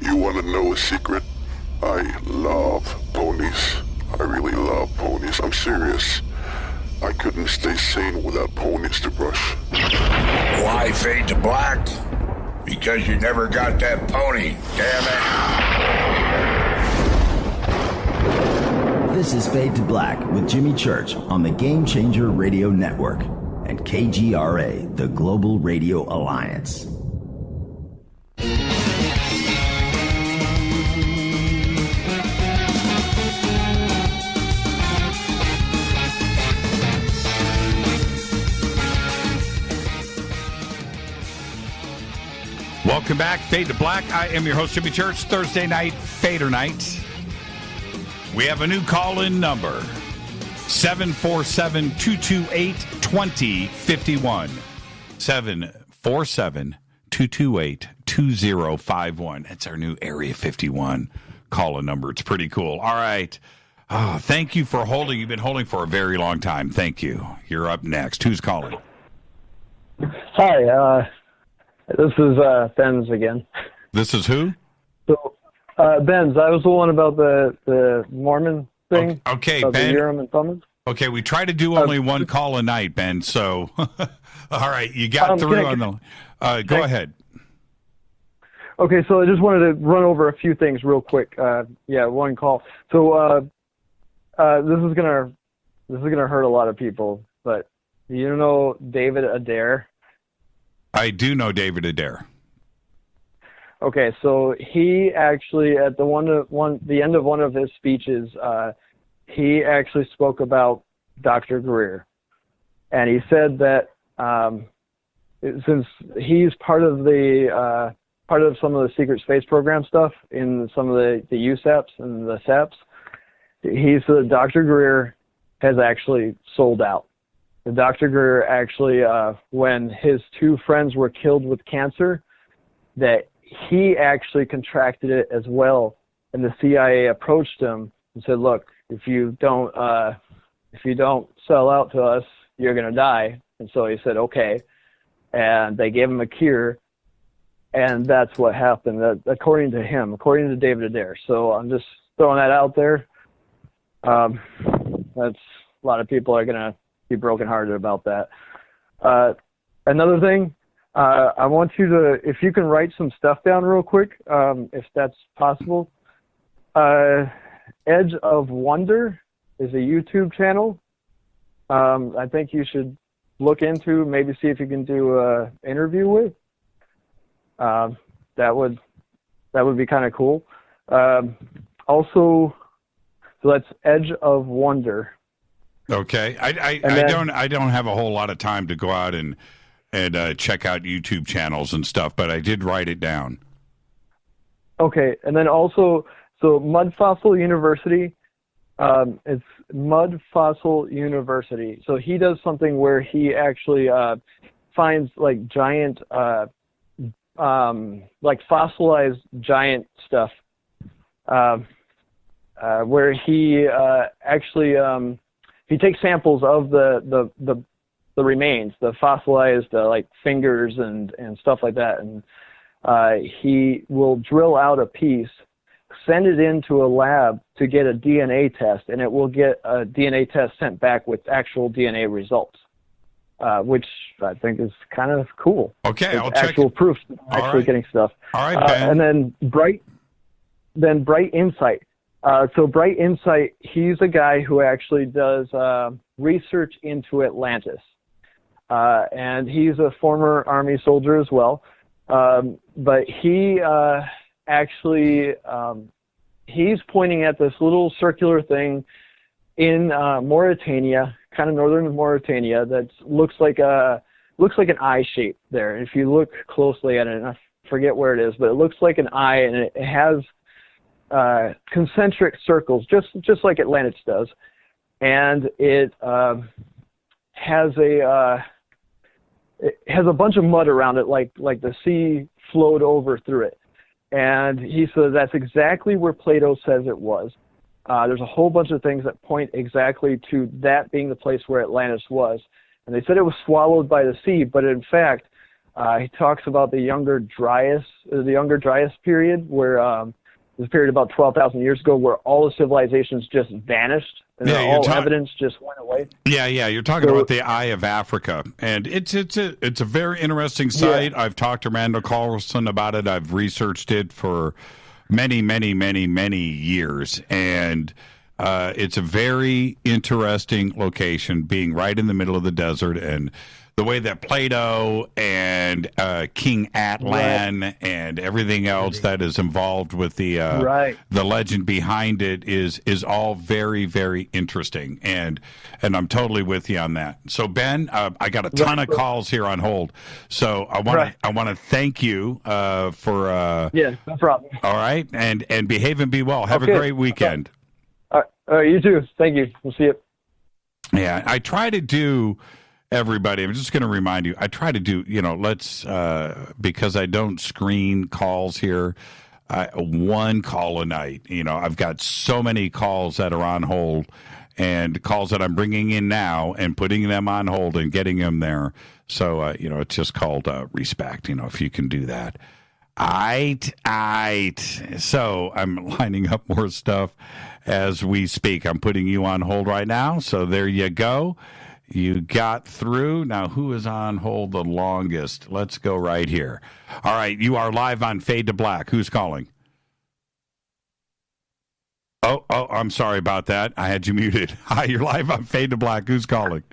Speaker 1: You want to know a secret? I love ponies. I really love ponies. I'm serious. I couldn't stay sane without ponies to brush.
Speaker 2: Why fade to black? Because you never got that pony, damn it.
Speaker 4: This is Fade to Black with Jimmy Church on the Game Changer Radio Network and KGRA, the Global Radio Alliance.
Speaker 6: Welcome back, Fade to Black. I am your host, Jimmy Church. Thursday night, Fadernight. We have a new call-in number, 747-228-2051. 747-228-2051. That's our new Area 51 call-in number. It's pretty cool. All right. Oh, thank you for holding. You've been holding for a very long time. Thank you. You're up next. Who's calling?
Speaker 5: Hi, this is Benz again.
Speaker 6: This is who?
Speaker 5: So, Benz, I was the one about the Mormon thing.
Speaker 6: Okay,
Speaker 5: about
Speaker 6: Ben.
Speaker 5: The Urim and Thummim.
Speaker 6: Okay, we try to do only one call a night, Ben. So, all right, you got through on the. Go ahead.
Speaker 5: Okay, so I just wanted to run over a few things real quick. One call. So this is gonna hurt a lot of people, but you know David Adair?
Speaker 6: I do know David Adair.
Speaker 5: Okay, so he actually at the end of one of his speeches, he actually spoke about Dr. Greer, and he said that since he's part of some of the secret space program stuff in some of the USAPs and the SAPs, he said Dr. Greer has actually sold out. Dr. Greer actually, when his two friends were killed with cancer, that he actually contracted it as well, and the CIA approached him and said, "Look, if you don't sell out to us, you're gonna die." And so he said, "Okay," and they gave him a cure, and that's what happened. According to him, according to David Adair. So I'm just throwing that out there. That's a lot of people are gonna be brokenhearted about that. Another thing, I want you to, if you can write some stuff down real quick, if that's possible. Edge of Wonder is a YouTube channel. I think you should look into, maybe see if you can do an interview with. That would be kind of cool. Also, so that's Edge of Wonder.
Speaker 6: Okay, I don't have a whole lot of time to go out and check out YouTube channels and stuff, but I did write it down.
Speaker 5: Okay, and then also, so Mud Fossil University, it's Mud Fossil University. So he does something where he actually finds like giant, like fossilized giant stuff, where he actually he takes samples of the remains, the fossilized like fingers and stuff like that, and he will drill out a piece, send it into a lab to get a DNA test, and it will get a DNA test sent back with actual DNA results. which I think is kind of cool.
Speaker 6: Okay,
Speaker 5: It's
Speaker 6: I'll check
Speaker 5: actual proof, actually getting stuff.
Speaker 6: All right, Ben.
Speaker 5: And then Bright Insight. So Bright Insight, he's a guy who actually does research into Atlantis. And he's a former Army soldier as well. But he he's pointing at this little circular thing in Mauritania, kind of northern Mauritania, that looks like an eye shape there. If you look closely at it, and I forget where it is, but it looks like an eye, and it has concentric circles, just like Atlantis does, and it has a bunch of mud around it, like the sea flowed over through it. And he says that's exactly where Plato says it was. There's a whole bunch of things that point exactly to that being the place where Atlantis was. And they said it was swallowed by the sea, but in fact, he talks about the Younger Dryas period, where this period about 12,000 years ago, where all the civilizations just vanished and all evidence just went away.
Speaker 6: Yeah, you're talking about the Eye of Africa, and it's a very interesting site.
Speaker 5: Yeah.
Speaker 6: I've talked to Randall Carlson about it. I've researched it for many years, and it's a very interesting location, being right in the middle of the desert, and the way that Plato and King Atlan and everything else that is involved with the legend behind it is all very, very interesting, and I'm totally with you on that. So Ben, I got a ton of calls here on hold, so I want to thank you for
Speaker 5: no problem.
Speaker 6: All right, and behave and be well. Have a great weekend.
Speaker 5: All right, you too. Thank you. We'll see you.
Speaker 6: Yeah, I try to do. Everybody, I'm just going to remind you, I try to do, let's, because I don't screen calls here, one call a night. I've got so many calls that are on hold and calls that I'm bringing in now and putting them on hold and getting them there. So, it's just called respect, if you can do that. So I'm lining up more stuff as we speak. I'm putting you on hold right now. So there you go. You got through. Now, who is on hold the longest? Let's go right here. All right, you are live on Fade to Black. Who's calling? Oh, I'm sorry about that. I had you muted. Hi, you're live on Fade to Black. Who's calling?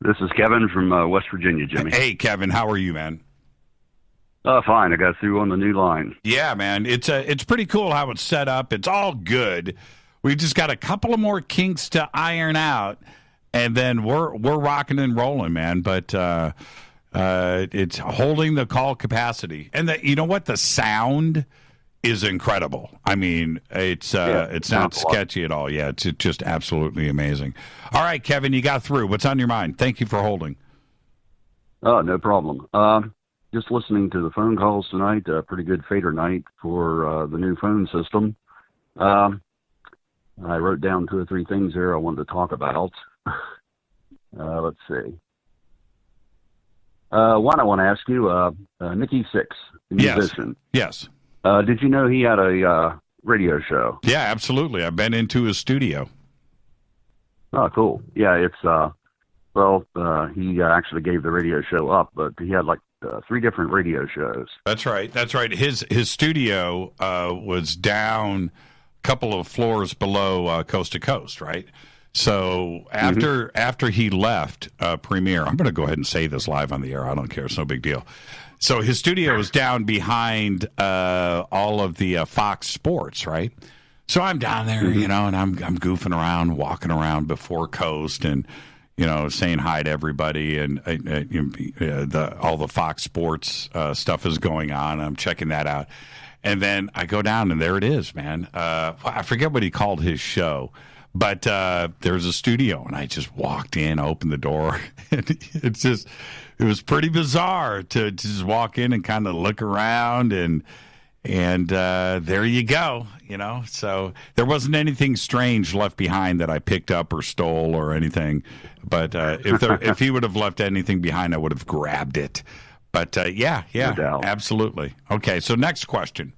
Speaker 7: This is Kevin from West Virginia, Jimmy.
Speaker 6: Hey, Kevin, how are you, man?
Speaker 7: Fine. I got through on the new line.
Speaker 6: Yeah, man. It's pretty cool how it's set up. It's all good. We've just got a couple of more kinks to iron out. And then we're rocking and rolling, man. But it's holding the call capacity, and you know what? The sound is incredible. I mean, it's not sketchy at all. Yeah, it's just absolutely amazing. All right, Kevin, you got through. What's on your mind? Thank you for holding.
Speaker 7: Oh, no problem. Just listening to the phone calls tonight. Pretty good Fadernight for the new phone system. I wrote down 2 or 3 things there I wanted to talk about. Let's see. One I want to ask you, Nikki Sixx, the musician.
Speaker 6: Yes.
Speaker 7: Did you know he had a radio show?
Speaker 6: Yeah, absolutely. I've been into his studio.
Speaker 7: Oh, cool. Yeah, it's, he actually gave the radio show up, but he had 3 different radio shows.
Speaker 6: That's right. His studio was down a couple of floors below Coast to Coast, right? So after he left Premiere, I'm going to go ahead and say this live on the air. I don't care. It's no big deal. So his studio is down behind all of the Fox Sports, right? So I'm down there, and I'm goofing around, walking around before Coast, and saying hi to everybody, and all the Fox Sports stuff is going on. I'm checking that out, and then I go down, and there it is, man. I forget what he called his show. But there's a studio, and I just walked in, opened the door, and it was pretty bizarre to just walk in and kind of look around, and there you go, So there wasn't anything strange left behind that I picked up or stole or anything. But if he would have left anything behind, I would have grabbed it. But yeah,
Speaker 7: no doubt.
Speaker 6: Absolutely. Okay, so next question.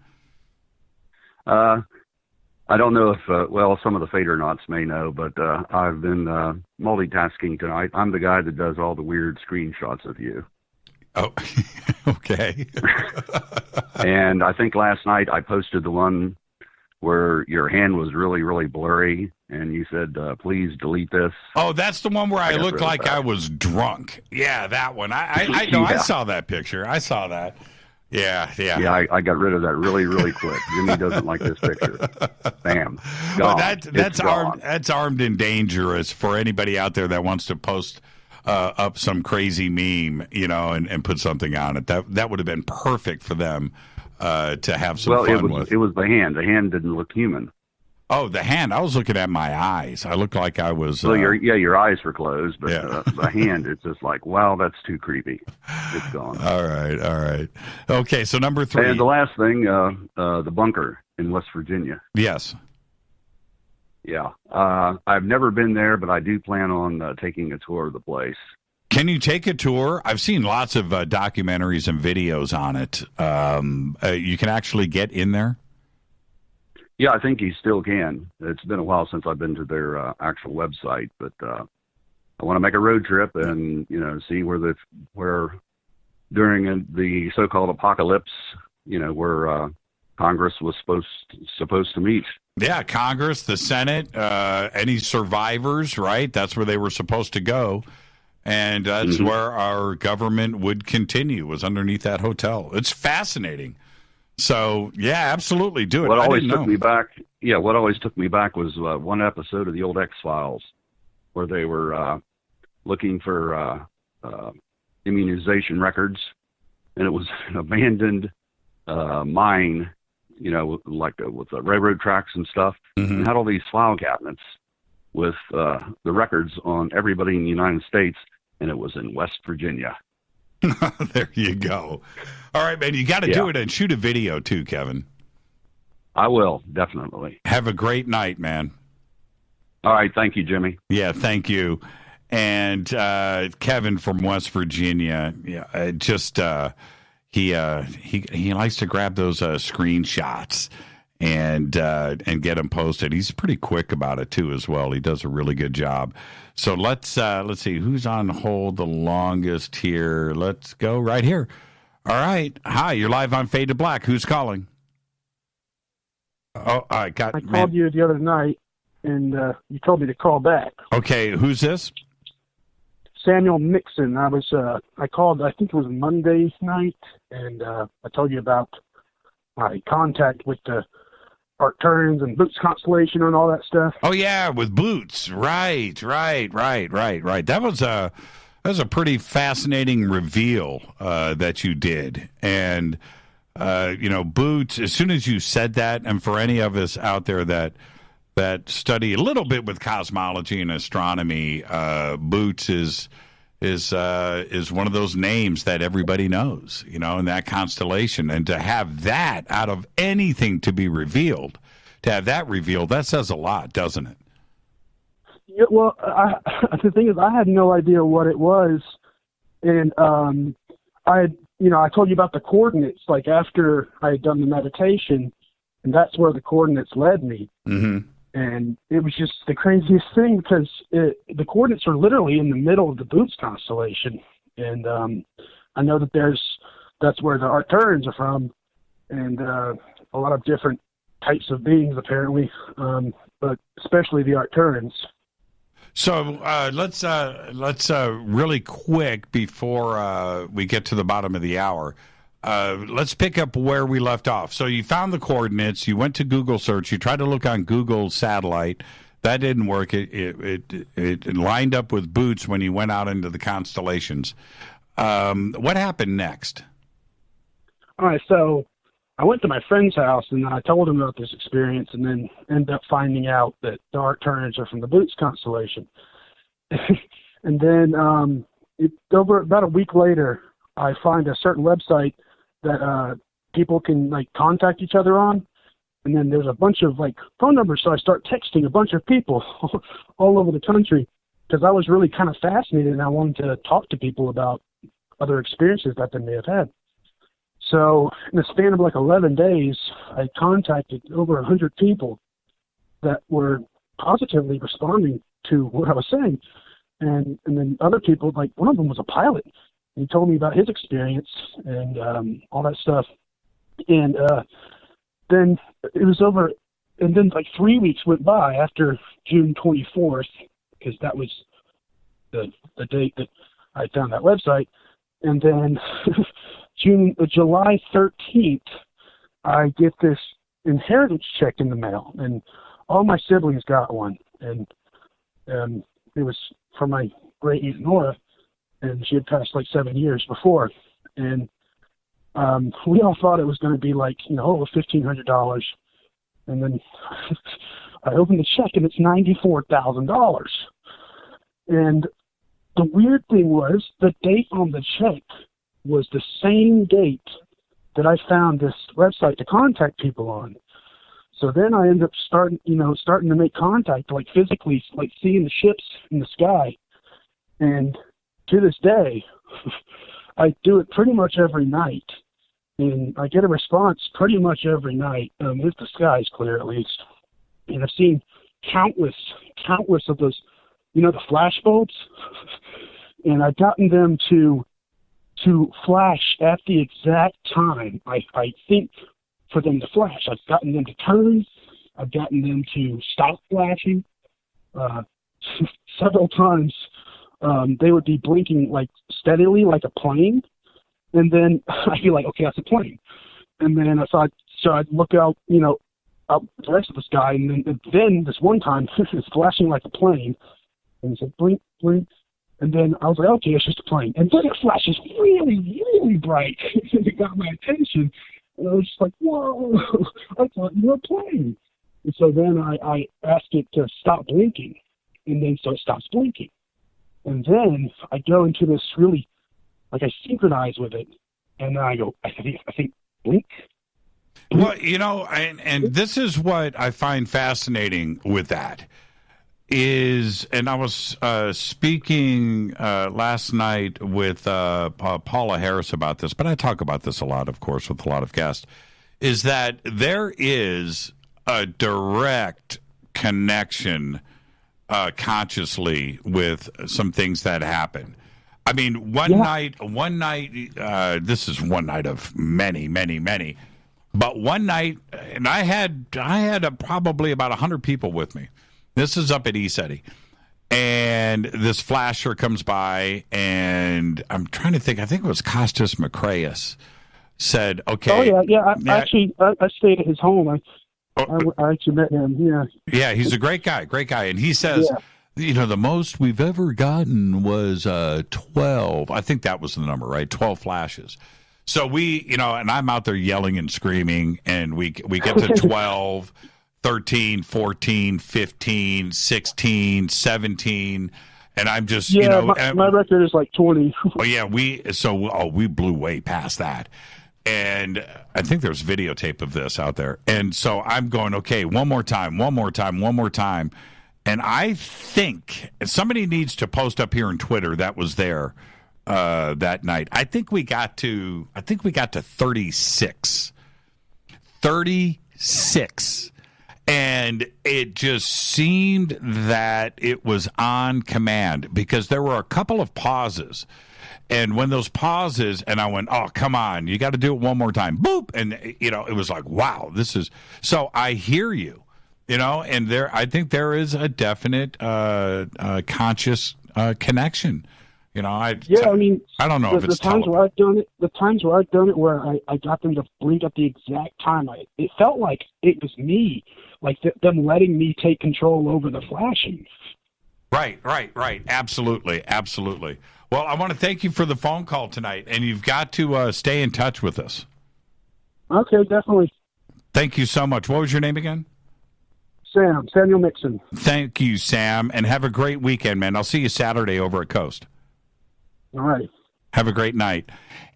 Speaker 7: I don't know if, well, some of the Fadernauts may know, but I've been multitasking tonight. I'm the guy that does all the weird screenshots of you.
Speaker 6: Oh, okay.
Speaker 7: And I think last night I posted the one where your hand was really, really blurry, and you said, please delete this.
Speaker 6: Oh, that's the one where I looked like I was drunk. Yeah, that one. I know.
Speaker 7: Yeah.
Speaker 6: I saw that picture. I saw that. Yeah.
Speaker 7: Yeah, I got rid of that really, really quick. Jimmy doesn't like this picture. Bam.
Speaker 6: Well,
Speaker 7: Gone.
Speaker 6: that's
Speaker 7: gone.
Speaker 6: armed and dangerous for anybody out there that wants to post up some crazy meme, and put something on it. That would have been perfect for them to have some fun with.
Speaker 7: It was the hand. The hand didn't look human.
Speaker 6: Oh, the hand. I was looking at my eyes. I looked like I was.
Speaker 7: Well, your eyes were closed, but the hand, it's just like, wow, that's too creepy. It's gone.
Speaker 6: All right. Okay, so number 3.
Speaker 7: And the last thing, the bunker in West Virginia.
Speaker 6: Yes.
Speaker 7: Yeah. I've never been there, but I do plan on taking a tour of the place.
Speaker 6: Can you take a tour? I've seen lots of documentaries and videos on it. You can actually get in there?
Speaker 7: Yeah, I think you still can. It's been a while since I've been to their actual website, but I want to make a road trip and see where during the so-called apocalypse, where Congress was supposed to meet.
Speaker 6: Yeah, Congress, the Senate, any survivors, right? That's where they were supposed to go, and that's where our government would continue. Was underneath that hotel. It's fascinating. So, yeah, absolutely do it.
Speaker 7: What always took me back was one episode of the old X-Files where they were looking for immunization records, and it was an abandoned mine, like with the railroad tracks and stuff, and had all these file cabinets with the records on everybody in the United States, and it was in West Virginia.
Speaker 6: There you go. All right, man, you got to do it and shoot a video too, Kevin.
Speaker 7: I will, definitely.
Speaker 6: Have a great night, man.
Speaker 7: All right, thank you, Jimmy.
Speaker 6: Yeah, thank you. And Kevin from West Virginia, he likes to grab those screenshots and get them posted. He's pretty quick about it too, as well. He does a really good job. So let's see who's on hold the longest here. Let's go right here. All right, hi, you're live on Fade to Black. Who's calling? Oh, I
Speaker 8: called you the other night, and you told me to call back.
Speaker 6: Okay, who's this?
Speaker 8: Samuel Mixon. I called, I think it was Monday night, and I told you about my contact with the Arcturians and Boots Constellation and all that stuff.
Speaker 6: Oh yeah, with Boots. Right. That was a pretty fascinating reveal that you did. And Boots, as soon as you said that, and for any of us out there that study a little bit with cosmology and astronomy, Boots is one of those names that everybody knows, in that constellation. And to have that out of anything to be revealed, that says a lot, doesn't it?
Speaker 8: Yeah, well, the thing is, I had no idea what it was. And I told you about the coordinates, like after I had done the meditation, and that's where the coordinates led me.
Speaker 6: Mm-hmm.
Speaker 8: And it was just the craziest thing because the coordinates are literally in the middle of the Boots constellation. And I know that that's where the Arcturians are from, and a lot of different types of beings apparently, but especially the Arcturians.
Speaker 6: So let's really quick before we get to the bottom of the hour. Let's pick up where we left off. So you found the coordinates. You went to Google search. You tried to look on Google satellite. That didn't work. It lined up with Boots when you went out into the constellations. What happened next?
Speaker 8: All right. So I went to my friend's house and I told him about this experience, and then ended up finding out that the Arcturians are from the Boots constellation. And then over about a week later, I find a certain website that people can contact each other on, and then there's a bunch of phone numbers. So I start texting a bunch of people all over the country because I was really kind of fascinated and I wanted to talk to people about other experiences that they may have had. So in the span of 11 days, I contacted over 100 people, that were positively responding to what I was saying. And then other people, like one of them was a pilot. He told me about his experience and all that stuff. And then it was over, and then like 3 weeks went by after June 24th, because that was the date that I found that website. And then July 13th, I get this inheritance check in the mail, and all my siblings got one. And it was from my great aunt Nora, and she had passed like 7 years before. And we all thought it was going to be like, $1,500. And then I opened the check, and it's $94,000. And the weird thing was, the date on the check was the same date that I found this website to contact people on. So then I ended up starting to make contact, like physically, like seeing the ships in the sky. And to this day, I do it pretty much every night. And I get a response pretty much every night, if the sky is clear at least. And I've seen countless of those, the flash bulbs. And I've gotten them to flash at the exact time I think for them to flash. I've gotten them to turn. I've gotten them to stop flashing. Several times they would be blinking like steadily like a plane. And then I'd be like, okay, that's a plane. And then so I'd look out, out the rest of the sky. And then this one time it's flashing like a plane. And it said blink, blink. And then I was like, okay, it's just a plane. And then it flashes really, really bright. And it got my attention. And I was just like, whoa, I thought you were a plane. And so then I asked it to stop blinking. And then so it stops blinking. And then I go into this really, like I synchronize with it. And then I go, I think blink.
Speaker 6: Well, and this is what I find fascinating with that. And I was speaking last night with Paula Harris about this, but I talk about this a lot, of course, with a lot of guests, is that there is a direct connection consciously with some things that happen. I mean, one night, this is one night of many, many, many, but one night, and I had probably about 100 people with me. This is up at ECETI, and this flasher comes by, and I'm trying to think. I think it was Costas Macraeus said, "Okay."
Speaker 8: Oh yeah. I stayed at his home. I actually met him. Yeah.
Speaker 6: Yeah, he's a great guy, and he says, the most we've ever gotten was 12. I think that was the number, right? 12 flashes. So we, and I'm out there yelling and screaming, and we get to 12. 13, 14, 15, 16, 17, and I'm just,
Speaker 8: my record is like 20.
Speaker 6: Oh yeah, we blew way past that. And I think there's videotape of this out there. And so I'm going, okay, one more time. And I think somebody needs to post up here on Twitter that was there that night. I think we got to 36. 36. And it just seemed that it was on command because there were a couple of pauses. And when those pauses, and I went, oh, come on, you got to do it one more time. Boop. And, it was like, wow, this is. So I hear you, and I think there is a definite conscious connection. I don't know if it's
Speaker 8: the times where I've done it. The times where I've done it, where I got them to blink at the exact time, it felt like it was me, like them letting me take control over the flashing.
Speaker 6: Right. Absolutely. Well, I want to thank you for the phone call tonight, and you've got to stay in touch with us.
Speaker 8: Okay, definitely.
Speaker 6: Thank you so much. What was your name again?
Speaker 8: Samuel Mixon.
Speaker 6: Thank you, Sam, and have a great weekend, man. I'll see you Saturday over at Coast.
Speaker 8: All right.
Speaker 6: Have a great night.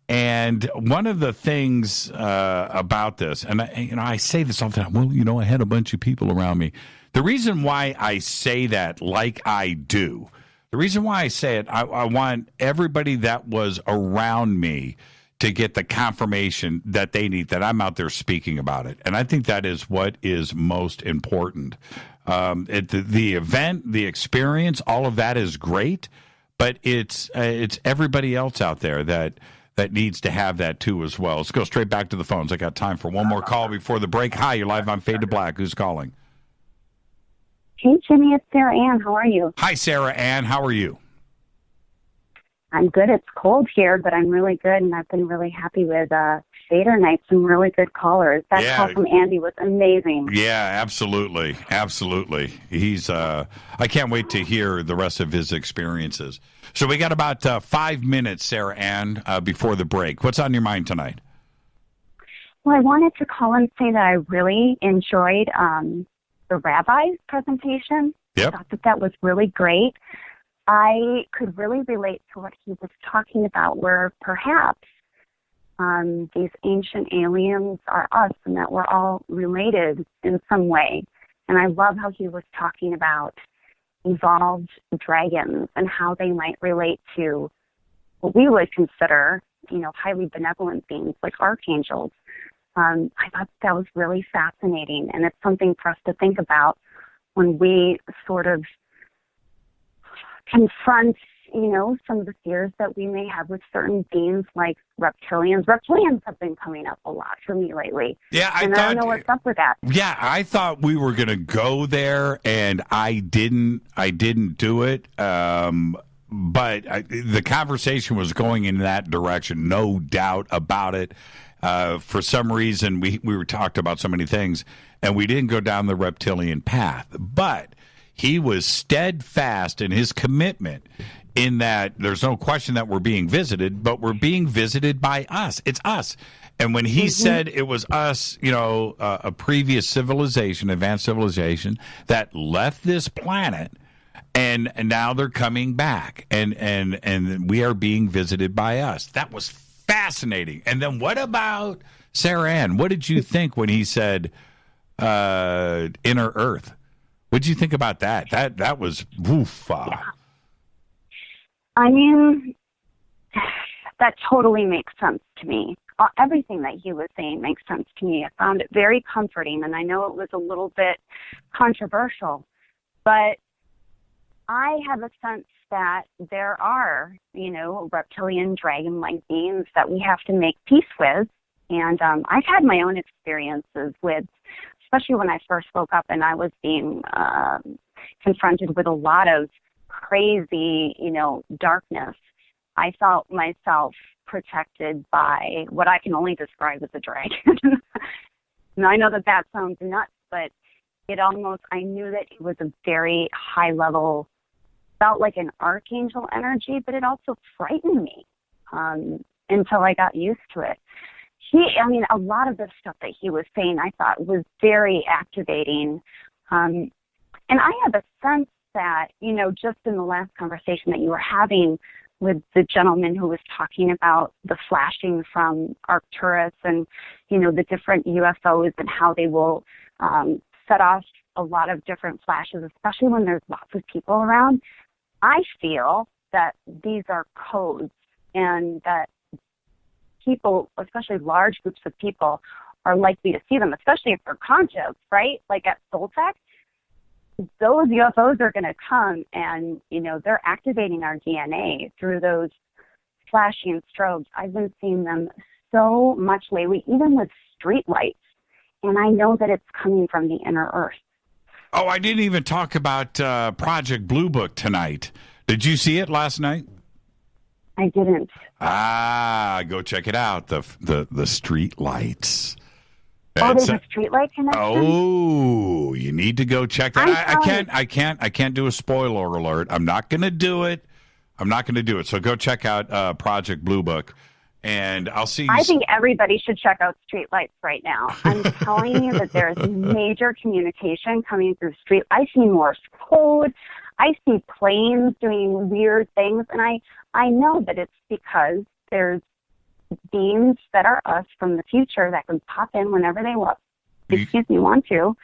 Speaker 6: And one of the things about this, and I say this all the time, well, I had a bunch of people around me. The reason why I say that like I do, the reason why I say it, I want everybody that was around me to get the confirmation that they need, that I'm out there speaking about it. And I think that is what is most important. The event, the experience, all of that is great, but it's everybody else out there that needs to have that too as well. Let's go straight back to the phones. I got time for one more call before the break. Hi, you're live on Fade to Black. Who's calling?
Speaker 9: Hey, Jimmy, it's Sarah Ann. How are you?
Speaker 6: Hi, Sarah Ann. How are you?
Speaker 9: I'm good. It's cold here, but I'm really good, and I've been really happy with Fadernight. Some really good callers. That call from Andy was amazing.
Speaker 6: Yeah, absolutely. Absolutely. He's, I can't wait to hear the rest of his experiences. So we got about 5 minutes, Sarah Ann, before the break. What's on your mind tonight?
Speaker 9: Well, I wanted to call and say that I really enjoyed the rabbi's presentation.
Speaker 6: Yep.
Speaker 9: I thought that was really great. I could really relate to what he was talking about, where perhaps these ancient aliens are us and that we're all related in some way. And I love how he was talking about evolved dragons and how they might relate to what we would consider, highly benevolent beings like archangels. I thought that was really fascinating, and it's something for us to think about when we sort of confront, some of the fears that we may have with certain beings like reptilians. Reptilians have been coming up a lot for me lately.
Speaker 6: Yeah,
Speaker 9: I don't know what's up with that.
Speaker 6: Yeah, I thought we were going to go there, and I didn't do it. But the conversation was going in that direction, no doubt about it. For some reason, we were talked about so many things, and we didn't go down the reptilian path. But he was steadfast in his commitment in that there's no question that we're being visited, but we're being visited by us. It's us. And when he said it was us, a previous civilization, advanced civilization, that left this planet, and now they're coming back, and we are being visited by us. That was fascinating. And then what about Sarah Ann? What did you think when he said inner Earth? What did you think about that? That was woof.
Speaker 9: I mean, that totally makes sense to me. Everything that he was saying makes sense to me. I found it very comforting, and I know it was a little bit controversial, but I have a sense that there are, reptilian dragon-like beings that we have to make peace with. And I've had my own experiences with, especially when I first woke up and I was being confronted with a lot of crazy, darkness. I felt myself protected by what I can only describe as a dragon. And I know that sounds nuts, but I knew that it was a very high level, felt like an archangel energy, but it also frightened me until I got used to it. A lot of the stuff that he was saying I thought was very activating. And I have a sense that, just in the last conversation that you were having with the gentleman who was talking about the flashing from Arcturus and, the different UFOs and how they will set off a lot of different flashes, especially when there's lots of people around. I feel that these are codes and that people, especially large groups of people, are likely to see them, especially if they're conscious, right? Like at Soltech, those UFOs are going to come and, they're activating our DNA through those flashing strobes. I've been seeing them so much lately, even with street lights. And I know that it's coming from the inner Earth.
Speaker 6: Oh, I didn't even talk about Project Blue Book tonight. Did you see it last night?
Speaker 9: I didn't.
Speaker 6: Go check it out. The street lights.
Speaker 9: There's a street light connection?
Speaker 6: Oh, you need to go check that. I can't do a spoiler alert. I'm not going to do it. So go check out Project Blue Book. And I'll see you.
Speaker 9: I think everybody should check out streetlights right now. I'm telling you that there's major communication coming through street. I see Morse code. I see planes doing weird things. And I know that it's because there's beings that are us from the future that can pop in whenever they want to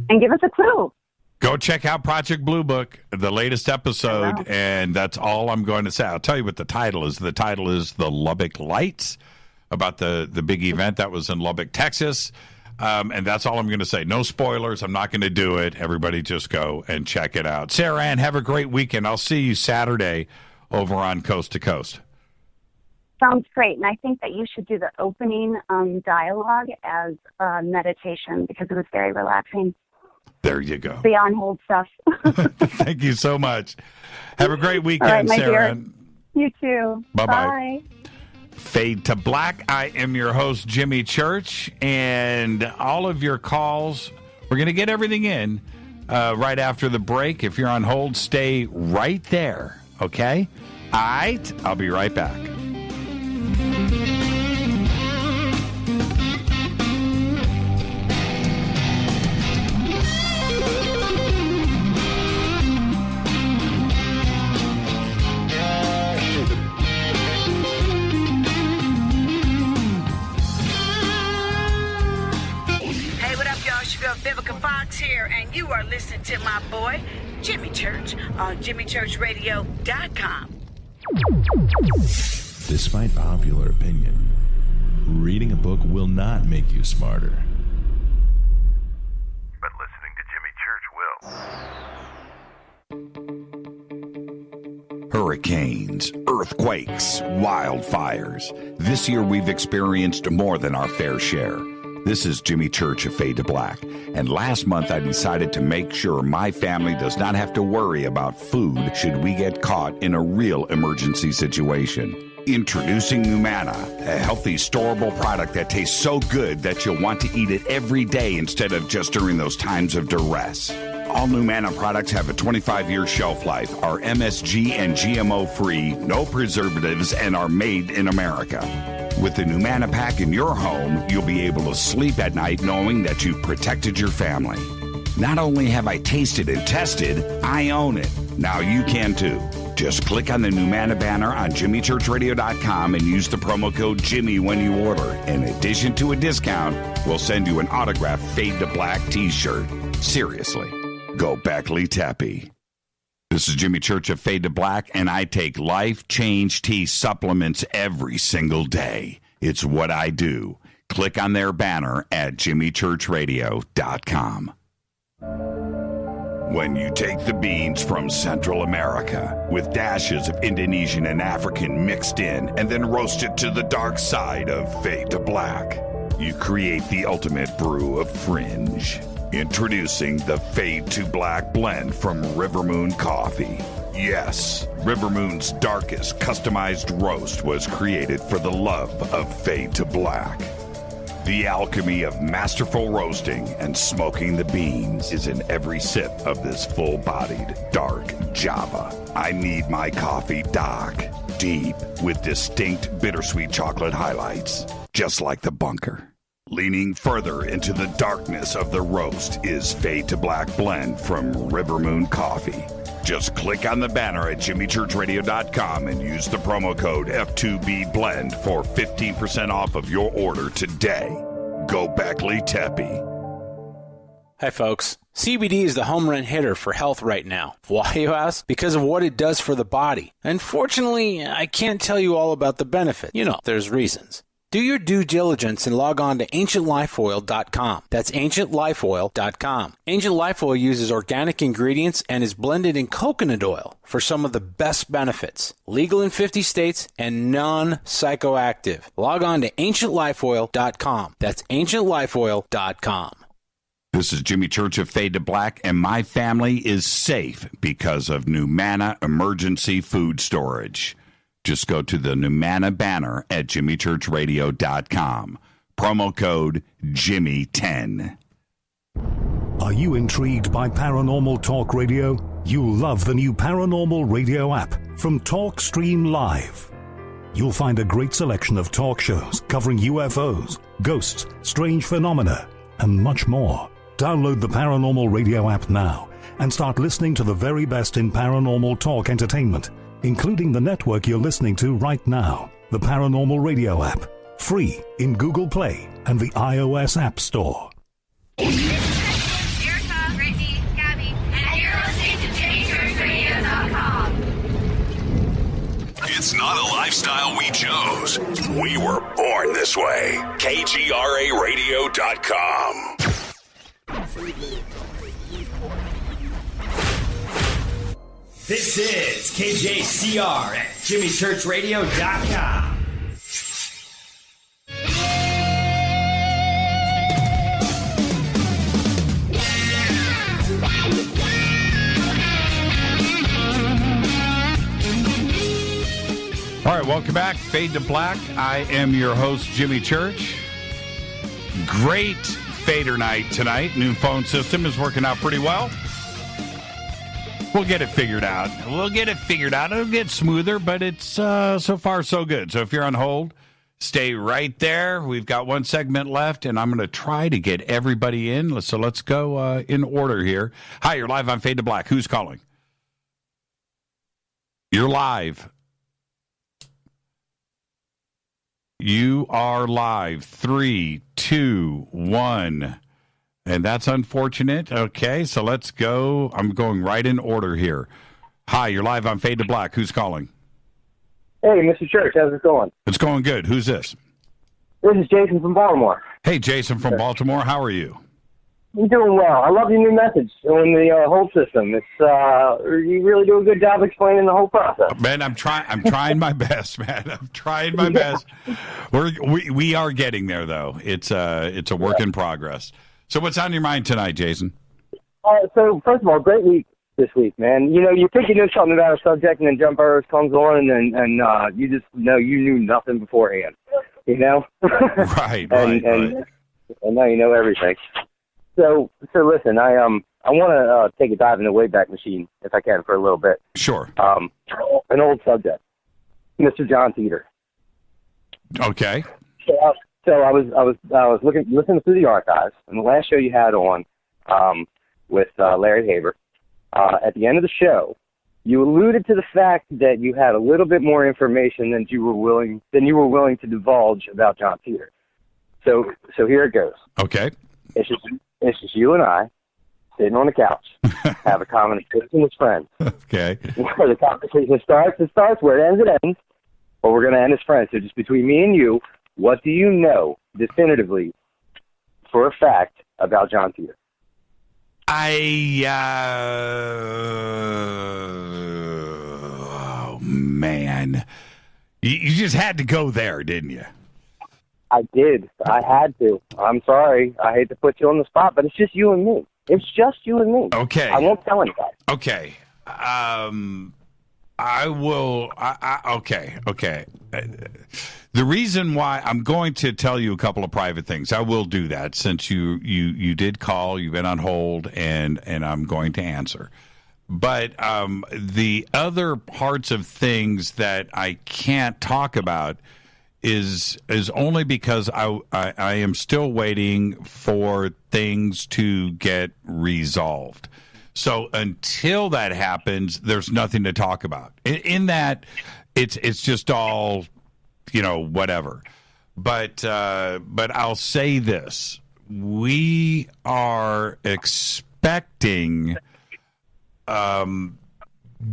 Speaker 9: and give us a clue.
Speaker 6: Go check out Project Blue Book, the latest episode, and that's all I'm going to say. I'll tell you what the title is. The title is The Lubbock Lights, about the big event that was in Lubbock, Texas. And that's all I'm going to say. No spoilers. I'm not going to do it. Everybody just go and check it out. Sarah Ann, have a great weekend. I'll see you Saturday over on Coast to Coast.
Speaker 9: Sounds great. And I think that you should do the opening dialogue as meditation because it was very relaxing.
Speaker 6: There you go.
Speaker 9: The on-hold stuff.
Speaker 6: Thank you so much. Have a great weekend,
Speaker 9: All right, my
Speaker 6: Sarah.
Speaker 9: dear. You too.
Speaker 6: Bye-bye.
Speaker 9: Bye.
Speaker 6: Fade to Black. I am your host, Jimmy Church, and all of your calls, we're going to get everything in right after the break. If you're on hold, stay right there, okay? All right, I'll be right back.
Speaker 10: Vivica Fox here, and you are listening to my boy, Jimmy Church, on JimmyChurchRadio.com.
Speaker 11: Despite popular opinion, reading a book will not make you smarter.
Speaker 12: But listening to Jimmy Church will.
Speaker 3: Hurricanes, earthquakes, wildfires. This year we've experienced more than our fair share. This is Jimmy Church of Fade to Black, and last month I decided to make sure my family does not have to worry about food should we get caught in a real emergency situation. Introducing Numana, a healthy, storable product that tastes so good that you'll want to eat it every day instead of just during those times of duress. All Numana products have a 25-year shelf life, are MSG and GMO-free, no preservatives, and are made in America. With the Numana pack in your home, you'll be able to sleep at night knowing that you've protected your family. Not only have I tasted and tested, I own it. Now you can too. Just click on the Numana banner on JimmyChurchRadio.com and use the promo code Jimmy when you order. In addition to a discount, we'll send you an autographed Fade to Black t-shirt. Seriously, go Beckley Tappy. This is Jimmy Church of Fade to Black, and I take Life Change Tea supplements every single day. It's what I do. Click on their banner at JimmyChurchRadio.com. When you take the beans from Central America with dashes of Indonesian and African mixed in and then roast it to the dark side of Fade to Black, you create the ultimate brew of fringe. Introducing the Fade to Black blend from River Moon Coffee. Yes, River Moon's darkest customized roast was created for the love of Fade to Black. The alchemy of masterful roasting and smoking the beans is in every sip of this full-bodied, dark Java. I need my coffee dark, deep, with distinct bittersweet chocolate highlights, just like the bunker. Leaning further into the darkness of the roast is Fade to Black blend from River Moon Coffee. Just click on the banner at JimmyChurchRadio.com and use the promo code F2BBLEND for 15% off of your order today. Go Beckley Teppy.
Speaker 22: Hi, folks. CBD is the home run hitter for health right now. Why, you ask? Because of what it does for the body. Unfortunately, I can't tell you all about the benefit. You know, there's reasons. Do your due diligence and log on to AncientLifeOil.com. That's AncientLifeOil.com. Ancient Life Oil uses organic ingredients and is blended in coconut oil for some of the best benefits. Legal in 50 states and non-psychoactive. Log on to AncientLifeOil.com. That's AncientLifeOil.com.
Speaker 3: This is Jimmy Church of Fade to Black, and my family is safe because of Numana Emergency Food Storage. Just go to the Numana banner at JimmyChurchRadio.com. Promo code Jimmy10.
Speaker 24: Are you intrigued by Paranormal Talk Radio? You'll love the new Paranormal Radio app from TalkStream Live. You'll find a great selection of talk shows covering UFOs, ghosts, strange phenomena, and much more. Download the Paranormal Radio app now and start listening to the very best in paranormal talk entertainment, including the network you're listening to right now, the Paranormal Radio app, free in Google Play and the iOS App Store.
Speaker 20: Erica, Brittany, Gabby, and you're listening to JimmyChurchRadio.com.
Speaker 16: It's not a lifestyle we chose. We were born this way. KGRARadio.com.
Speaker 13: This is KJCR at JimmyChurchRadio.com.
Speaker 6: All right, welcome back. Fade to Black. I am your host, Jimmy Church. Great Fadernight tonight. New phone system is working out pretty well. We'll get it figured out. It'll get smoother, but it's so far so good. So if you're on hold, stay right there. We've got one segment left, and I'm going to try to get everybody in. So let's go in order here. Hi, you're live on Fade to Black. Who's calling? You're live. You are live. 3, 2, 1. And that's unfortunate. Okay, so let's go. I'm going right in order here. Hi, you're live on Fade to Black. Who's calling?
Speaker 14: Hey, Mr. Church, how's it going?
Speaker 6: It's going good. Who's this?
Speaker 14: This is Jason from Baltimore.
Speaker 6: Hey, Jason from Baltimore. How are you?
Speaker 14: I'm doing well. I love your new message on the whole system. It's you really do a good job explaining the whole process.
Speaker 6: Man, I'm trying my best, man. I'm trying my best. We are getting there, though. It's a work in progress. So what's on your mind tonight, Jason?
Speaker 14: So first of all, great week this week, man. You know, you think you know something about a subject, and then Jump Burrows comes on, and you just know you knew nothing beforehand. You know?
Speaker 6: Right.
Speaker 14: And now you know everything. So listen, I want to take a dive in the Wayback Machine, if I can, for a little bit.
Speaker 6: Sure.
Speaker 14: An old subject, Mr. John Teeter.
Speaker 6: Okay.
Speaker 14: So I was listening through the archives, and the last show you had on with Larry Haber, at the end of the show, you alluded to the fact that you had a little bit more information than you were willing to divulge about John Teeter. So here it goes.
Speaker 6: Okay.
Speaker 14: It's just you and I sitting on the couch, have a conversation with friends.
Speaker 6: Okay.
Speaker 14: Where the conversation starts, where it ends, but we're going to end as friends. So just between me and you, what do you know definitively for a fact about John Teeter?
Speaker 6: Oh, man. You just had to go there, didn't you?
Speaker 14: I did. I had to. I'm sorry. I hate to put you on the spot, but it's just you and me. It's just you and me.
Speaker 6: Okay.
Speaker 14: I won't tell anybody.
Speaker 6: Okay. I will. Okay. The reason why I'm going to tell you a couple of private things, I will do that since you did call, you've been on hold, and I'm going to answer. But the other parts of things that I can't talk about is only because I am still waiting for things to get resolved. So until that happens, there's nothing to talk about. In that, it's just all, whatever. But I'll say this: we are expecting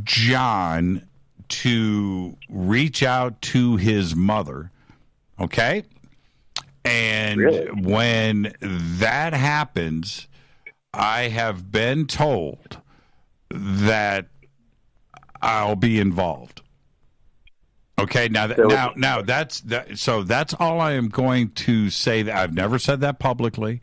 Speaker 6: John to reach out to his mother. Okay? And really? When that happens, I have been told that I'll be involved. Okay, now that's all I am going to say. That I've never said that publicly,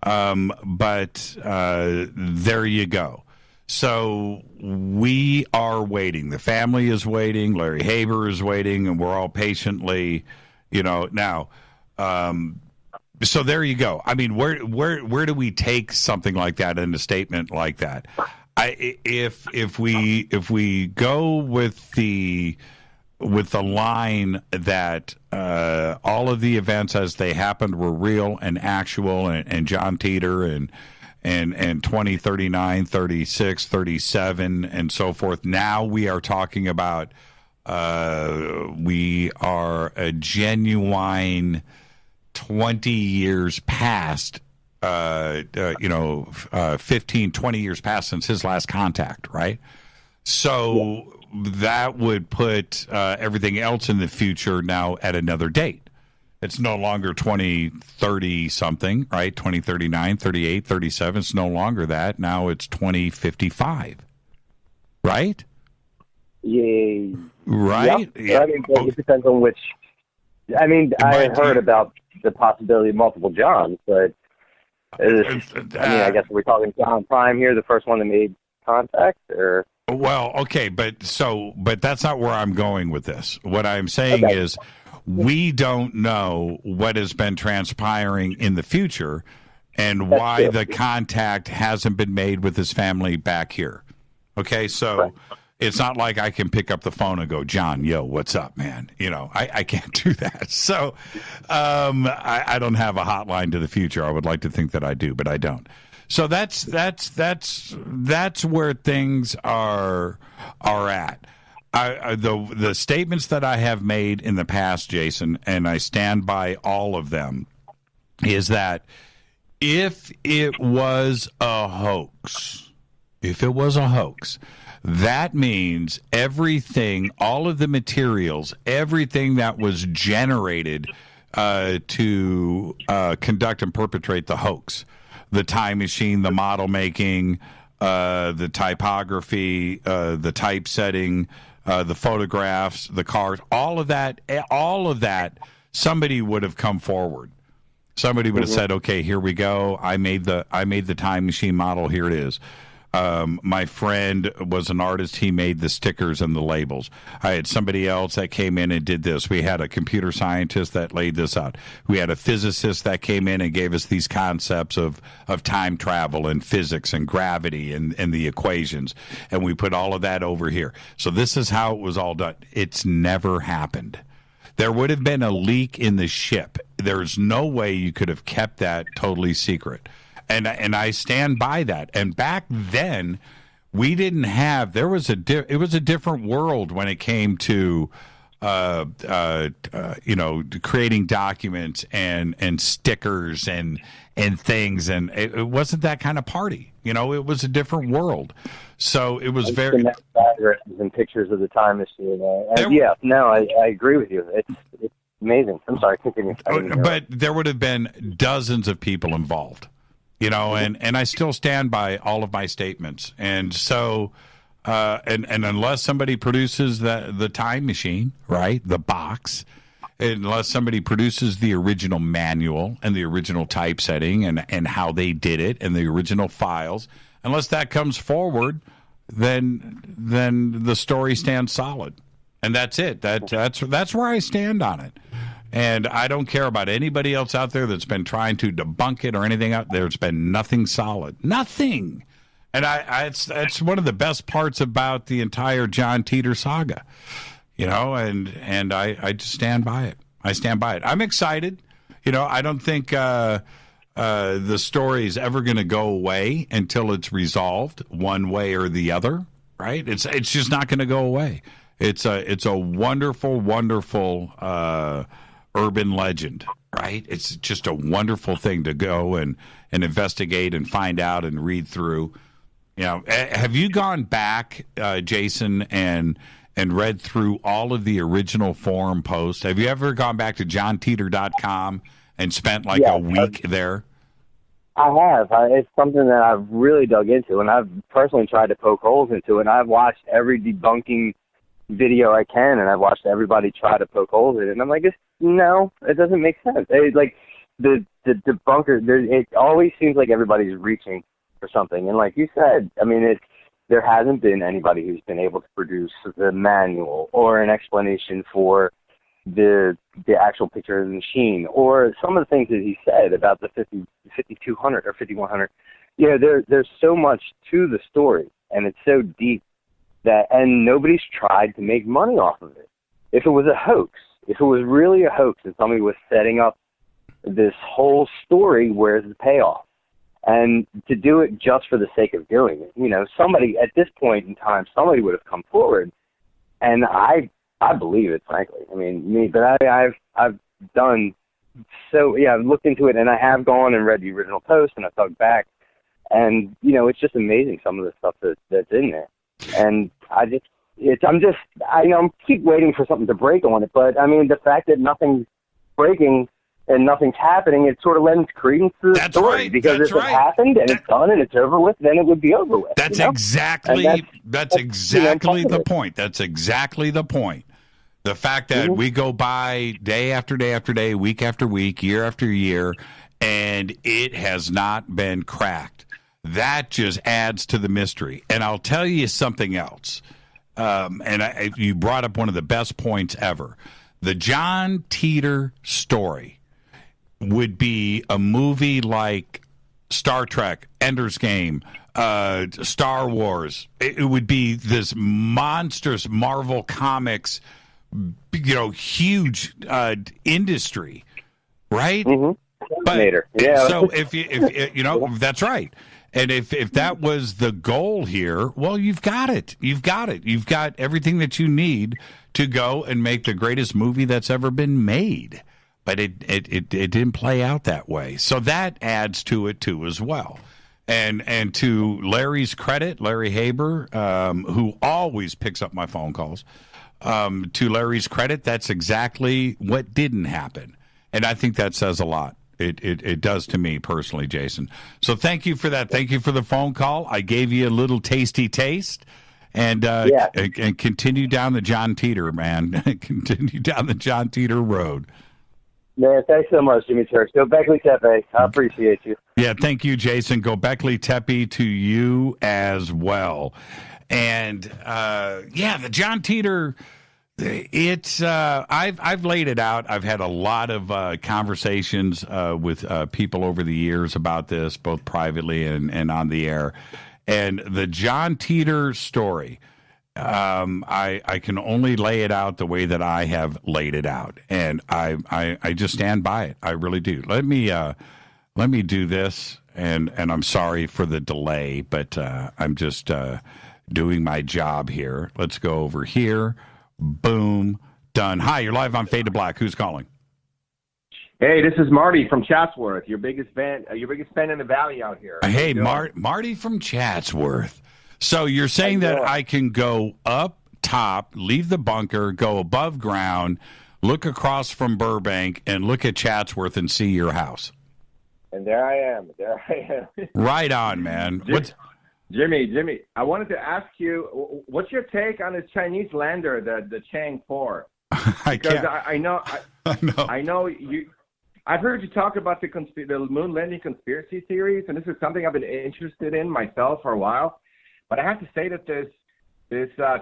Speaker 6: but there you go. So we are waiting. The family is waiting. Larry Haber is waiting, and we're all patiently, now. So there you go. I mean, where do we take something like that in a statement like that? If we go with the line that all of the events as they happened were real and actual, and John Teeter and 20, 39, 36, 37, and so forth. Now we are talking about we are a genuine 20 years past, 15, 20 years past since his last contact, right? So that would put everything else in the future now at another date. It's no longer 2030 something, right? 2039, 38, 37. It's no longer that. Now it's 2055, right?
Speaker 14: Yeah.
Speaker 6: Right?
Speaker 14: Yep. Yeah. I mean, it depends on which. I mean, I heard about the possibility of multiple Johns, but I guess we're talking John Prime here, the first one that made contact, or.
Speaker 6: Well, okay, but that's not where I'm going with this. What I'm saying is, we don't know what has been transpiring in the future and why the contact hasn't been made with his family back here. Okay, so it's not like I can pick up the phone and go, John, yo, what's up, man? You know, I can't do that. So I don't have a hotline to the future. I would like to think that I do, but I don't. So that's where things are at. The statements that I have made in the past, Jason, and I stand by all of them, is that if it was a hoax, that means everything, all of the materials, everything that was generated to conduct and perpetrate the hoax, the time machine, the model making, the typography, the typesetting, the photographs, the cars, all of that, somebody would have come forward. Somebody would have said, okay, here we go. I made the time machine model. Here it is. My friend was an artist. He made the stickers and the labels. I had somebody else that came in and did this. We had a computer scientist that laid this out. We had a physicist that came in and gave us these concepts of time travel and physics and gravity and the equations. And we put all of that over here. So this is how it was all done. It's never happened. There would have been a leak in the ship. There's no way you could have kept that totally secret. And I stand by that. And back then, we didn't have. It was a different world when it came to, creating documents and stickers and things. And it wasn't that kind of party. You know, it was a different world. So it was very
Speaker 14: addresses and pictures of the time machine. I agree with you. It's amazing. I'm sorry, continue.
Speaker 6: But there would have been dozens of people involved. You know, and I still stand by all of my statements. And so, and unless somebody produces the time machine, right, the box, unless somebody produces the original manual and the original typesetting and how they did it and the original files, unless that comes forward, then the story stands solid. And that's it. That's where I stand on it. And I don't care about anybody else out there that's been trying to debunk it or anything out there. There's been nothing solid. Nothing. And it's one of the best parts about the entire John Titor saga. You know, and I just stand by it. I stand by it. I'm excited. You know, I don't think the story is ever going to go away until it's resolved one way or the other, right? It's just not going to go away. It's a wonderful, wonderful urban legend, right? It's just a wonderful thing to go and investigate and find out and read through. You know, have you gone back, Jason, and read through all of the original forum posts? Have you ever gone back to johnteeter.com and spent a week there?
Speaker 14: I have. It's something that I've really dug into, and I've personally tried to poke holes into it, and I've watched every debunking video I can, and I've watched everybody try to poke holes in it, and I'm like, no, it doesn't make sense. Like the debunker, it always seems like everybody's reaching for something, and like you said, I mean, there hasn't been anybody who's been able to produce the manual or an explanation for the actual picture of the machine, or some of the things that he said about the 5200 or 5100. You know, there's so much to the story, and it's so deep and nobody's tried to make money off of it. If it was a hoax, if it was really a hoax and somebody was setting up this whole story, where's the payoff? And to do it just for the sake of doing it, you know, somebody at this point in time, somebody would have come forward, and I believe it, frankly. I mean, but I've done so. Yeah, I've looked into it, and I have gone and read the original post, and I've dug back, and you know, it's just amazing some of the stuff that's in there. And I'm keep waiting for something to break on it, but I mean, the fact that nothing's breaking and nothing's happening, it sort of lends credence to the story.
Speaker 6: Right.
Speaker 14: Because
Speaker 6: That's
Speaker 14: if it happened and it's done and it's over with, then it would be over with.
Speaker 6: That's exactly the point. That's exactly the point. The fact that we go by day after day after day, week after week, year after year, and it has not been cracked. That just adds to the mystery. And I'll tell you something else. You brought up one of the best points ever. The John Titor story would be a movie like Star Trek, Ender's Game, Star Wars. It would be this monstrous Marvel Comics, huge industry, right? But so if that's right. And if that was the goal here, well, you've got it. You've got it. You've got everything that you need to go and make the greatest movie that's ever been made. But it didn't play out that way. So that adds to it, too, as well. And to Larry's credit, Larry Haber, who always picks up my phone calls, to Larry's credit, that's exactly what didn't happen. And I think that says a lot. It does to me personally, Jason. So thank you for that. Thank you for the phone call. I gave you a little tasty taste. And and continue down the John Titor, man. Continue down the John Titor road.
Speaker 14: Man, thanks so much, Jimmy Church. Go Beckley Tepe. I appreciate you.
Speaker 6: Yeah, thank you, Jason. Go Beckley Tepe to you as well. And the John Titor. It's I've laid it out. I've had a lot of conversations with people over the years about this, both privately and on the air. And the John Titor story, I can only lay it out the way that I have laid it out, and I just stand by it. I really do. Let me do this, and I'm sorry for the delay, but I'm just doing my job here. Let's go over here. Boom, done. Hi, you're live on Fade to Black. Who's calling?
Speaker 15: Hey, this is Marty from Chatsworth. Your biggest fan in the Valley out here.
Speaker 6: Hey, Marty from Chatsworth. So you're saying that I can go up top, leave the bunker, go above ground, look across from Burbank, and look at Chatsworth and see your house.
Speaker 15: And there I am.
Speaker 6: Right on, man.
Speaker 15: Jimmy, I wanted to ask you, what's your take on this Chinese lander, the Chang 4? I know you. I've heard you talk about the moon landing conspiracy theories, and this is something I've been interested in myself for a while. But I have to say that this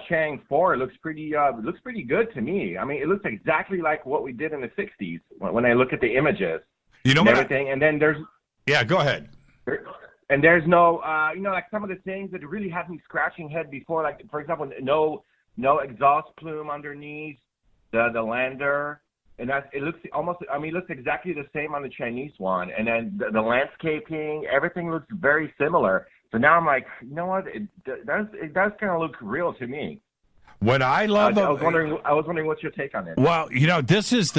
Speaker 15: Chang 4 looks pretty good to me. I mean, it looks exactly like what we did in the '60s when I look at the images. And everything. And then there's
Speaker 6: go ahead.
Speaker 15: And there's no like some of the things that really had me scratching head before, like for example, no exhaust plume underneath the lander. And it looks exactly the same on the Chinese one. And then the landscaping, everything looks very similar. So now I'm like, you know what? It does kind of look real to me.
Speaker 6: What I love,
Speaker 15: I was wondering what's your take on it.
Speaker 6: Well, this is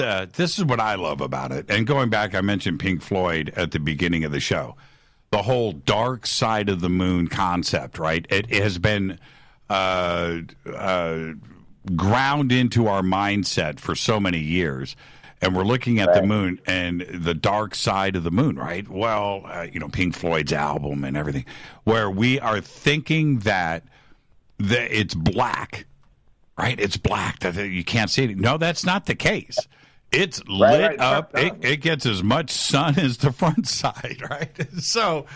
Speaker 6: what I love about it. And going back, I mentioned Pink Floyd at the beginning of the show. The whole dark side of the moon concept, right? It has been ground into our mindset for so many years, and we're looking at the moon and the dark side of the moon, right? Well, Pink Floyd's album and everything, where we are thinking that it's black, right? It's black, that you can't see it. No, that's not the case. It's lit up. It gets as much sun as the front side, right? So,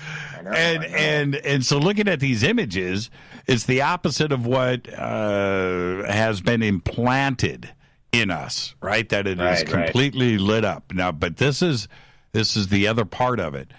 Speaker 6: and so looking at these images, it's the opposite of what has been implanted in us, right? That it is completely lit up now. But this is the other part of it.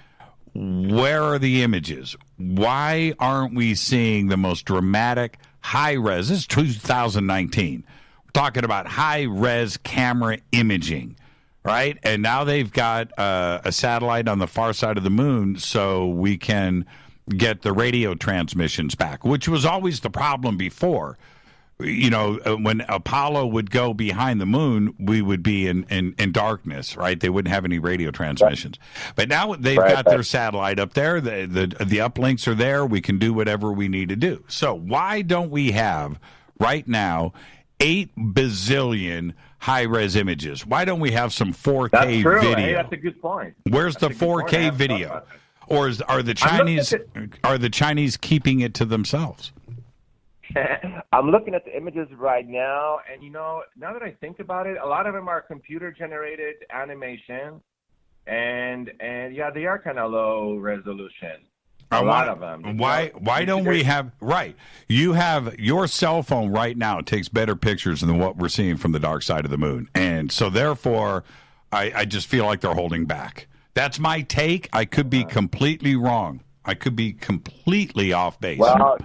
Speaker 6: Where are the images? Why aren't we seeing the most dramatic high res? This is 2019. Talking about high-res camera imaging, right? And now they've got a satellite on the far side of the moon so we can get the radio transmissions back, which was always the problem before. When Apollo would go behind the moon, we would be in darkness, right? They wouldn't have any radio transmissions. But now they've got their satellite up there. The uplinks are there. We can do whatever we need to do. So why don't we have right now 8 bazillion high-res images. Why don't we have some 4K
Speaker 15: That's true.
Speaker 6: video?
Speaker 15: Hey, that's a good point.
Speaker 6: Where's the 4K video? Or are the Chinese keeping it to themselves?
Speaker 15: I'm looking at the images right now, and now that I think about it, a lot of them are computer-generated animation, and yeah, they are kind of low resolution. A lot of them.
Speaker 6: Why don't we have You have your cell phone right now takes better pictures than what we're seeing from the dark side of the moon, and so therefore, I just feel like they're holding back. That's my take. I could be completely wrong. I could be completely off base.
Speaker 15: Well,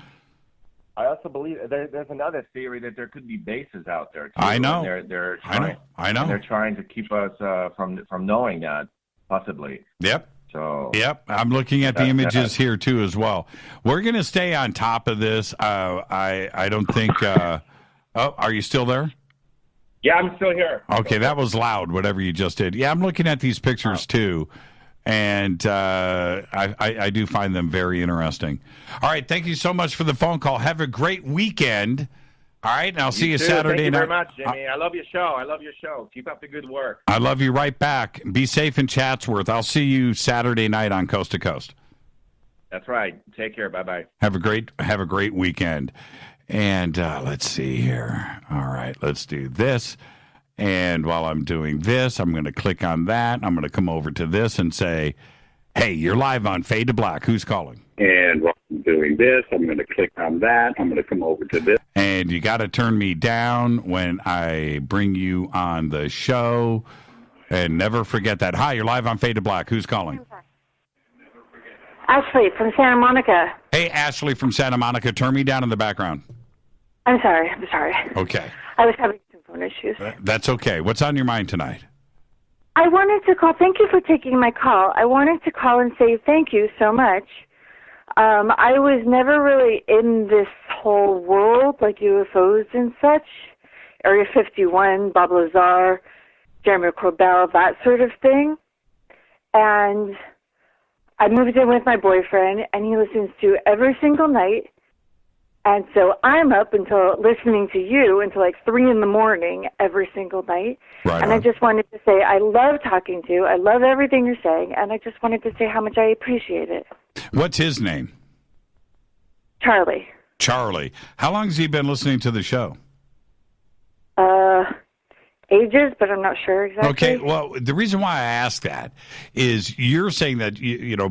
Speaker 15: I also believe there's another theory that there could be bases out there too.
Speaker 6: I know.
Speaker 15: They're trying,
Speaker 6: I know.
Speaker 15: And they're trying to keep us from knowing that, possibly.
Speaker 6: Yep.
Speaker 15: So.
Speaker 6: Yep. I'm looking at the images here too as well. We're going to stay on top of this. I don't think. Are you still there?
Speaker 15: Yeah, I'm still here.
Speaker 6: Okay, that was loud. Whatever you just did. Yeah, I'm looking at these pictures too. And I do find them very interesting. All right, thank you so much for the phone call. Have a great weekend. All right, and I'll see you Saturday night.
Speaker 15: Thank you very much, Jimmy. I love your show. Keep up the good work.
Speaker 6: I love you right back. Be safe in Chatsworth. I'll see you Saturday night on Coast to Coast.
Speaker 15: That's right. Take care. Bye-bye.
Speaker 6: Have a great weekend. And let's see here. All right, let's do this. And while I'm doing this, I'm going to click on that. I'm going to come over to this and say, hey, you're live on Fade to Black. Who's calling?
Speaker 7: And while I'm doing this, I'm going to click on that. I'm going to come over to this.
Speaker 6: And you got to turn me down when I bring you on the show. And never forget that. Hi, you're live on Fade to Black. Who's calling?
Speaker 17: Ashley from Santa Monica.
Speaker 6: Hey, Ashley from Santa Monica. Turn me down in the background.
Speaker 17: I'm sorry.
Speaker 6: Okay.
Speaker 17: I was having some phone issues.
Speaker 6: That's okay. What's on your mind tonight?
Speaker 17: I wanted to call. Thank you for taking my call. I wanted to call and say thank you so much. I was never really in this whole world, like UFOs and such. Area 51, Bob Lazar, Jeremy Corbell, that sort of thing. And I moved in with my boyfriend, and he listens to every single night. And so I'm up until listening to you until like 3 a.m. every single night.
Speaker 6: Right
Speaker 17: and
Speaker 6: on.
Speaker 17: I just wanted to say I love talking to you. I love everything you're saying. And I just wanted to say how much I appreciate it.
Speaker 6: What's his name?
Speaker 17: Charlie.
Speaker 6: Charlie. How long has he been listening to the show?
Speaker 17: Ages, but I'm not sure exactly.
Speaker 6: Okay, well, the reason why I ask that is you're saying that,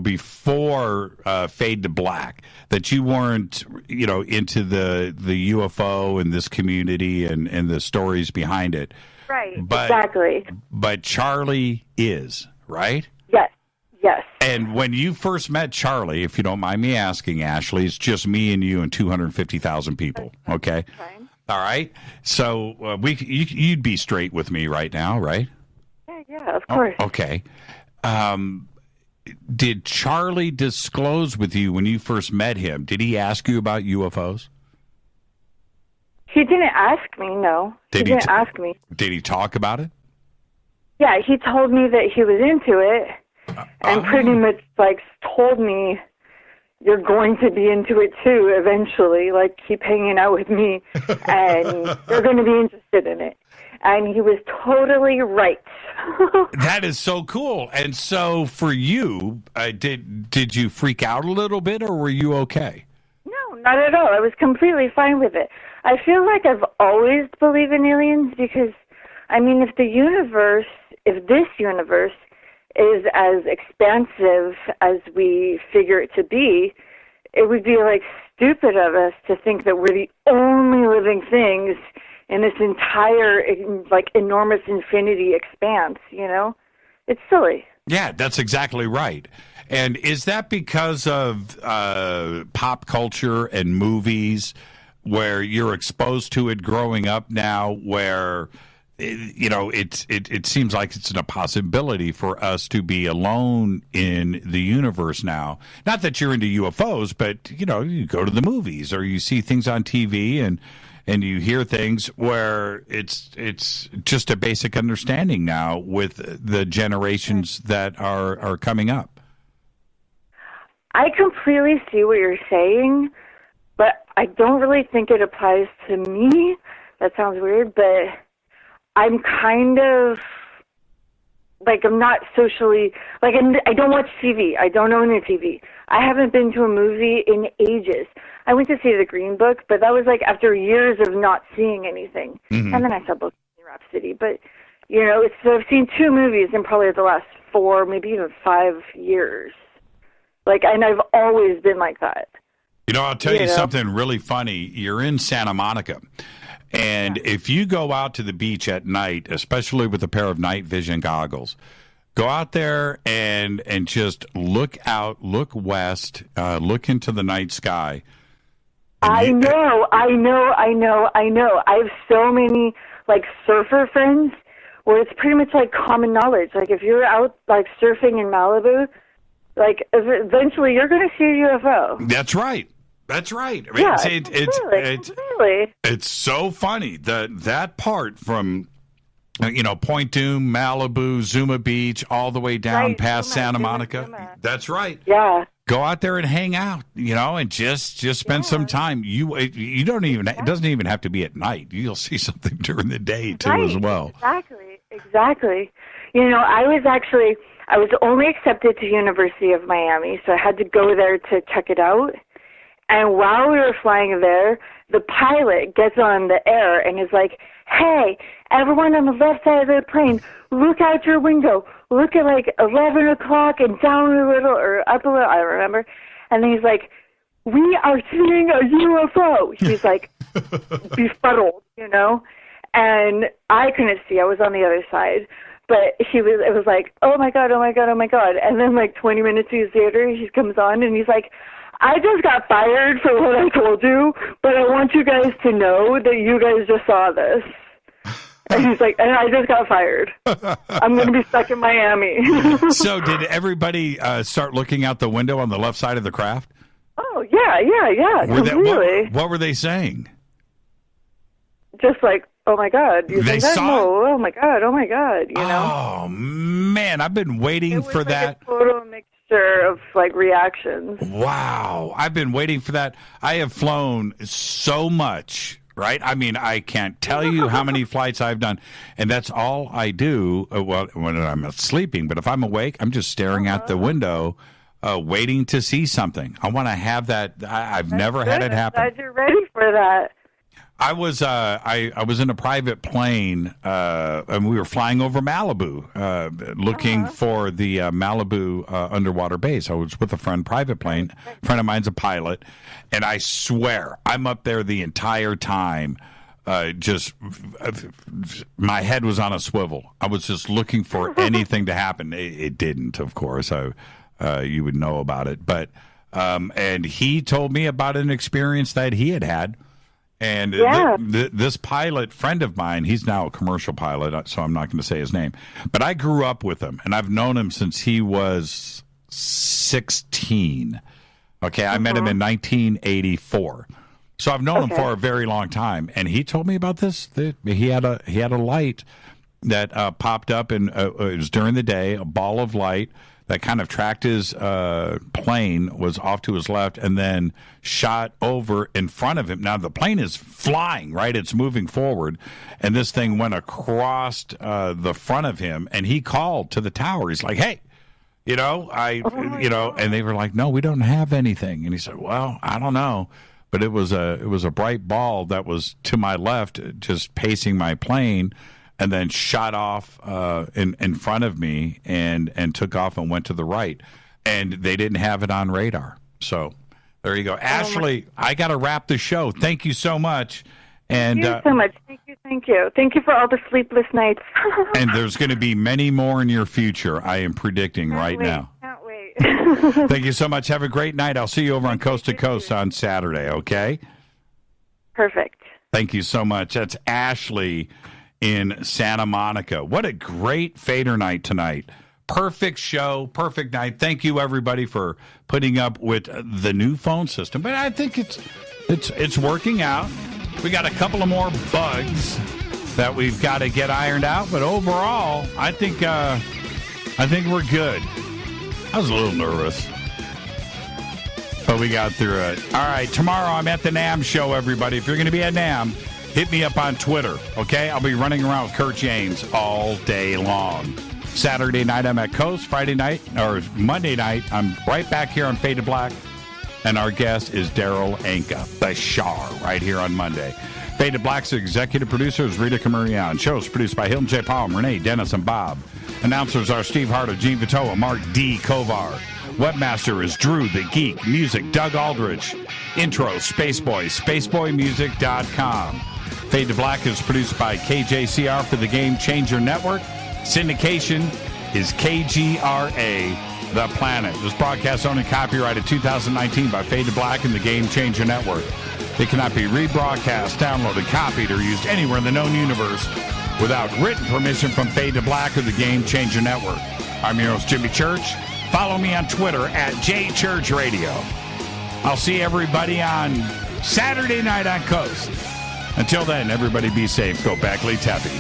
Speaker 6: before Fade to Black, that you weren't, into the UFO and this community and the stories behind it.
Speaker 17: Right, exactly.
Speaker 6: But Charlie is, right?
Speaker 17: Yes.
Speaker 6: And when you first met Charlie, if you don't mind me asking, Ashley, it's just me and you and 250,000 people, okay?
Speaker 17: Fine.
Speaker 6: All right. So you'd be straight with me right now, right?
Speaker 17: Yeah, of course.
Speaker 6: Okay. Did Charlie disclose with you when you first met him? Did he ask you about UFOs?
Speaker 17: He didn't ask me, no. He didn't ask me.
Speaker 6: Did he talk about it?
Speaker 17: Yeah, he told me that he was into it and pretty much told me you're going to be into it too eventually, keep hanging out with me and you're going to be interested in it. And he was totally right.
Speaker 6: That is so cool. And so for you, did you freak out a little bit or were you okay?
Speaker 17: No, not at all. I was completely fine with it. I feel like I've always believed in aliens because, if this universe is as expansive as we figure it to be, it would be stupid of us to think that we're the only living things in this entire enormous infinity expanse, It's silly.
Speaker 6: Yeah, that's exactly right. And is that because of pop culture and movies where you're exposed to it growing up now where it seems like it's a possibility for us to be alone in the universe now. Not that you're into UFOs, but you go to the movies or you see things on TV and you hear things where it's just a basic understanding now with the generations that are coming up.
Speaker 17: I completely see what you're saying, but I don't really think it applies to me. That sounds weird, but I'm kind of like, I'm not socially, like, I don't watch TV. I don't own a TV. I haven't been to a movie in ages. I went to see The Green Book, but that was like after years of not seeing anything.
Speaker 6: Mm-hmm.
Speaker 17: And then I saw Bohemian Rhapsody. But, you know, I've seen 2 movies in probably the last 4, maybe even 5 years. Like, and I've always been like that.
Speaker 6: You know, I'll tell you something really funny. You're in Santa Monica. And if you go out to the beach at night, especially with a pair of night vision goggles, go out there and just look out, look west, look into the night sky.
Speaker 17: I know. I have so many, like, surfer friends where it's pretty much like common knowledge. Like, if you're out, like, surfing in Malibu, like, eventually you're going to see a UFO.
Speaker 6: That's right. That's right. I mean, it's so funny that part from, you know, Point Dume, Malibu, Zuma Beach, all the way down past Santa Monica. That's right.
Speaker 17: Yeah.
Speaker 6: Go out there and hang out, you know, and just spend some time. You don't even, it doesn't even have to be at night. You'll see something during the day too as well.
Speaker 17: Exactly. You know, I was only accepted to University of Miami, so I had to go there to check it out. And while we were flying there, the pilot gets on the air and is like, "Hey, everyone on the left side of the plane, look out your window. Look at like 11 o'clock and down a little or up a little." I don't remember. And then he's like, "We are seeing a UFO." He's like befuddled, you know. And I couldn't see. I was on the other side. But it was like, "Oh my God, oh my God, oh my God." And then like 20 minutes later, he comes on and he's like, "I just got fired for what I told you, but I want you guys to know that you guys just saw this." And he's like, "And I just got fired. I'm going to be stuck in Miami."
Speaker 6: So did everybody start looking out the window on the left side of the craft?
Speaker 17: Oh, yeah, completely.
Speaker 6: What were they saying?
Speaker 17: Just like, "Oh my God, you think that? No, oh my God, you know?
Speaker 6: Oh, man, I've been waiting for that.
Speaker 17: A total mixture of, like, reactions.
Speaker 6: Wow, I've been waiting for that. I have flown so much, right? I mean, I can't tell you how many flights I've done, and that's all I do when I'm sleeping. But if I'm awake, I'm just staring out the window, waiting to see something. I want to have that. I've never had it happen.
Speaker 17: I'm glad you're ready for that.
Speaker 6: I was I was in a private plane, and we were flying over Malibu, looking for the Malibu underwater base. I was with a private plane. A friend of mine's a pilot, and I swear I'm up there the entire time. Just my head was on a swivel. I was just looking for anything to happen. It didn't, of course. You would know about it, but and he told me about an experience that he had. And this pilot friend of mine, he's now a commercial pilot, so I'm not going to say his name. But I grew up with him, and I've known him since he was 16. Okay, I met him in 1984. So I've known him for a very long time. And he told me about this. He had a light that popped up, and it was during the day, a ball of light that kind of tracked his plane, was off to his left, and then shot over in front of him. Now, the plane is flying, right? It's moving forward, and this thing went across the front of him, and he called to the tower. He's like, "Hey, and they were like, "No, we don't have anything." And he said, "Well, I don't know." But it was a bright ball that was to my left, just pacing my plane, and then shot off in front of me and took off and went to the right. And they didn't have it on radar. So there you go. Ashley, I got to wrap the show. Thank you so much. And
Speaker 17: thank you so much. Thank you. Thank you for all the sleepless nights.
Speaker 6: And there's going to be many more in your future, I am predicting now.
Speaker 17: Can't wait.
Speaker 6: Thank you so much. Have a great night. I'll see you over on Coast to Coast on Saturday, okay?
Speaker 17: Perfect.
Speaker 6: Thank you so much. That's Ashley in Santa Monica. What a great Fadernight tonight. Perfect show, perfect night. Thank you, everybody, for putting up with the new phone system. But I think it's working out. We got a couple of more bugs that we've got to get ironed out, but overall, I think we're good. I was a little nervous. But we got through it. All right, tomorrow I'm at the NAMM show, everybody. If you're going to be at NAMM, hit me up on Twitter, okay? I'll be running around with Kurt James all day long. Saturday night, I'm at Coast. Friday night, or Monday night, I'm right back here on Fade to Black. And our guest is Daryl Anka, the Shar, right here on Monday. Fade to Black's executive producer is Rita Camarion. Shows produced by Hilton J. Palm, Renee, Dennis, and Bob. Announcers are Steve Harder, Gene Vitoa, Mark D. Kovar. Webmaster is Drew the Geek. Music, Doug Aldrich. Intro, Spaceboy, spaceboymusic.com. Fade to Black is produced by KJCR for the Game Changer Network. Syndication is KGRA, The Planet. This broadcast owned and copyrighted 2019 by Fade to Black and the Game Changer Network. It cannot be rebroadcast, downloaded, copied, or used anywhere in the known universe without written permission from Fade to Black or the Game Changer Network. I'm your host, Jimmy Church. Follow me on Twitter at JChurchRadio. I'll see everybody on Saturday night on Coast. Until then, everybody be safe. Go Backley Tappy.